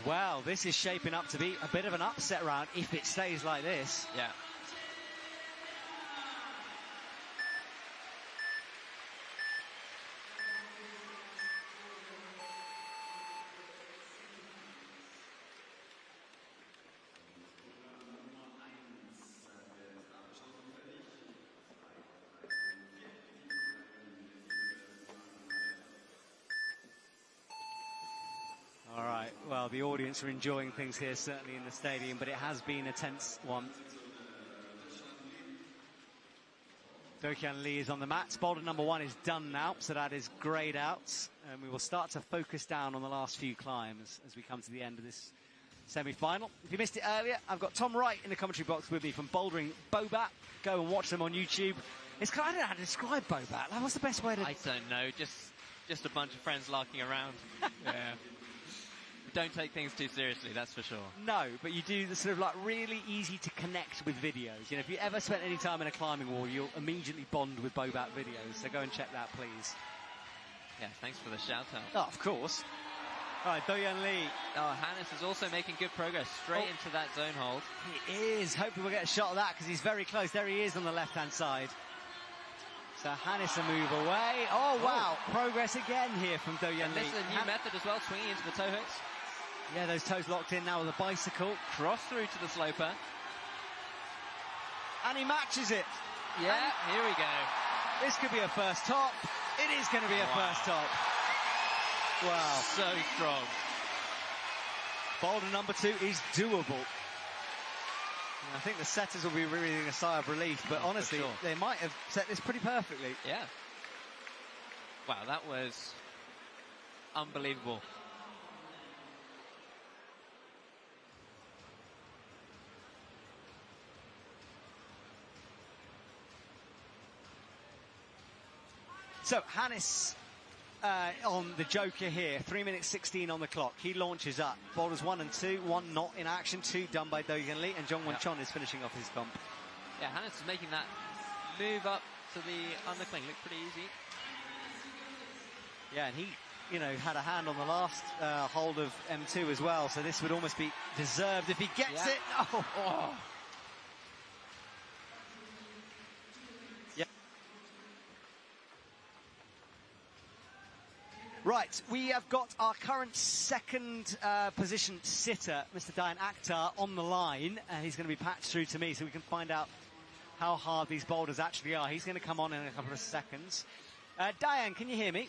Wow, this is shaping up to be a bit of an upset round if it stays like this. Yeah. Well, the audience are enjoying things here, certainly in the stadium, but it has been a tense one. Dohyun Lee is on the mats. Boulder number 1 is done now, so that is grayed out. And we will start to focus down on the last few climbs as we come to the end of this semi-final. If you missed it earlier, I've got Tom Wright in the commentary box with me from Bouldering Bobat. Go and watch them on YouTube. It's kind of, I don't know how to describe Bobat. Like, what's the best way to... I don't know, just a bunch of friends larking around. Yeah. Don't take things too seriously, that's for sure. No, but you do the sort of like really easy to connect with videos. You know, if you ever spent any time in a climbing wall, you'll immediately bond with Bobat videos. So go and check that, please. Yeah, thanks for the shout out. Oh, of course. All right, Dohyun Lee. Oh, Hannes is also making good progress straight into that zone hold. He is. Hopefully we'll get a shot of that because he's very close. There he is on the left-hand side. So Hannes a move away. Oh, wow. Progress again here from Dohyun Lee. This is a new method as well, swinging into the toe hooks. Yeah, those toes locked in now with a bicycle. Cross through to the sloper. And he matches it. Yeah, and here we go. This could be a first top. It is going to be a first top. Wow. So strong. Boulder number 2 is doable. I think the setters will be breathing a sigh of relief, but honestly, they might have set this pretty perfectly. Yeah. Wow, that was unbelievable. So, Hannes on the joker here, 3 minutes 16 on the clock. He launches up. Boulders 1 and 2, 1 not in action, 2 done by Dohyun Lee, and Jongwon Chon is finishing off his comp. Yeah, Hannes is making that move up to the undercling look pretty easy. Yeah, and he, you know, had a hand on the last hold of M2 as well, so this would almost be deserved if he gets it. Oh. Right, we have got our current second position sitter, Mr. Dohyun Akhtar, on the line, and he's going to be patched through to me so we can find out how hard these boulders actually are. He's going to come on in a couple of seconds. Dohyun, can you hear me?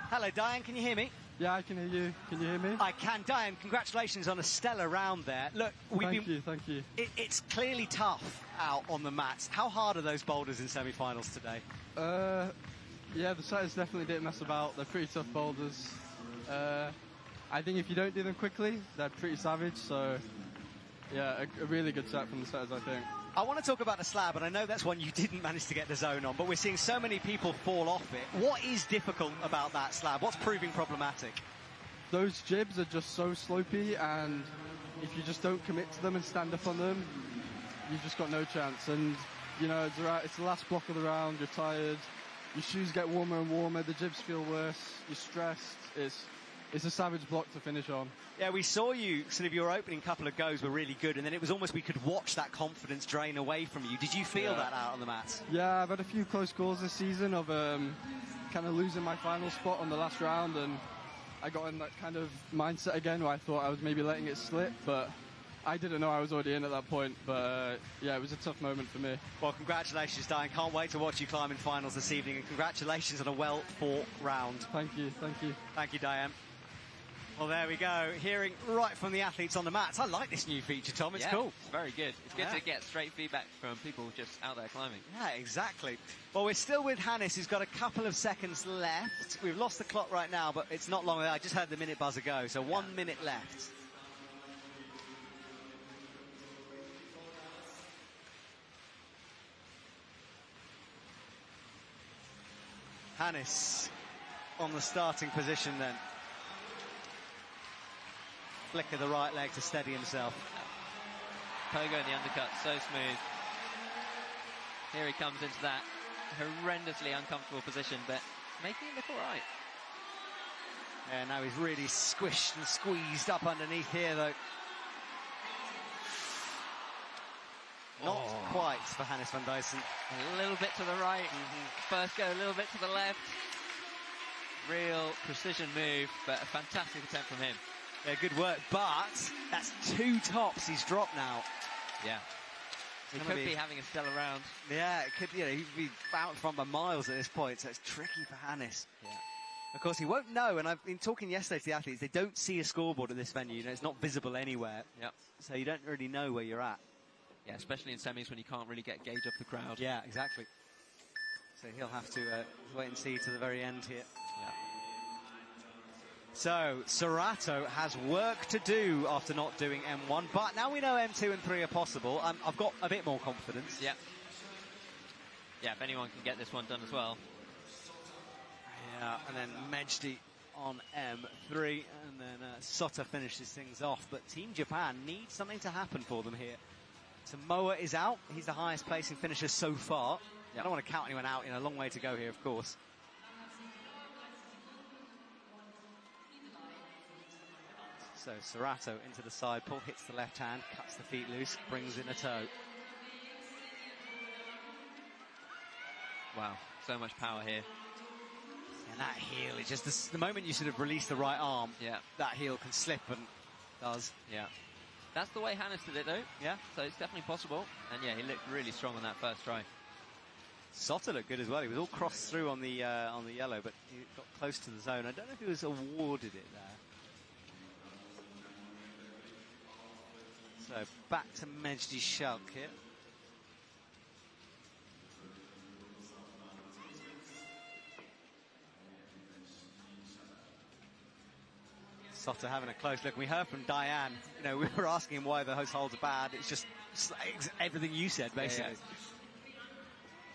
Hello, Dohyun, can you hear me? Yeah, I can hear you. Can you hear me? I can. Dohyun, congratulations on a stellar round there. Look, Thank you. It's clearly tough out on the mats. How hard are those boulders in semi-finals today? Yeah, the setters definitely didn't mess about. They're pretty tough boulders. I think if you don't do them quickly, they're pretty savage. So, yeah, a really good set from the setters, I think. I want to talk about the slab, and I know that's one you didn't manage to get the zone on, but we're seeing so many people fall off it. What is difficult about that slab? What's proving problematic? Those jibs are just so slopey, and if you just don't commit to them and stand up on them, you've just got no chance. And, you know, it's the last block of the round, you're tired. Your shoes get warmer and warmer, the jibs feel worse, you're stressed. It's a savage block to finish on. Yeah, we saw you, sort of your opening couple of goes were really good, and then it was almost we could watch that confidence drain away from you. Did you feel that out on the mats? Yeah, I've had a few close calls this season of kind of losing my final spot on the last round, and I got in that kind of mindset again where I thought I was maybe letting it slip, but I didn't know I was already in at that point. But yeah, it was a tough moment for me. Well, congratulations, Diane. Can't wait to watch you climb in finals this evening, and congratulations on a well-fought round. Thank you, thank you. Thank you, Diane. Well, there we go. Hearing right from the athletes on the mats. I like this new feature, Tom. It's cool. It's very good. It's good to get straight feedback from people just out there climbing. Yeah, exactly. Well, we're still with Hannes, who's got a couple of seconds left. We've lost the clock right now, but it's not long. I just had the minute buzzer go, so 1 minute left. Hannes on the starting position then. Flicker the right leg to steady himself. Pogo in the undercut, so smooth. Here he comes into that horrendously uncomfortable position, but making it look all right. Yeah, now he's really squished and squeezed up underneath here, though. Not quite for Hannes van Duysen. A little bit to the right. First go a little bit to the left. Real precision move, but a fantastic attempt from him. Yeah, good work, but that's 2 tops he's dropped now. Yeah. He could be having a stellar round. Yeah, it could. You know, he'd be out from by miles at this point, so it's tricky for Hannes. Yeah. Of course, he won't know, and I've been talking yesterday to the athletes, they don't see a scoreboard at this venue. You know, it's not visible anywhere. Yep. So you don't really know where you're at. Yeah, especially in semis when you can't really get gauge off the crowd. Yeah, exactly. So he'll have to wait and see to the very end here. Yeah. So, Serato has work to do after not doing M1, but now we know M2 and 3 are possible. I've got a bit more confidence. Yeah. Yeah, if anyone can get this one done as well. Yeah, and then Medley on M3, and then Sota finishes things off. But Team Japan needs something to happen for them here. Samoa is out. He's the highest placing finisher so far. I don't want to count anyone out. A long way to go here, of course. So Serato into the side pull, hits the left hand, cuts the feet loose, brings in a toe. Wow, so much power here. And that heel is just the moment you sort of release the right arm, that heel can slip and does. Yeah. That's the way Hannes did it though. Yeah. So it's definitely possible. And yeah, he looked really strong on that first try. Sota looked good as well. He was all crossed through on the yellow, but he got close to the zone. I don't know if he was awarded it there. So back to Medley Shulk here. Sota having a close look. We heard from Diane, we were asking him why those holds are bad. It's just everything you said, basically. Yeah.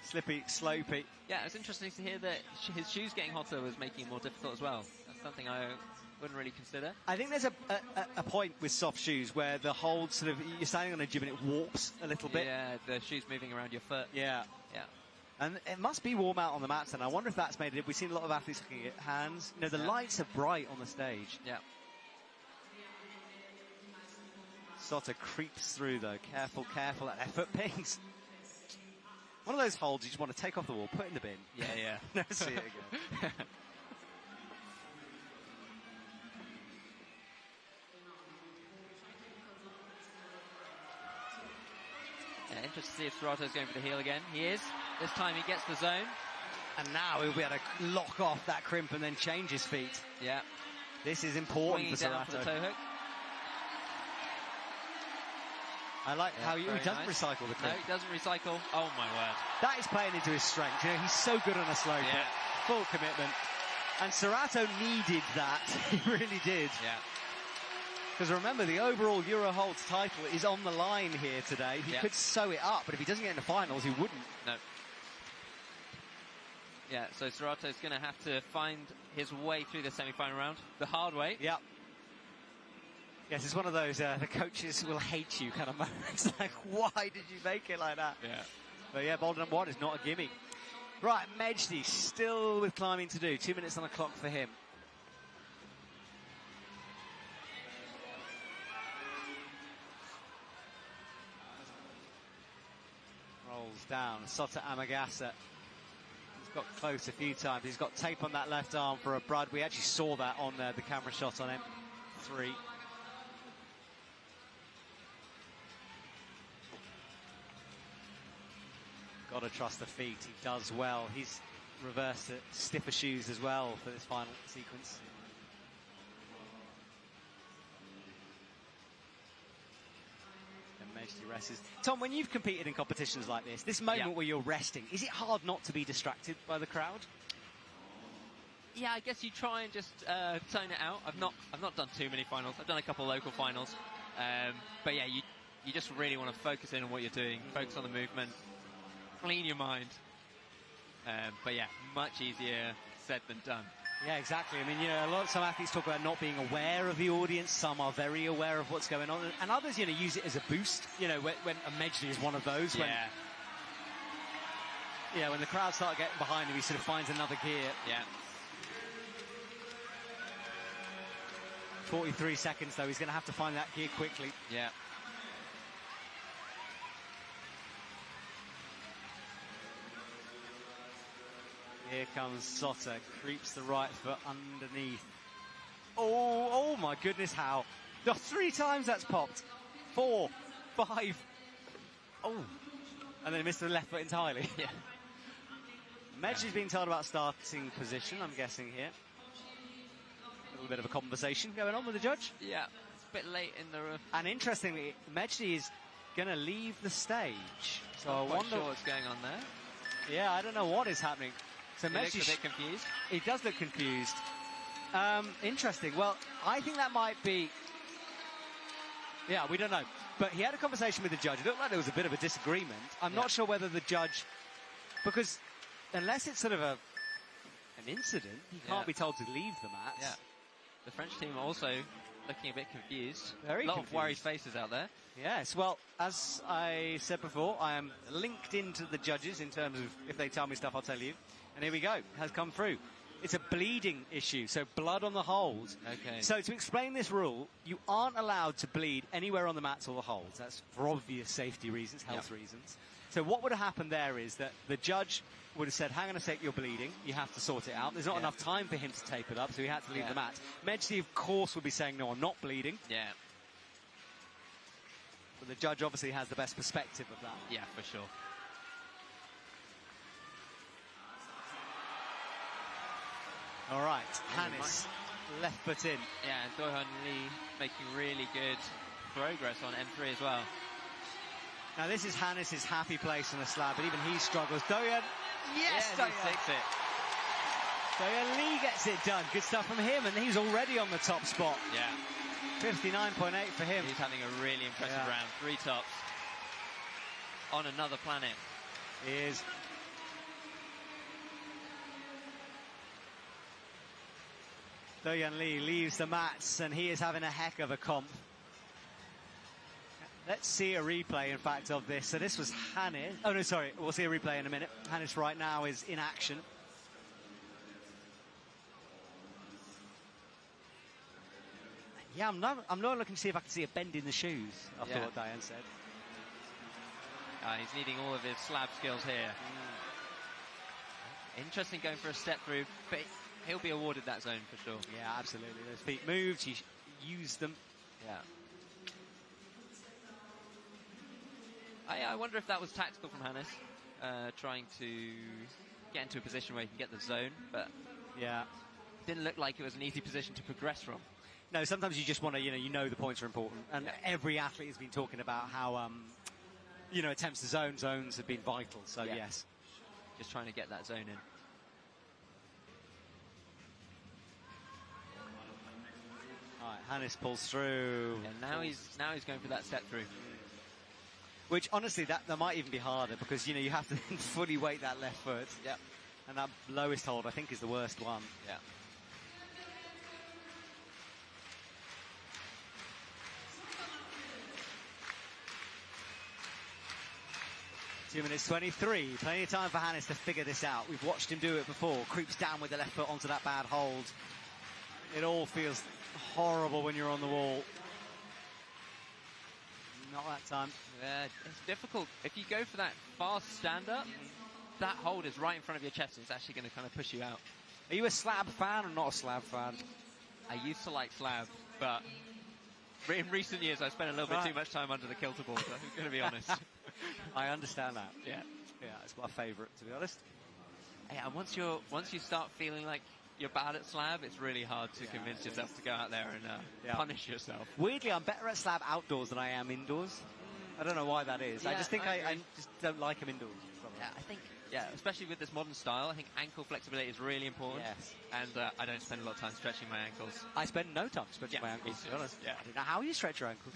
Slippy, slopey. Yeah, it's interesting to hear that his shoes getting hotter was making it more difficult as well. That's something I wouldn't really consider. I think there's a point with soft shoes where the hold sort of, you're standing on a gym and it warps a little bit. Yeah, the shoes moving around your foot. Yeah. Yeah. And it must be warm out on the mats, and I wonder if that's made it. We've seen a lot of athletes looking at hands. The lights are bright on the stage. Yeah. Sota creeps through though. Careful, careful. That foot pings. One of those holds you just want to take off the wall, put in the bin. Yeah, yeah. Never see it again. Yeah, interesting to see if Serato's going for the heel again. He is. This time he gets the zone. And now he'll be able to lock off that crimp and then change his feet. Yeah. This is important for down Serato. for the toe hook. I like how he doesn't recycle the crimp. No, he doesn't recycle. Oh my word. That is playing into his strength. He's so good on a slope. Yeah. Full commitment. And Serato needed that. He really did. Yeah. Because remember, the overall Euroholds title is on the line here today. He could sew it up, but if he doesn't get into finals, he wouldn't. No. Yeah, so Serato's going to have to find his way through the semi-final round the hard way. Yeah. Yes, it's one of those, the coaches will hate you kind of moments. Like, why did you make it like that? Yeah. But yeah, Boulder #1 is not a gimme. Right, Medley still with climbing to do. 2 minutes on the clock for him. Rolls down. Sota Amagasa. He's got close a few times. He's got tape on that left arm for a Brud. We actually saw that on the camera shot on M3. Got to trust the feet. He does well. He's reversed to stiffer shoes as well for this final sequence. And rests. Tom, when you've competed in competitions like this moment where you're resting, is it hard not to be distracted by the crowd? Yeah, I guess you try and just tone it out. I've not done too many finals. I've done a couple of local finals, but yeah, you just really want to focus in on what you're doing, focus on the movement, clean your mind. But yeah, much easier said than done. Yeah, exactly. I mean, some athletes talk about not being aware of the audience. Some are very aware of what's going on, and others, use it as a boost. When Medley is one of those. When the crowd start getting behind him, he sort of finds another gear. Yeah. 43 seconds though. He's going to have to find that gear quickly. Yeah. Here comes Sotter, creeps the right foot underneath. Oh my goodness, how? 3 times that's popped. 4, 5. Oh, and then he missed the left foot entirely. Yeah. Medley's being told about starting position, I'm guessing here. A little bit of a conversation going on with the judge. Yeah, it's a bit late in the... And interestingly, Medley is going to leave the stage. So I wonder sure what's going on there. Yeah, I don't know what is happening. So He looks a bit confused. He does look confused. Interesting. Well, I think that might be... Yeah, we don't know. But he had a conversation with the judge. It looked like there was a bit of a disagreement. I'm not sure whether the judge... Because unless it's sort of an incident, he can't be told to leave the mat. Yeah. The French team are also looking a bit confused. Very a lot confused. of worried faces out there. Yes, well, as I said before, I am linked into the judges in terms of if they tell me stuff, I'll tell you. And here we go, has come through. It's a bleeding issue, so blood on the hold. Okay. So to explain this rule, you aren't allowed to bleed anywhere on the mats or the holds. That's for obvious safety reasons, health reasons. So what would have happened there is that the judge would have said, hang on a sec, you're bleeding. You have to sort it out. There's not enough time for him to tape it up, so he had to leave the mat. Medley, of course, would be saying, no, I'm not bleeding. Yeah. But the judge obviously has the best perspective of that. Yeah, for sure. All right, Hannes, left foot in. Yeah, and Dohyun Lee making really good progress on M3 as well. Now this is Hannes' happy place on the slab, but even he struggles. Dohyun, yes, yeah, Dohyun. he takes it. Dohyun Lee gets it done. Good stuff from him, and he's already on the top spot. Yeah. 59.8 for him. He's having a really impressive round. 3 tops. On another planet. He is. Dohyun Lee leaves the mats, and he is having a heck of a comp. Let's see a replay, in fact, of this. So this was Hannes. Oh, no, sorry. We'll see a replay in a minute. Hannes right now is in action. Yeah, I'm not looking to see if I can see a bend in the shoes, after what Diane said. He's needing all of his slab skills here. Interesting going for a step through, but he'll be awarded that zone for sure. Yeah, absolutely. Those feet moved, he used them. Yeah. I wonder if that was tactical from Hannes, trying to get into a position where he can get the zone, but didn't look like it was an easy position to progress from. No, sometimes you just want to, you know the points are important. And every athlete has been talking about how, attempts to zones have been vital. So, yes. Just trying to get that zone in. All right, Hannes pulls through. And now he's going for that step through. Which, honestly, that might even be harder because, you have to fully weight that left foot. Yeah. And that lowest hold, I think, is the worst one. Yeah. 2 minutes 23. Plenty of time for Hannes to figure this out. We've watched him do it before. Creeps down with the left foot onto that bad hold. It all feels horrible when you're on the wall. Not that time. Yeah, it's difficult. If you go for that fast stand-up, that hold is right in front of your chest, and it's actually going to kind of push you out. Are you a Slab fan or not a Slab fan? I used to like Slab, but in recent years I've spent a little bit too much time under the kilter board, I'm going to be honest. I understand that. Yeah. Yeah, it's my favourite, to be honest. Yeah, and once you start feeling like you're bad at Slab, it's really hard to convince yourself to go out there and punish yourself. Weirdly, I'm better at Slab outdoors than I am indoors. I don't know why that is. Yeah, I just think I I just don't like them indoors. Yeah, I think, especially with this modern style, I think ankle flexibility is really important. Yes. And I don't spend a lot of time stretching my ankles. I spend no time stretching my ankles, to be honest. Yeah. I don't know how you stretch your ankles.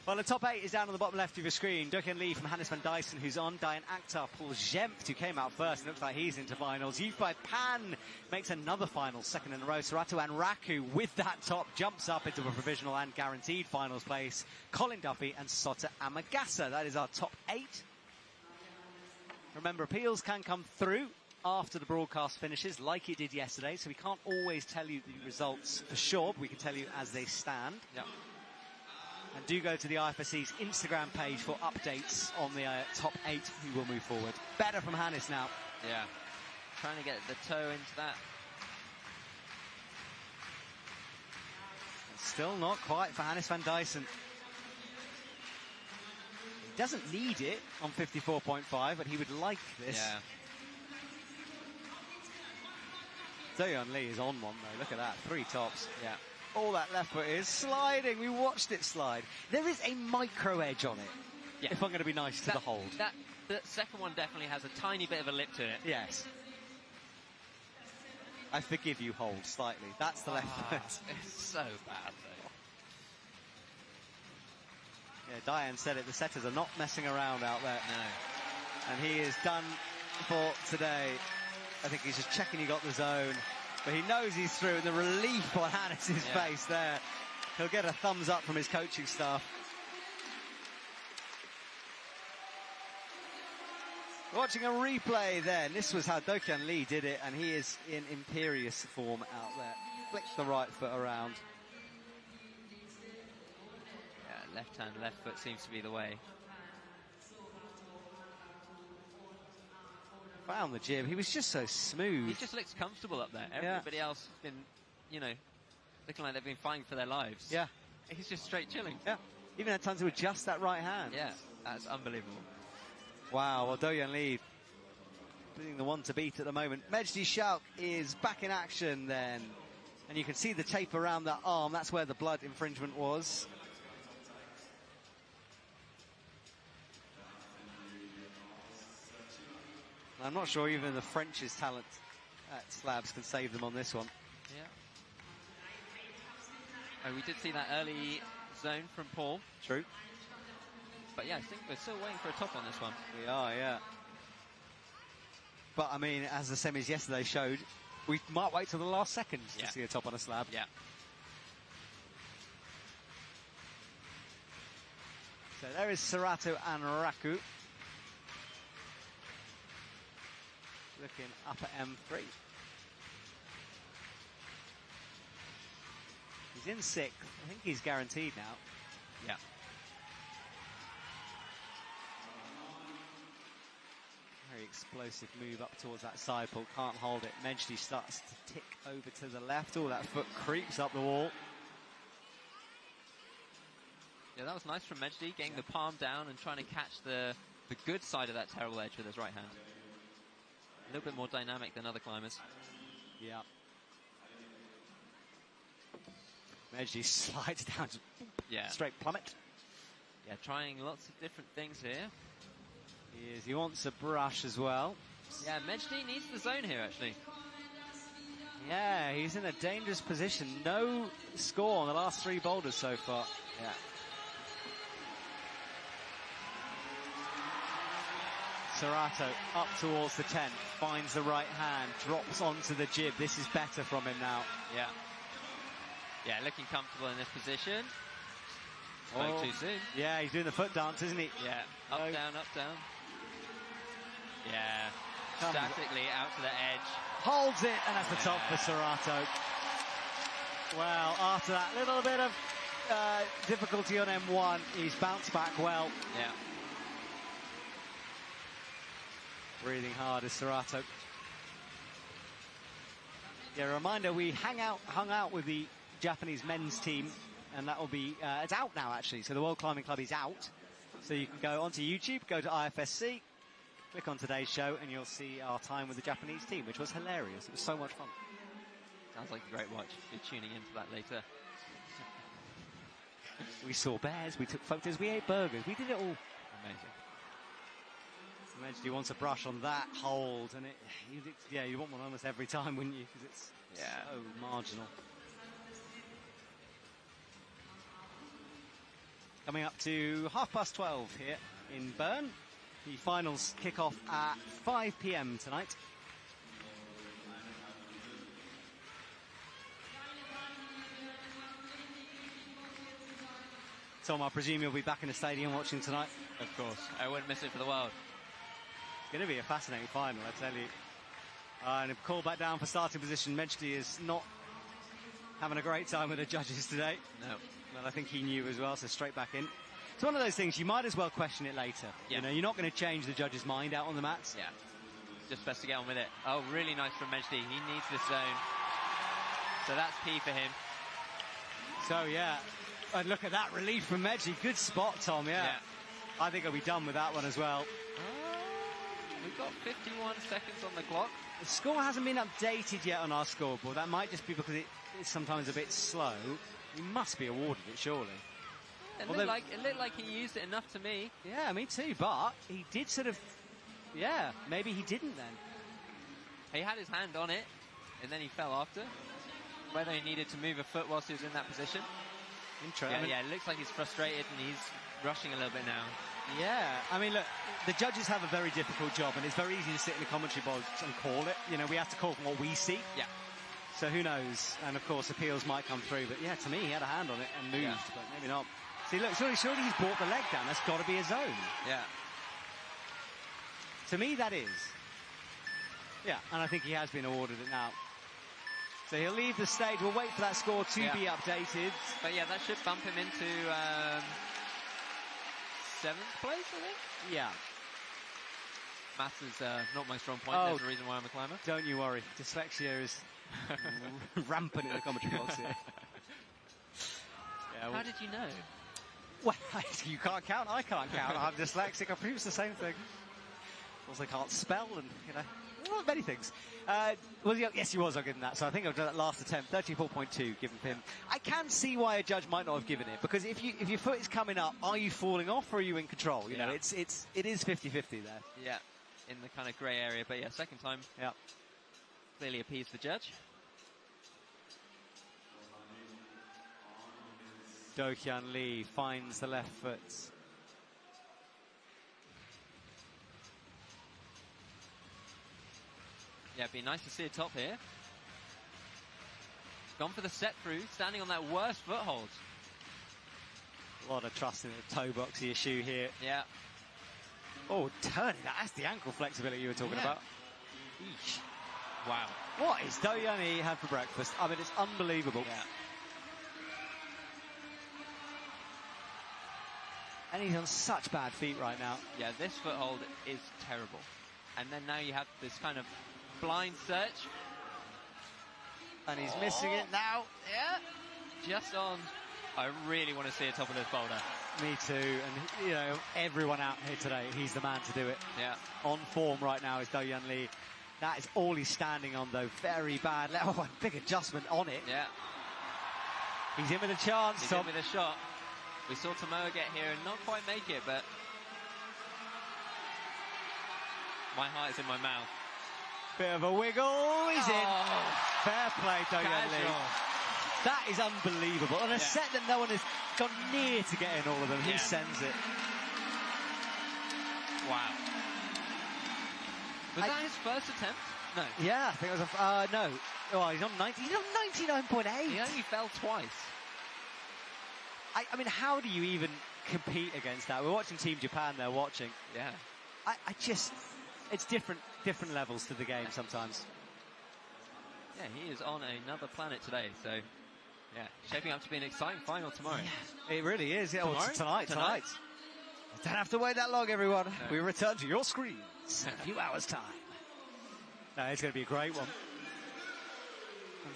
Well, the top 8 is down on the bottom left of your screen. Dohyun Lee from Hannes van Dyssen, who's on. Diane Akhtar, Paul Jempt, who came out first. Looks like he's into finals. Yufei Pan makes another final, second in a row. Serato and Raku, with that top, jumps up into a provisional and guaranteed finals place. Colin Duffy and Sota Amagasa. That is our top 8. Remember, appeals can come through after the broadcast finishes, like it did yesterday. So we can't always tell you the results for sure, but we can tell you as they stand. Yep. And do go to the IFSC's Instagram page for updates on the top 8 who will move forward. Better from Hannes now. Yeah. Trying to get the toe into that. Still not quite for Hannes van Dyssen. He doesn't need it on 54.5, but he would like this. Yeah. Dohyun Lee is on one, though. Look at that. 3 tops. Yeah. All that left foot is sliding. We watched it slide. There is a micro edge on it, if I'm going to be nice to the hold. The second one definitely has a tiny bit of a lip to it. Yes. I forgive you, hold, slightly. That's the left foot. It's so bad, though. Yeah, Diane said it. The setters are not messing around out there. No. And he is done for today. I think he's just checking he got the zone. But he knows he's through, and the relief on Hannes' face there. He'll get a thumbs up from his coaching staff. Watching a replay then. This was how Dohyun Lee did it, and he is in imperious form out there. Flicks the right foot around. Yeah, left hand, left foot seems to be the way. Found the jib. He was just so smooth. He just looks comfortable up there. Everybody else has been, looking like they've been fighting for their lives. Yeah. He's just straight chilling. Yeah. Even had time to adjust that right hand. Yeah, that's unbelievable. Wow, well, Dohyun Lee being the one to beat at the moment. Medley Serato is back in action then. And you can see the tape around that arm. That's where the blood infringement was. I'm not sure even the French's talent at Slabs can save them on this one. Yeah. Oh, we did see that early zone from Paul. True. But yeah, I think we're still waiting for a top on this one. We are, yeah. But I mean, as the semis yesterday showed, we might wait till the last second to see a top on a slab. Yeah. So there is Serato and Raku. Looking up at M3. He's in 6th. I think he's guaranteed now. Yeah. Very explosive move up towards that side pull. Can't hold it. Medley starts to tick over to the left. All that foot creeps up the wall. Yeah, that was nice from Medley, getting the palm down and trying to catch the good side of that terrible edge with his right hand. A little bit more dynamic than other climbers. Yeah. Medley slides down to straight plummet. Yeah, trying lots of different things here. He is. He wants a brush as well. Yeah, Medley needs the zone here, actually. Yeah, he's in a dangerous position. No score on the last 3 boulders so far. Yeah. Serato up towards the 10th, finds the right hand, drops onto the jib. This is better from him now. Yeah. Yeah, looking comfortable in this position. Spoke too soon. Yeah, he's doing the foot dance, isn't he? Yeah. Up, down, up, down. Yeah. Statically out to the edge. Holds it, and that's the top for Serato. Well, after that little bit of difficulty on M1, he's bounced back well. Yeah. Breathing hard is Serato. Yeah, a reminder, we hung out with the Japanese men's team, and that will be, it's out now actually, so the World Climbing Club is out. So you can go onto YouTube, go to IFSC, click on today's show, and you'll see our time with the Japanese team, which was hilarious. It was so much fun. Sounds like a great watch. Be tuning into that later. We saw bears, we took photos, we ate burgers, we did it all. Amazing. Medley wants a brush on that hold, and you want one almost every time, wouldn't you? Because it's so marginal. Coming up to 12:30 here in Bern. The finals kick off at 5 p.m. tonight. Tom, I presume you'll be back in the stadium watching tonight? Of course. I wouldn't miss it for the world. It's going to be a fascinating final, I tell you. And a call back down for starting position. Medley is not having a great time with the judges today. No. Well, I think he knew as well, so straight back in. It's one of those things, you might as well question it later. Yeah. You know, you're not going to change the judge's mind out on the mats. Yeah. Just best to get on with it. Oh, really nice from Medley. He needs this zone. So that's key for him. So, yeah. And look at that relief from Medley. Good spot, Tom, yeah. I think he'll be done with that one as well. We've got 51 seconds on the clock. The score hasn't been updated yet on our scoreboard. That might just be because it's sometimes a bit slow. He must be awarded it, surely. It looked like he used it enough to me. Yeah, me too, but he did sort of... Yeah, maybe he didn't then. He had his hand on it, and then he fell after. Whether he needed to move a foot whilst he was in that position. Interesting. Yeah, it looks like he's frustrated and he's rushing a little bit now. Yeah, I mean, look, the judges have a very difficult job, and it's very easy to sit in the commentary box and call it. You know, we have to call from what we see. Yeah. So who knows? And of course, appeals might come through. But yeah, to me, he had a hand on it and moved, but maybe not. See, look, surely he's brought the leg down. That's got to be a zone. Yeah. To me, that is. Yeah, and I think he has been awarded it now. So he'll leave the stage. We'll wait for that score to be updated. But yeah, that should bump him into 7th place, I think. Yeah. Maths is not my strong point. Oh, there's a reason why I'm a climber. Don't you worry. Dyslexia is rampant in the commentary box here. Yeah, How did you know? Well, you can't count. I can't count. I'm dyslexic. I presume it's the same thing. Also can't spell and, you know, well, many things. Well, yes, he was. I'll give him that. So I think I've done that last attempt. 34.2 given him. I can see why a judge might not have given it, because if your foot is coming up, are you falling off or are you in control? You know, it is 50-50 there. Yeah, in the kind of grey area. But yeah, second time. Yeah. Clearly appeased the judge. Dohyun Lee finds the left foot. Yeah, it'd be nice to see a top here. Gone for the set through, standing on that worst foothold. A lot of trust in the toe boxy issue here. Yeah. Oh, turning that. That's the ankle flexibility you were talking about. Eesh. Wow. What is Dohyun Lee had for breakfast? I mean, it's unbelievable. Yeah. And he's on such bad feet right now. Yeah, this foothold is terrible. And then now you have this kind of blind search. And he's missing it now. Yeah. Just on. I really want to see a top of this boulder. Me too. And, you know, everyone out here today, he's the man to do it. Yeah. On form right now is Dohyun Lee. That is all he's standing on, though. Very bad. Oh, a big adjustment on it. Yeah. He's in with a chance, He's Tom. in with a shot. We saw Tomoa get here and not quite make it, but my heart is in my mouth. Bit of a wiggle. He's in. Fair play, Dohyun Lee. That is unbelievable. On a set that no one has gone near to getting all of them, he sends it. Wow. Was that his first attempt? No. Yeah, I think it was no. Oh, he's on 90. He's on 99.8. He only fell twice. I mean, how do you even compete against that? We're watching Team Japan there watching. Yeah. I just, it's different levels to the game sometimes. Yeah, he is on another planet today, so yeah, shaping up to be an exciting final tomorrow. Yeah, it really is. Yeah, Tomorrow? Tonight. Don't have to wait that long, everyone. No. We return to your screens in a few hours' time. No, it's going to be a great one. And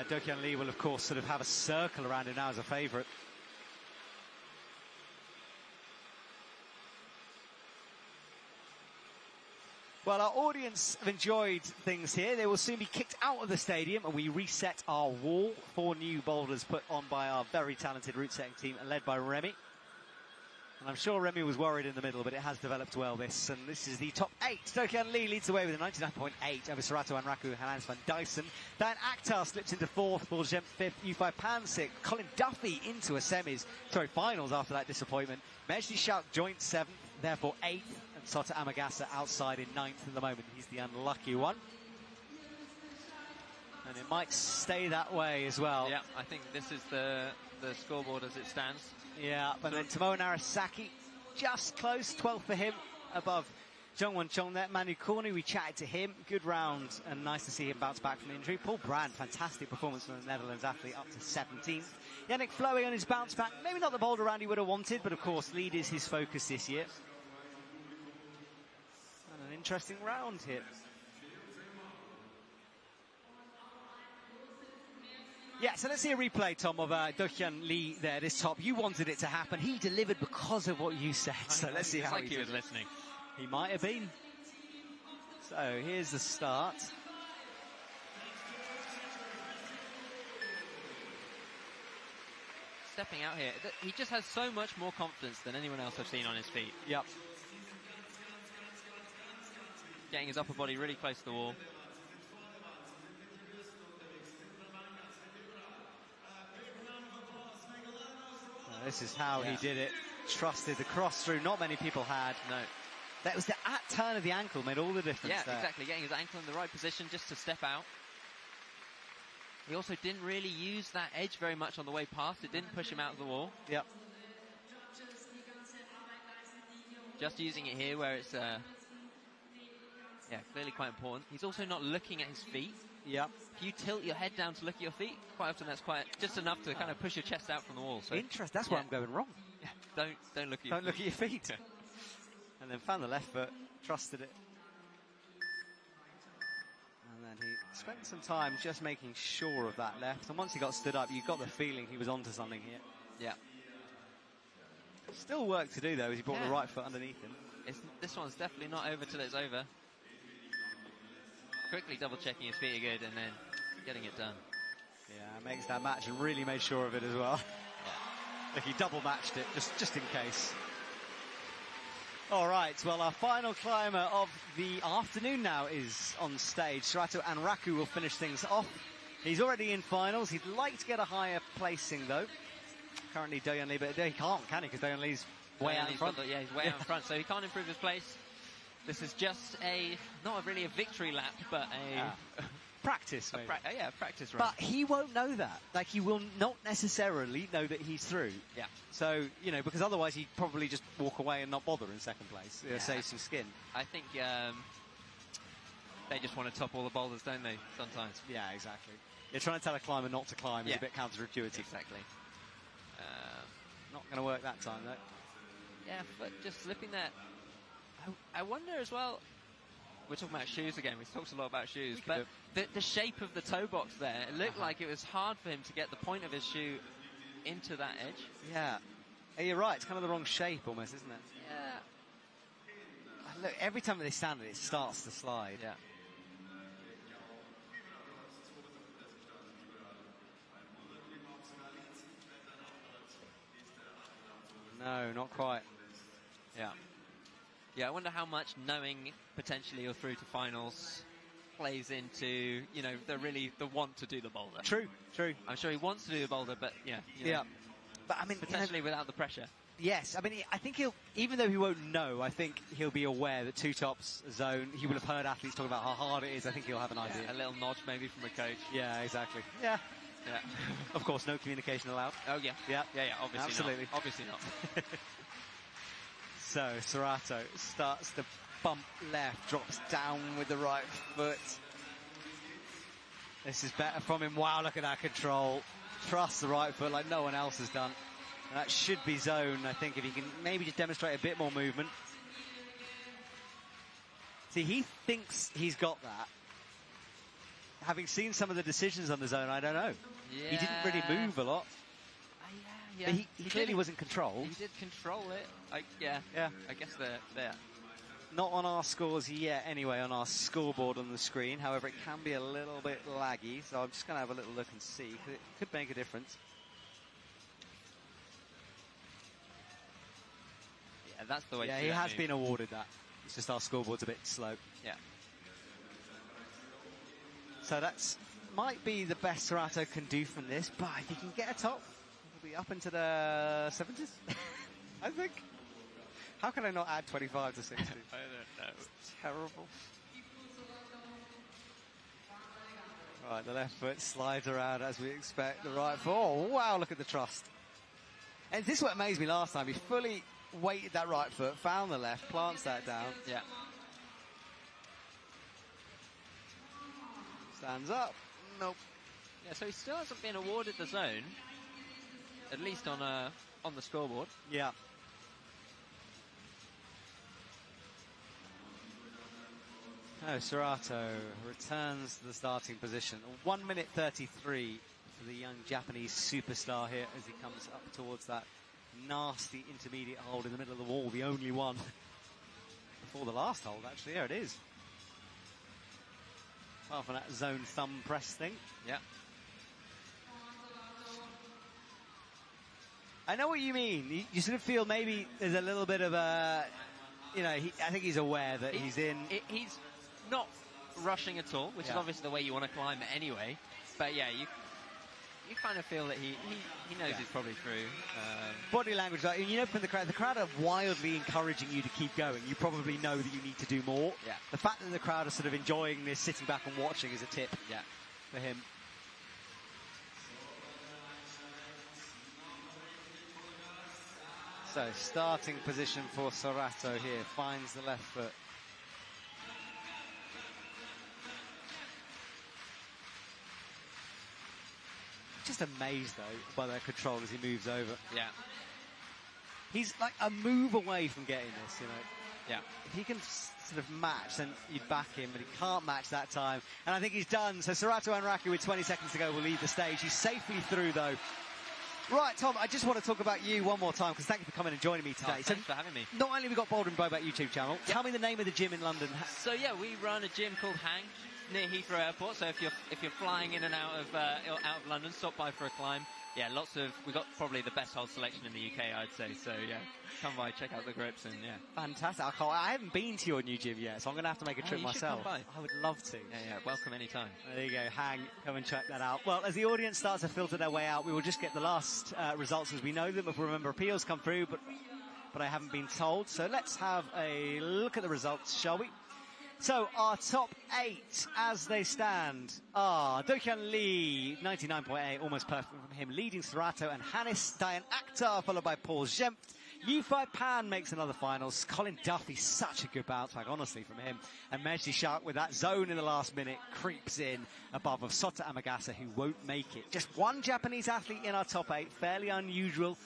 Dohyun Lee will, of course, sort of have a circle around him now as a favourite. Well, our audience have enjoyed things here. They will soon be kicked out of the stadium, and we reset our wall. 4 new boulders put on by our very talented route setting team, led by Remy. And I'm sure Remy was worried in the middle, but it has developed well, this. And this is the top 8. Dohyun Lee leads the way with a 99.8 over Serato and Raku, Hans van Dyson. Dan Akhtar slips into 4th, Boulder 5th, U5 Pan 6th. Colin Duffy into a finals after that disappointment. Medley Shout joint 7th, therefore 8th. And Sota Amagasa outside in 9th at the moment. He's the unlucky one. And it might stay that way as well. Yeah, I think this is the scoreboard as it stands. Yeah, but then Tomoe Narasaki, just close, 12th for him, above Jungwon Chong there. Manu Cornu, we chatted to him, good round, and nice to see him bounce back from injury. Paul Brand, fantastic performance from the Netherlands athlete, up to 17th. Yannick Flowey on his bounce back, maybe not the boulder round he would have wanted, but of course, lead is his focus this year. And an interesting round here. Yeah, so let's see a replay, Tom, of Dohyun Lee there, this top. You wanted it to happen. He delivered because of what you said. So let's see how he was listening. He might have been. So here's the start. Stepping out here. He just has so much more confidence than anyone else I've seen on his feet. Yep. Getting his upper body really close to the wall. This is how he did it. Trusted the cross through. Not many people had. No. That was the turn of the ankle made all the difference. Yeah, there. Exactly. Getting his ankle in the right position just to step out. He also didn't really use that edge very much on the way past. It didn't push him out of the wall. Yep. Just using it here where it's clearly quite important. He's also not looking at his feet. Yep. If you tilt your head down to look at your feet, quite often that's just enough to kind of push your chest out from the wall. So interesting. That's where I'm going wrong. Yeah. Don't look at your feet. Don't look at your feet. And then found the left foot, trusted it. And then he spent some time just making sure of that left. And once he got stood up, you got the feeling he was onto something here. Yeah. Still work to do though, as he brought the right foot underneath him. This one's definitely not over till it's over. Quickly double checking his feet are good and then getting it done. Yeah, makes that match and really made sure of it as well. Yeah. Look, he double matched it just in case. All right, well, our final climber of the afternoon now is on stage. Serato and Raku will finish things off. He's already in finals. He'd like to get a higher placing though. Currently Dohyun Lee, but he can't, can he? Because Dohyun Lee's way out in front. He's way out in front, so he can't improve his place. This is just not really a victory lap, but a practice. Practice run. But he won't know that. Like, he will not necessarily know that he's through. Yeah. So, because otherwise he'd probably just walk away and not bother in second place. Save some skin. I think they just want to top all the boulders, don't they, sometimes? Yeah, exactly. You're trying to tell a climber not to climb is a bit counterintuitive. Exactly. Not going to work that time, though. Yeah, but just slipping that. I wonder as well, we're talking about shoes again, we've talked a lot about shoes, but the shape of the toe box there, it looked like it was hard for him to get the point of his shoe into that edge. Yeah. You're right, it's kind of the wrong shape almost, isn't it? Yeah. Look, every time they stand it starts to slide. Yeah. No, not quite. Yeah. Yeah, I wonder how much knowing potentially you're through to finals plays into, the want to do the boulder. True. I'm sure he wants to do the boulder, but But I mean, potentially without the pressure. Yes, I mean, I think he'll, even though he won't know, I think he'll be aware that two tops zone, he will have heard athletes talk about how hard it is. I think he'll have an idea. A little nod maybe from a coach. Yeah, exactly. Yeah. Of course, no communication allowed. Oh, yeah. Yeah, obviously absolutely. Not. Obviously not. So, Serato starts to bump left, drops down with the right foot. This is better from him. Wow, look at that control. Trusts the right foot like no one else has done. That should be zone, I think, if he can maybe just demonstrate a bit more movement. See, he thinks he's got that. Having seen some of the decisions on the zone, I don't know. Yeah. He didn't really move a lot. Yeah. But he clearly was in control. He did control it. Yeah. I guess they're there. Not on our scores yet, anyway, on our scoreboard on the screen. However, it can be a little bit laggy, so I'm just going to have a little look and see, 'cause it could make a difference. Yeah, that's the way. Yeah, he has been awarded that. It's just our scoreboard's a bit slow. Yeah. So that's might be the best Serato can do from this, but if he can get a top, he'll be up into the 70s, I think. How can I not add 25 to 60? I don't know. Terrible. Right, the left foot slides around as we expect. The right foot, oh wow, look at the trust. And this is what amazed me last time. He fully weighted that right foot, found the left, plants that down. Yeah. Stands up. Nope. Yeah, so he still hasn't been awarded the zone, at least on the scoreboard. Yeah. Oh, Serato returns to the starting position. 1 minute 33 for the young Japanese superstar here as he comes up towards that nasty intermediate hold in the middle of the wall, the only one before the last hold, actually. There it is. Apart from that zone thumb press thing. Yeah. I know what you mean. You sort of feel maybe there's a little bit of a, you know, I think he's aware that he's in. He's not rushing at all, which is obviously the way you want to climb it anyway. But yeah, you kind of feel that he knows he's probably through. Body language, like, you know, from the crowd are wildly encouraging you to keep going. You probably know that you need to do more. Yeah. The fact that the crowd are sort of enjoying this, sitting back and watching, is a tip. Yeah. For him. So, starting position for Serato here. Finds the left foot. Just amazed, though, by their control as he moves over. Yeah. He's like a move away from getting this, you know. Yeah. If he can sort of match, then you'd back him, but he can't match that time. And I think he's done. So Serato Anraku, with 20 seconds to go, will leave the stage. He's safely through, though. Right, Tom, I just want to talk about you one more time, because thank you for coming and joining me today. Thanks for having me. Not only have we got Boulder and Bobat YouTube channel, tell me the name of the gym in London. So yeah, we run a gym called Hang near Heathrow Airport. So if you're flying in and out of London, stop by for a climb. Yeah, we've got probably the best hold selection in the UK, I'd say. So yeah, come by, check out the grips, and yeah. Fantastic. I haven't been to your new gym yet, so I'm going to have to make a trip myself. Come by. I would love to. Yeah, welcome anytime. There you go, Hang, come and check that out. Well, as the audience starts to filter their way out, we will just get the last results as we know them. If we remember, appeals come through, but I haven't been told. So let's have a look at the results, shall we? So our top 8 as they stand are Dohyun Lee, 99.8, almost perfect from him, leading Serato and Hannes, Diane Akhtar, followed by Paul Zempf. Yufei Pan makes another finals. Colin Duffy, such a good bounce back, honestly, from him. And Medley Shark, with that zone in the last minute, creeps in above of Sota Amagasa, who won't make it. Just one Japanese athlete in our top 8, fairly unusual,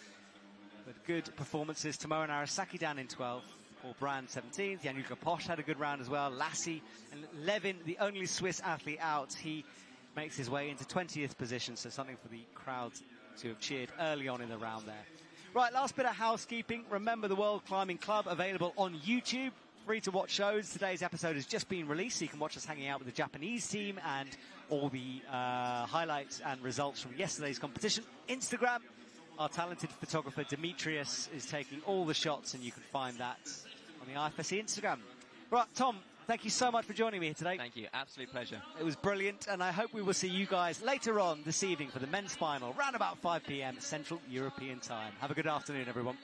but good performances. Tomoe and Arasaki down in 12th. Paul Brand 17th, Januka Posch had a good round as well. Lassie and Levin, the only Swiss athlete out, he makes his way into 20th position, so something for the crowd to have cheered early on in the round there. Right, last bit of housekeeping. Remember the World Climbing Club available on YouTube, free to watch shows. Today's episode has just been released, so you can watch us hanging out with the Japanese team and all the highlights and results from yesterday's competition. Instagram, our talented photographer Demetrius is taking all the shots, and you can find that on the IFSC Instagram. Right, Tom, thank you so much for joining me here today. Thank you, absolute pleasure. It was brilliant, and I hope we will see you guys later on this evening for the men's final, round about 5 p.m. Central European time. Have a good afternoon, everyone.